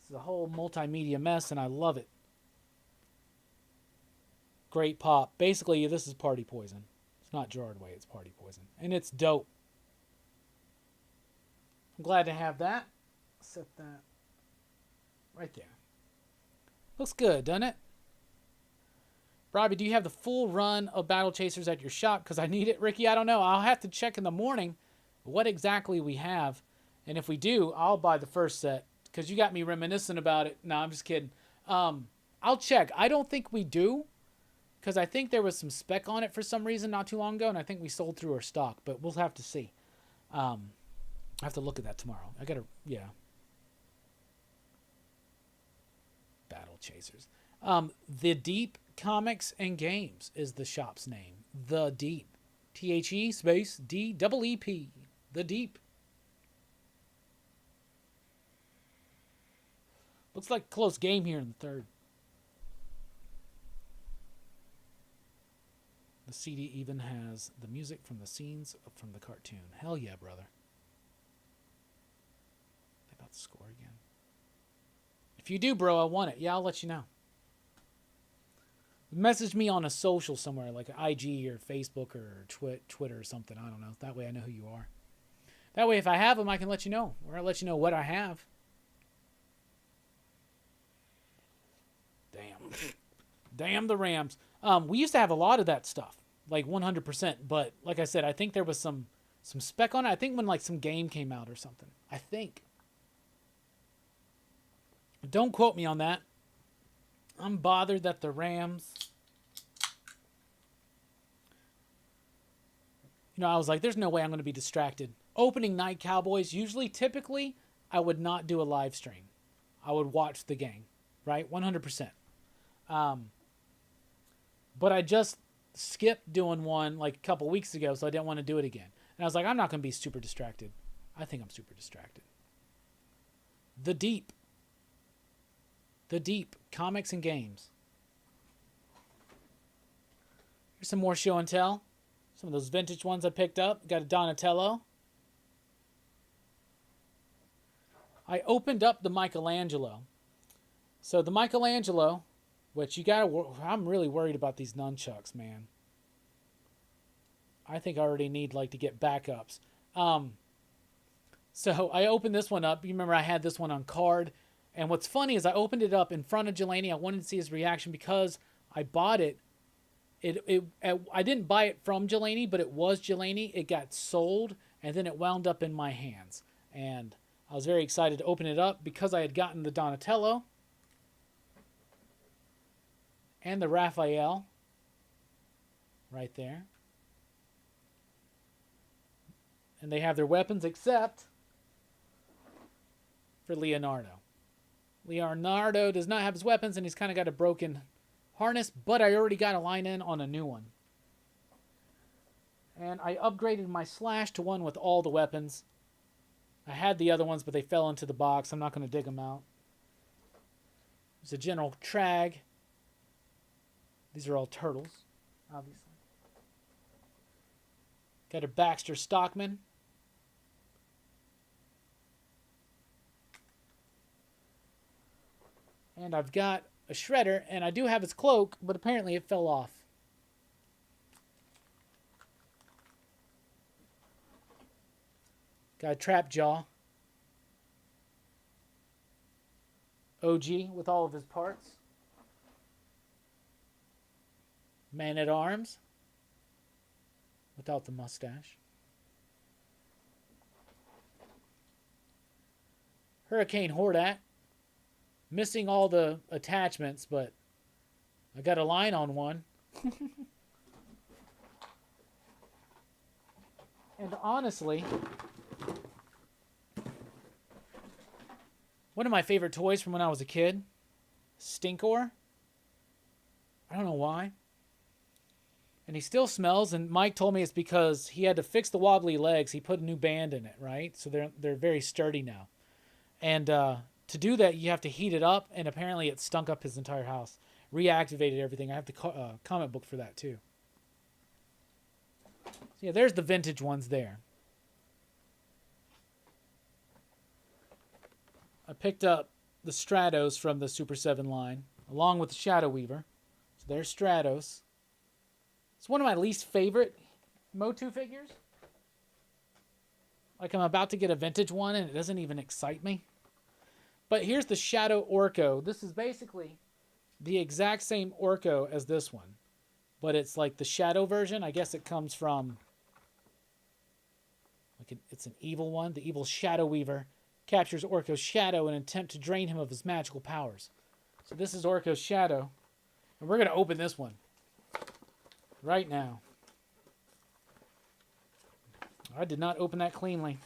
This is a whole multimedia mess, and I love it. Great pop. Basically, this is Party Poison. It's not Gerard Way, it's Party Poison. And it's dope. I'm glad to have that. Set that right there. Looks good, doesn't it? Robbie, do you have the full run of Battle Chasers at your shop? Because I need it. Ricky, I don't know. I'll have to check in the morning what exactly we have. And if we do, I'll buy the first set. Because you got me reminiscent about it. No, I'm just kidding. I'll check. I don't think we do. Because I think there was some spec on it for some reason not too long ago. And I think we sold through our stock. But we'll have to see. I have to look at that tomorrow. I got to, yeah. Battle Chasers. The Deep Comics and Games is the shop's name. The Deep. THE space DEEP. The Deep. Looks like a close game here in the third. The CD even has the music from the scenes from the cartoon. Hell yeah, brother. They about to score again. If you do, bro, I want it. Yeah, I'll let you know. Message me on a social somewhere, like IG or Facebook or Twitter or something. I don't know. That way I know who you are. That way if I have them, I can let you know. Or I'll let you know what I have. Damn. Damn the Rams. We used to have a lot of that stuff. Like 100%. But like I said, I think there was some spec on it. I think when like some game came out or something. I think. Don't quote me on that. I'm bothered that the Rams... You know, I was like, there's no way I'm going to be distracted. Opening night Cowboys, typically, I would not do a live stream. I would watch the game, right? 100%. But I just skipped doing one like a couple weeks ago, so I didn't want to do it again. And I was like, I'm not going to be super distracted. I think I'm super distracted. The Deep. The Deep. Comics and Games. Here's some more show and tell. Some of those vintage ones I picked up. Got a Donatello. I opened up the Michelangelo. So the Michelangelo, which you gotta... I'm really worried about these nunchucks, man. I think I already need like to get backups. So I opened this one up. You remember I had this one on card. And what's funny is I opened it up in front of Jelani. I wanted to see his reaction because I bought it. I didn't buy it from Jelani, but it was Jelani. It got sold, and then it wound up in my hands. And I was very excited to open it up because I had gotten the Donatello and the Raphael right there. And they have their weapons except for Leonardo. Leonardo does not have his weapons, and he's kind of got a broken harness, but I already got a line in on a new one. And I upgraded my Slash to one with all the weapons. I had the other ones, but they fell into the box. I'm not going to dig them out. There's a General Trag. These are all turtles, obviously. Got a Baxter Stockman. And I've got a shredder, and I do have his cloak, but apparently it fell off. Got a trap jaw. OG with all of his parts. Man at Arms without the mustache. Hurricane Hordak. Missing all the attachments, but I got a line on one. And honestly, one of my favorite toys from when I was a kid, Stinkor. I don't know why. And he still smells, and Mike told me it's because he had to fix the wobbly legs. He put a new band in it, right? So they're very sturdy now. And to do that, you have to heat it up, and apparently it stunk up his entire house. Reactivated everything. I have the comic book for that, too. So yeah, there's the vintage ones there. I picked up the Stratos from the Super 7 line, along with the Shadow Weaver. So there's Stratos. It's one of my least favorite Motu figures. Like, I'm about to get a vintage one, and it doesn't even excite me. But here's the Shadow Orco. This is basically the exact same Orco as this one. But it's like the Shadow version. I guess it comes from... it's an evil one. The evil Shadow Weaver captures Orco's shadow in an attempt to drain him of his magical powers. So this is Orco's shadow. And we're going to open this one right now. I did not open that cleanly.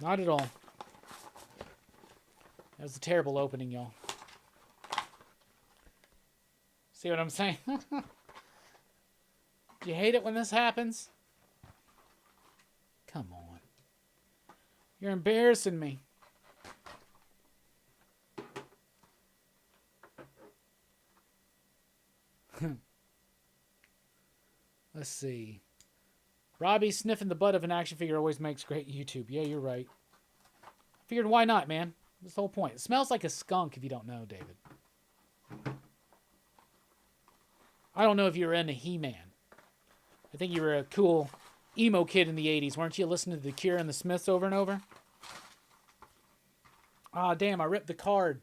Not at all. That was a terrible opening, y'all. See what I'm saying? Do you hate it when this happens? Come on. You're embarrassing me. Let's see. Robbie sniffing the butt of an action figure always makes great YouTube. Yeah, you're right. Figured why not, man? That's the whole point. It smells like a skunk if you don't know, David. I don't know if you were into He-Man. I think you were a cool emo kid in the 80s. Weren't you listening to The Cure and the Smiths over and over? Ah, damn, I ripped the card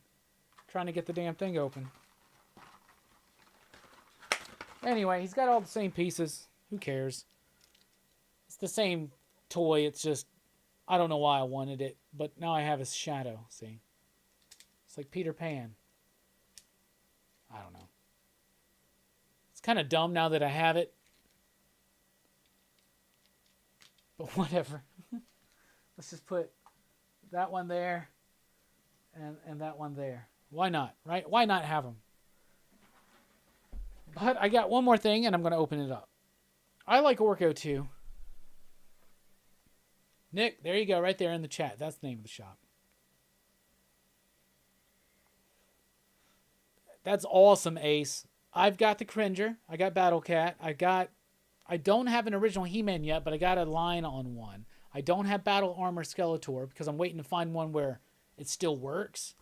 trying to get the damn thing open. Anyway, he's got all the same pieces. Who cares? It's the same toy. It's just, I don't know why I wanted it, but now I have his shadow, see? It's like Peter Pan. I don't know. It's kind of dumb now that I have it. But whatever. Let's just put that one there and that one there. Why not, right? Why not have them? But I got one more thing, and I'm going to open it up. I like Orco, too. Nick, there you go, right there in the chat. That's the name of the shop. That's awesome, Ace. I've got the Cringer. I got Battle Cat. I don't have an original He-Man yet, but I got a line on one. I don't have Battle Armor Skeletor because I'm waiting to find one where it still works.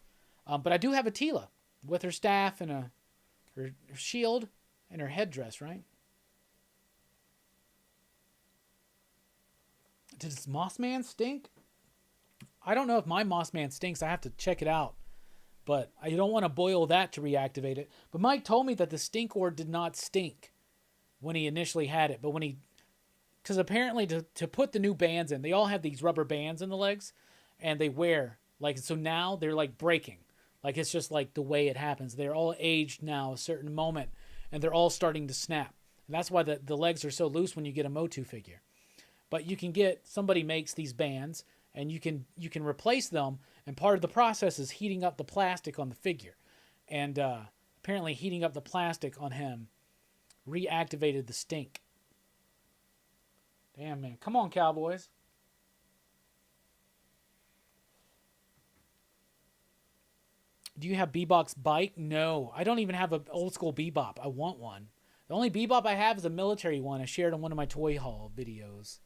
But I do have a Tila with her staff and her shield and her headdress, right? Does Mossman stink? I don't know if my Mossman stinks. I have to check it out. But I don't want to boil that to reactivate it. But Mike told me that the Stinkor did not stink when he initially had it. But when he... Because apparently to put the new bands in, they all have these rubber bands in the legs. And they wear... Like, so now they're like breaking. Like, it's just like the way it happens. They're all aged now a certain moment. And they're all starting to snap. And that's why the legs are so loose when you get a Motu figure. But you can get... Somebody makes these bands... And you can replace them, and part of the process is heating up the plastic on the figure. And apparently heating up the plastic on him reactivated the stink. Damn, man. Come on, Cowboys. Do you have Bebop's bike? No. I don't even have an old school Bebop. I want one. The only Bebop I have is a military one I shared on one of my Toy Haul videos.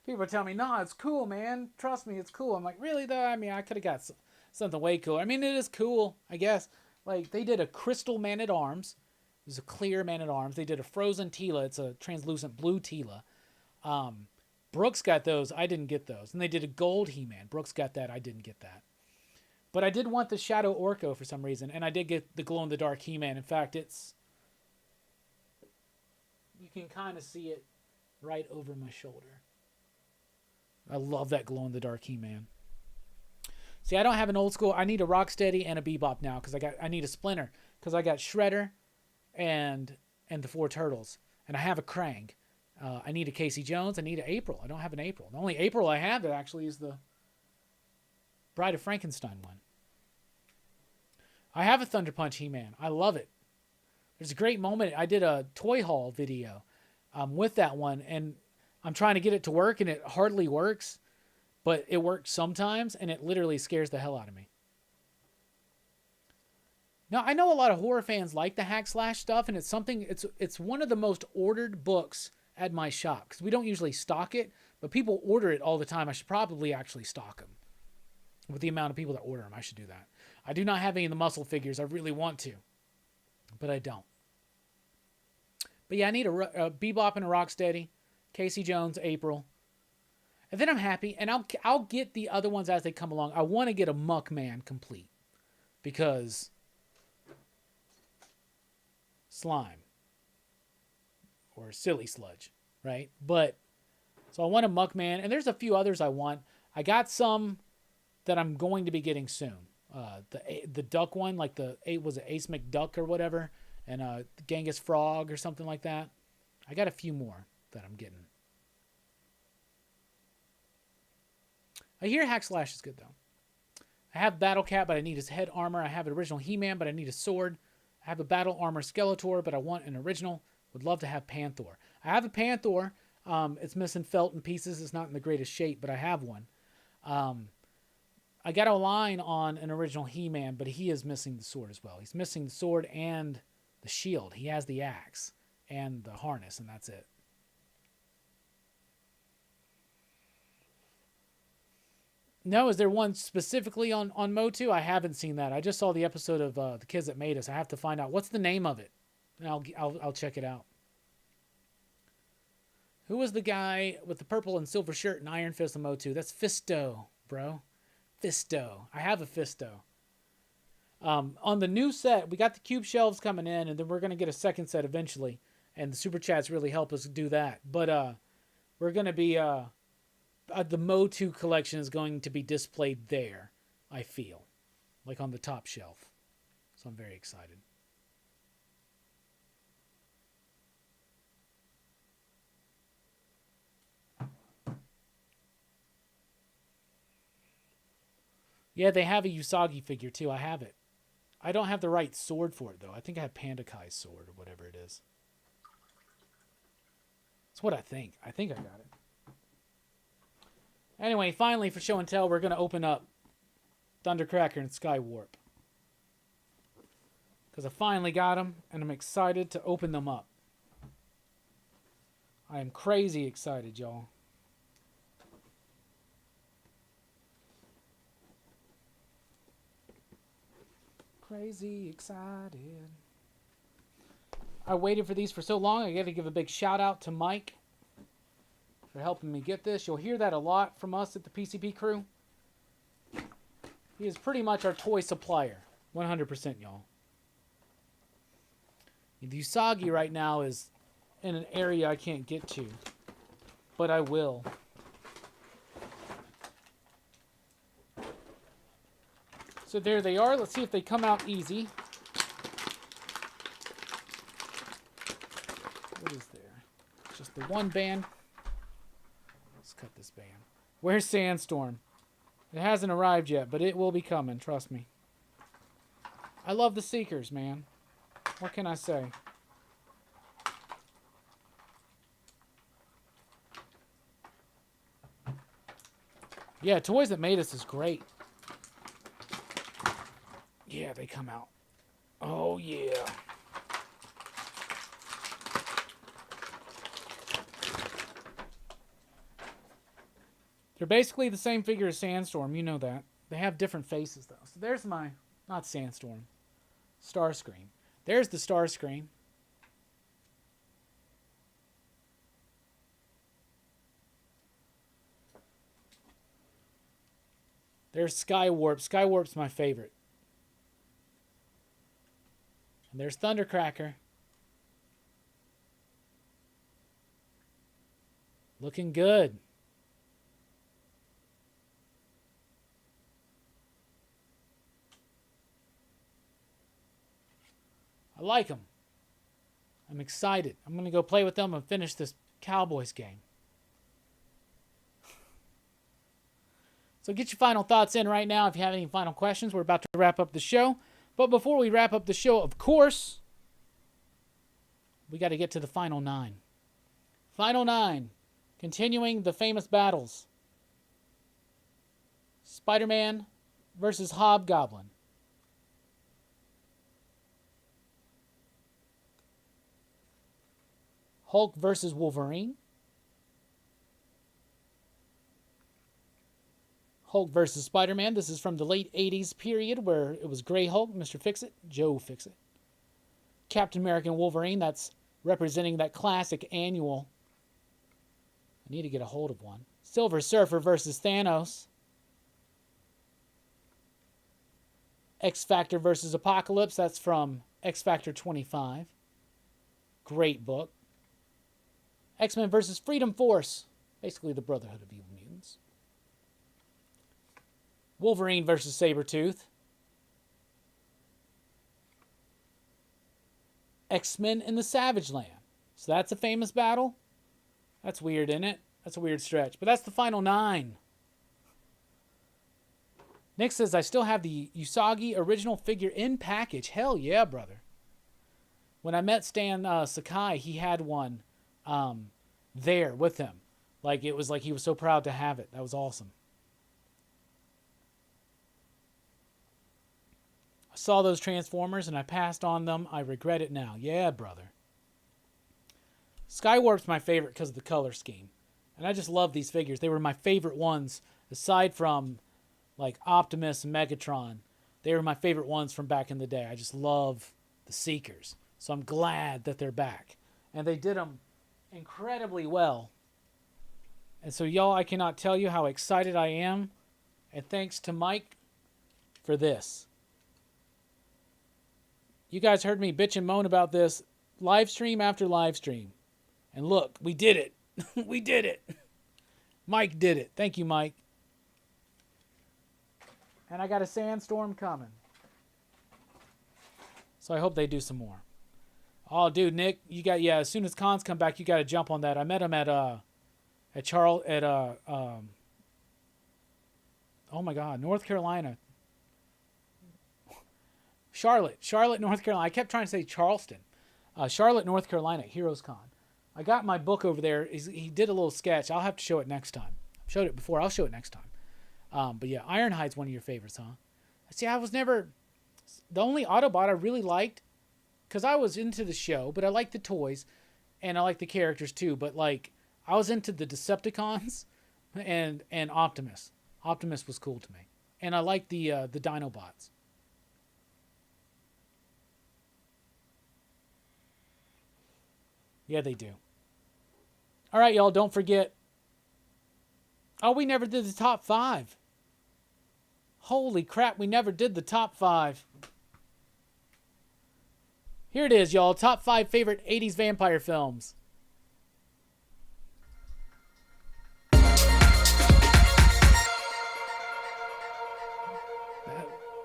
People tell me, nah, it's cool, man. Trust me, it's cool. I'm like, really, though? I mean, I could have got something way cooler. I mean, it is cool, I guess. Like, they did a crystal man-at-arms. It was a clear man-at-arms. They did a frozen Tila. It's a translucent blue Tila. Brooks got those. I didn't get those. And they did a gold He-Man. Brooks got that. I didn't get that. But I did want the Shadow Orco for some reason. And I did get the glow-in-the-dark He-Man. In fact, it's... You can kind of see it right over my shoulder. I love that glow-in-the-dark He-Man. See, I don't have an old school. I need a Rocksteady and a Bebop now because I need a Splinter because I got Shredder and the 4 Turtles. And I have a Krang. I need a Casey Jones. I need an April. I don't have an April. The only April I have that actually is the Bride of Frankenstein one. I have a Thunder Punch He-Man. I love it. There's a great moment. I did a toy haul video with that one, and I'm trying to get it to work, and it hardly works, but it works sometimes, and it literally scares the hell out of me. Now, I know a lot of horror fans like the hack slash stuff, and it's one of the most ordered books at my shop, because we don't usually stock it, but people order it all the time. I should probably actually stock them. With the amount of people that order them, I should do that. I do not have any of the muscle figures. I really want to, but I don't. But yeah, I need a Bebop and a Rocksteady, Casey Jones, April. And then I'm happy, and I'll get the other ones as they come along. I want to get a Muckman complete because slime or silly sludge, right? But so I want a Muckman, and there's a few others I want. I got some that I'm going to be getting soon. The duck one, like was it Ace McDuck or whatever, and Genghis Frog or something like that. I got a few more that I'm getting. I hear Hack Slash is good, though. I have Battle Cat, but I need his head armor. I have an original He-Man, but I need a sword. I have a Battle Armor Skeletor, but I want an original. Would love to have Panther. I have a Panther. It's missing felt and pieces. It's not in the greatest shape, but I have one. I got a line on an original He-Man, but he is missing the sword as well. He's missing the sword and the shield. He has the axe and the harness, and that's it. No, is there one specifically on Motu? I haven't seen that. I just saw the episode of The Kids That Made Us. I have to find out what's the name of it, and I'll check it out. Who was the guy with the purple and silver shirt and Iron Fist on Motu? That's Fisto, bro. Fisto. I have a Fisto. On the new set, we got the cube shelves coming in, and then we're going to get a second set eventually. And the super chats really help us do that. But we're going to be... the Motu collection is going to be displayed there, I feel. Like on the top shelf. So I'm very excited. Yeah, they have a Usagi figure too. I have it. I don't have the right sword for it though. I think I have Panda Kai's sword or whatever it is. That's what I think. I think I got it. Anyway, finally for show and tell, we're going to open up Thundercracker and Skywarp. Because I finally got them, and I'm excited to open them up. I am crazy excited, y'all. Crazy excited. I waited for these for so long, I got to give a big shout out to Mike for helping me get this. You'll hear that a lot from us at the PCP crew. He is pretty much our toy supplier. 100%, y'all. The Usagi right now is in an area I can't get to. But I will. So there they are. Let's see if they come out easy. What is there? Just the one band. Let's cut this band. Where's Sandstorm? It hasn't arrived yet, but it will be coming. Trust me. I love the Seekers, man. What can I say? Yeah, Toys That Made Us is great. Yeah, they come out. Oh, yeah. They're basically the same figure as Sandstorm. You know that. They have different faces, though. So there's my... Not Sandstorm. Starscream. There's the Starscream. There's Skywarp. Skywarp's my favorite. And there's Thundercracker. Looking good. I like them. I'm excited. I'm going to go play with them and finish this Cowboys game. So get your final thoughts in right now if you have any final questions. We're about to wrap up the show. But before we wrap up the show, of course, we got to get to the final 9. Final 9. Continuing the famous battles. Spider-Man versus Hobgoblin. Hulk versus Wolverine. Hulk versus Spider-Man. This is from the late 80s period where it was Grey Hulk, Mr. Fix-It, Joe Fix-It. Captain America and Wolverine, that's representing that classic annual. I need to get a hold of one. Silver Surfer versus Thanos. X-Factor versus Apocalypse. That's from X-Factor 25. Great book. X-Men versus Freedom Force. Basically the Brotherhood of Evil Mutants. Wolverine versus Sabretooth. X-Men in the Savage Land. So that's a famous battle. That's weird, isn't it? That's a weird stretch. But that's the final 9. Nick says, I still have the Usagi original figure in package. Hell yeah, brother. When I met Stan Sakai, he had one there with him. Like, it was like he was so proud to have it. That was awesome. I saw those Transformers and I passed on them. I regret it now. Yeah, brother. Skywarp's my favorite because of the color scheme. And I just love these figures. They were my favorite ones, aside from, like, Optimus and Megatron. They were my favorite ones from back in the day. I just love the Seekers. So I'm glad that they're back. And they did them incredibly well. And so, y'all, I cannot tell you how excited I am. And thanks to Mike for this. You guys heard me bitch and moan about this live stream after live stream. And look, we did it. We did it. Mike did it. Thank you, Mike. And I got a Sandstorm coming. So I hope they do some more. Oh, dude, Nick, you got, yeah, as soon as cons come back, you got to jump on that. I met him at oh my God, North Carolina. Charlotte, North Carolina. I kept trying to say Charleston. Charlotte, North Carolina, Heroes Con. I got my book over there. He did a little sketch. I'll have to show it next time. I've showed it before. I'll show it next time. But yeah, Ironhide's one of your favorites, huh? See, I was never... The only Autobot I really liked, because I was into the show, but I liked the toys, and I liked the characters too, but like, I was into the Decepticons and Optimus. Optimus was cool to me. And I liked the Dinobots. Yeah, they do. All right, y'all, don't forget. Oh, we never did the top 5. Holy crap, we never did the top 5. Here it is, y'all. Top 5 favorite 80s vampire films.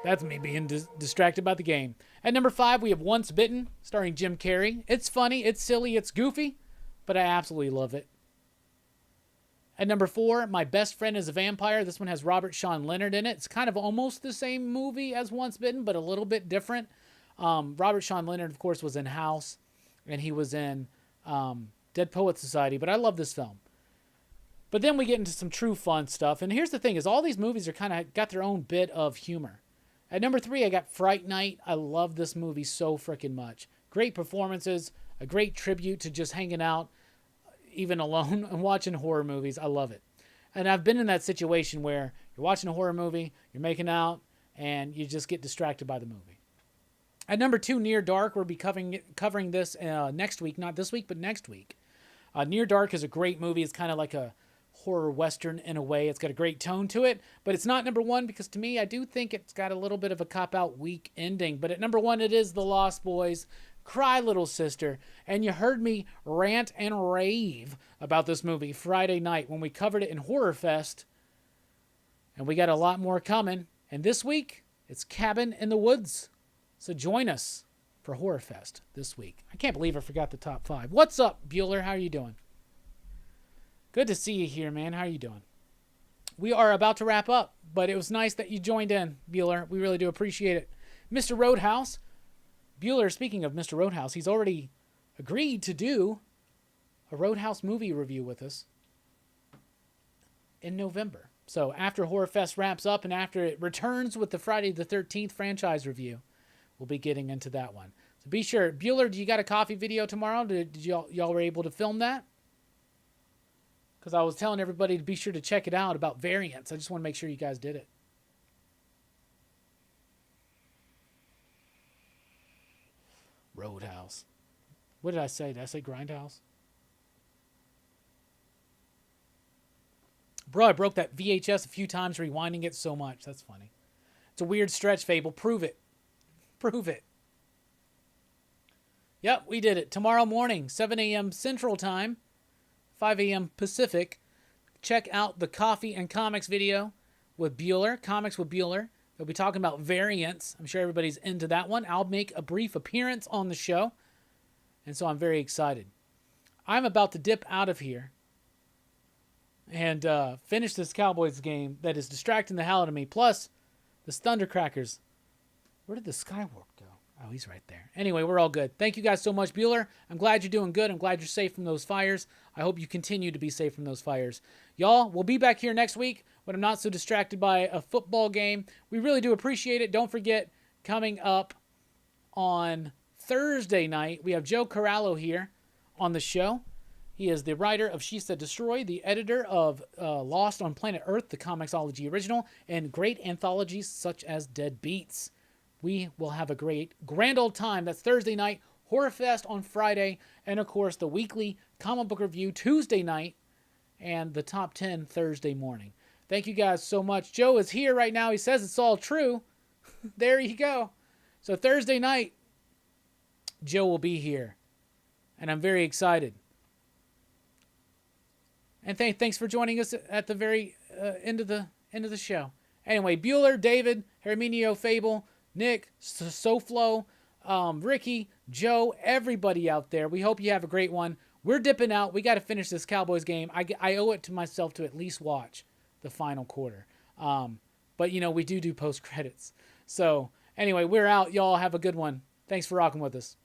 That's me being distracted by the game. At number 5, we have Once Bitten, starring Jim Carrey. It's funny, it's silly, it's goofy, but I absolutely love it. At number 4, My Best Friend is a Vampire. This one has Robert Sean Leonard in it. It's kind of almost the same movie as Once Bitten, but a little bit different. Robert Sean Leonard, of course, was in House, and he was in Dead Poets Society, but I love this film. But then we get into some true fun stuff, and here's the thing, is all these movies are kind of got their own bit of humor. At number 3, I got Fright Night. I love this movie so freaking much. Great performances, a great tribute to just hanging out, even alone, and watching horror movies. I love it. And I've been in that situation where you're watching a horror movie, you're making out, and you just get distracted by the movie. At number 2, Near Dark, we'll be covering this next week. Not this week, but next week. Near Dark is a great movie. It's kind of like a horror western in a way. It's got a great tone to it, but it's not number 1 because to me, I do think it's got a little bit of a cop-out weak ending. But at number 1, it is The Lost Boys, Cry Little Sister. And you heard me rant and rave about this movie Friday night when we covered it in Horror Fest. And we got a lot more coming. And this week, it's Cabin in the Woods. So join us for Horror Fest this week. I can't believe I forgot the top 5. What's up, Bueller? How are you doing? Good to see you here, man. How are you doing? We are about to wrap up, but it was nice that you joined in, Bueller. We really do appreciate it. Mr. Roadhouse. Bueller, speaking of Mr. Roadhouse, he's already agreed to do a Roadhouse movie review with us in November. So after Horror Fest wraps up and after it returns with the Friday the 13th franchise review, we'll be getting into that one. So be sure. Bueller, do you got a coffee video tomorrow? Did y'all were able to film that? Because I was telling everybody to be sure to check it out about variants. I just want to make sure you guys did it. Roadhouse. What did I say? Did I say Grindhouse? Bro, I broke that VHS a few times rewinding it so much. That's funny. It's a weird stretch, Fable. Prove it. Prove it. Yep, we did it. Tomorrow morning, 7 a.m. Central Time, 5 a.m. Pacific. Check out the Coffee and Comics video with Bueller. Comics with Bueller. They'll be talking about variants. I'm sure everybody's into that one. I'll make a brief appearance on the show. And so I'm very excited. I'm about to dip out of here and finish this Cowboys game that is distracting the hell out of me. Plus, the Thundercrackers. Where did the Skywarp go? Oh, he's right there. Anyway, we're all good. Thank you guys so much, Bueller. I'm glad you're doing good. I'm glad you're safe from those fires. I hope you continue to be safe from those fires. Y'all, we'll be back here next week when I'm not so distracted by a football game. We really do appreciate it. Don't forget, coming up on Thursday night, we have Joe Corallo here on the show. He is the writer of She Said Destroy, the editor of Lost on Planet Earth, the Comixology original, and great anthologies such as Dead Beats. We will have a grand old time. That's Thursday night, Horror Fest on Friday, and of course the weekly comic book review Tuesday night, and the top 10 Thursday morning. Thank you guys so much. Joe is here right now. He says it's all true. There you go. So Thursday night, Joe will be here, and I'm very excited. And thanks for joining us at the very end of the show. Anyway, Bueller, David, Herminio, Fable, Nick, SoFlo, Ricky, Joe, everybody out there. We hope you have a great one. We're dipping out. We got to finish this Cowboys game. I owe it to myself to at least watch the final quarter. But, we do post credits. So, anyway, we're out. Y'all have a good one. Thanks for rocking with us.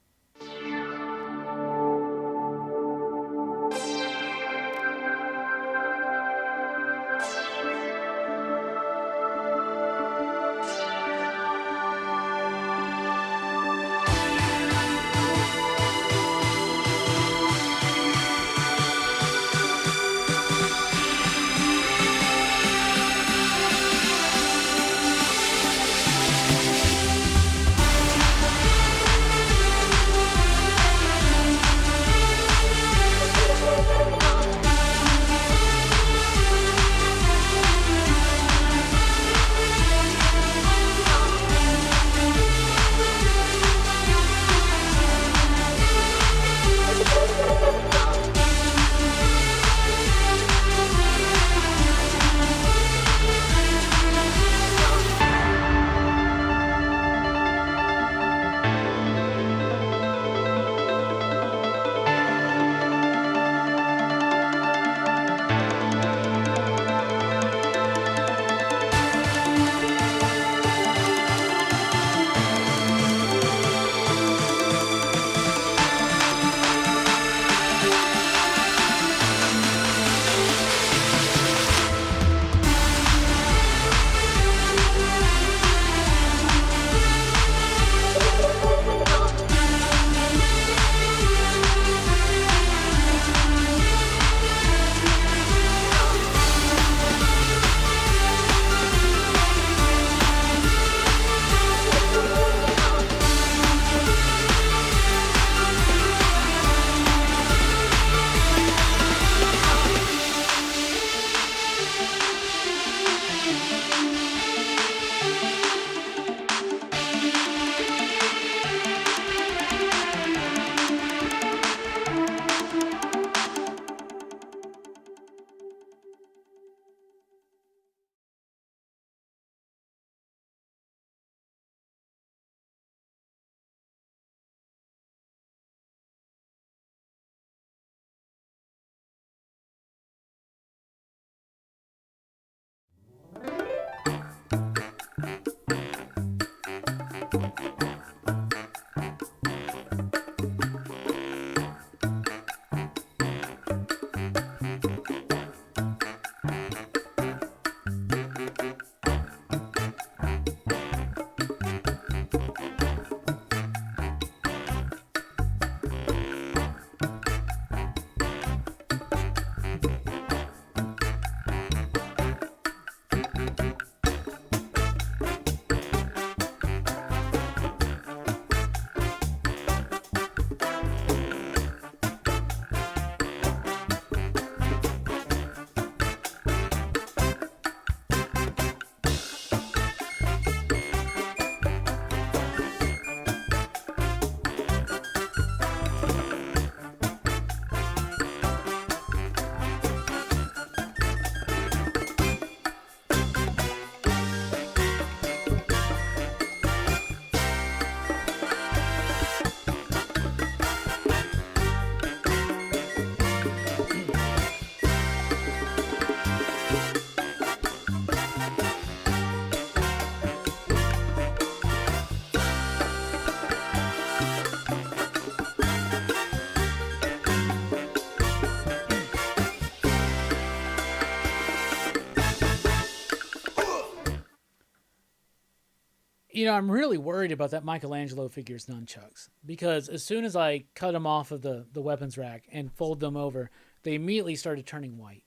I'm really worried about that Michelangelo figure's nunchucks because as soon as I cut them off of the weapons rack and fold them over, they immediately started turning white.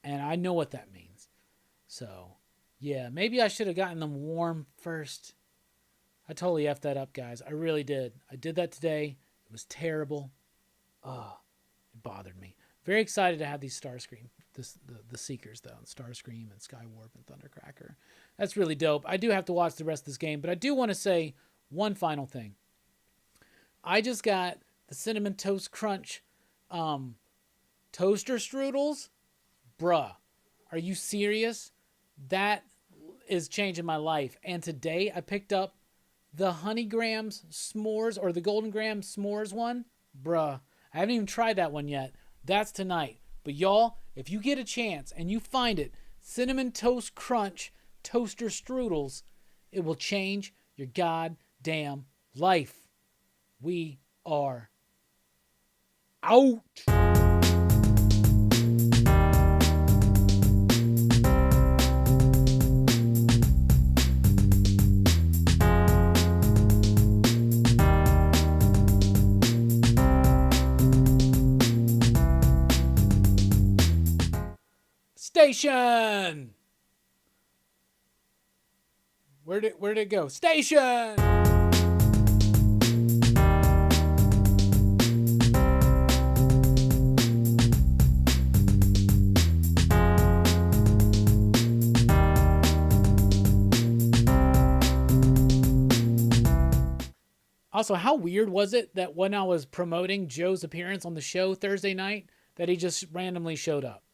And I know what that means. So, yeah, maybe I should have gotten them warm first. I totally effed that up, guys. I really did. I did that today. It was terrible. Oh, it bothered me. Very excited to have these Starscream, the Seekers, though, Starscream and Skywarp and Thundercracker. That's really dope. I do have to watch the rest of this game, but I do want to say one final thing. I just got the Cinnamon Toast Crunch toaster strudels. Bruh, are you serious? That is changing my life. And today I picked up the Honey Grams S'mores or the Golden Grams S'mores one. Bruh, I haven't even tried that one yet. That's tonight. But y'all, if you get a chance and you find it, Cinnamon Toast Crunch toaster strudels, it will change your goddamn life. We are out. Station! Where'd it go? Station! Also, how weird was it that when I was promoting Joe's appearance on the show Thursday night, that he just randomly showed up?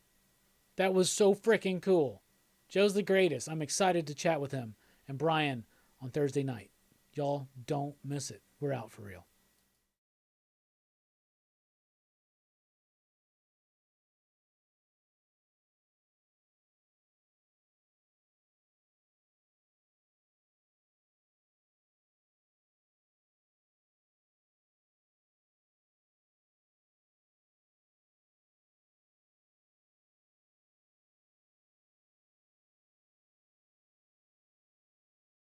That was so freaking cool. Joe's the greatest. I'm excited to chat with him and Brian on Thursday night. Y'all don't miss it. We're out for real.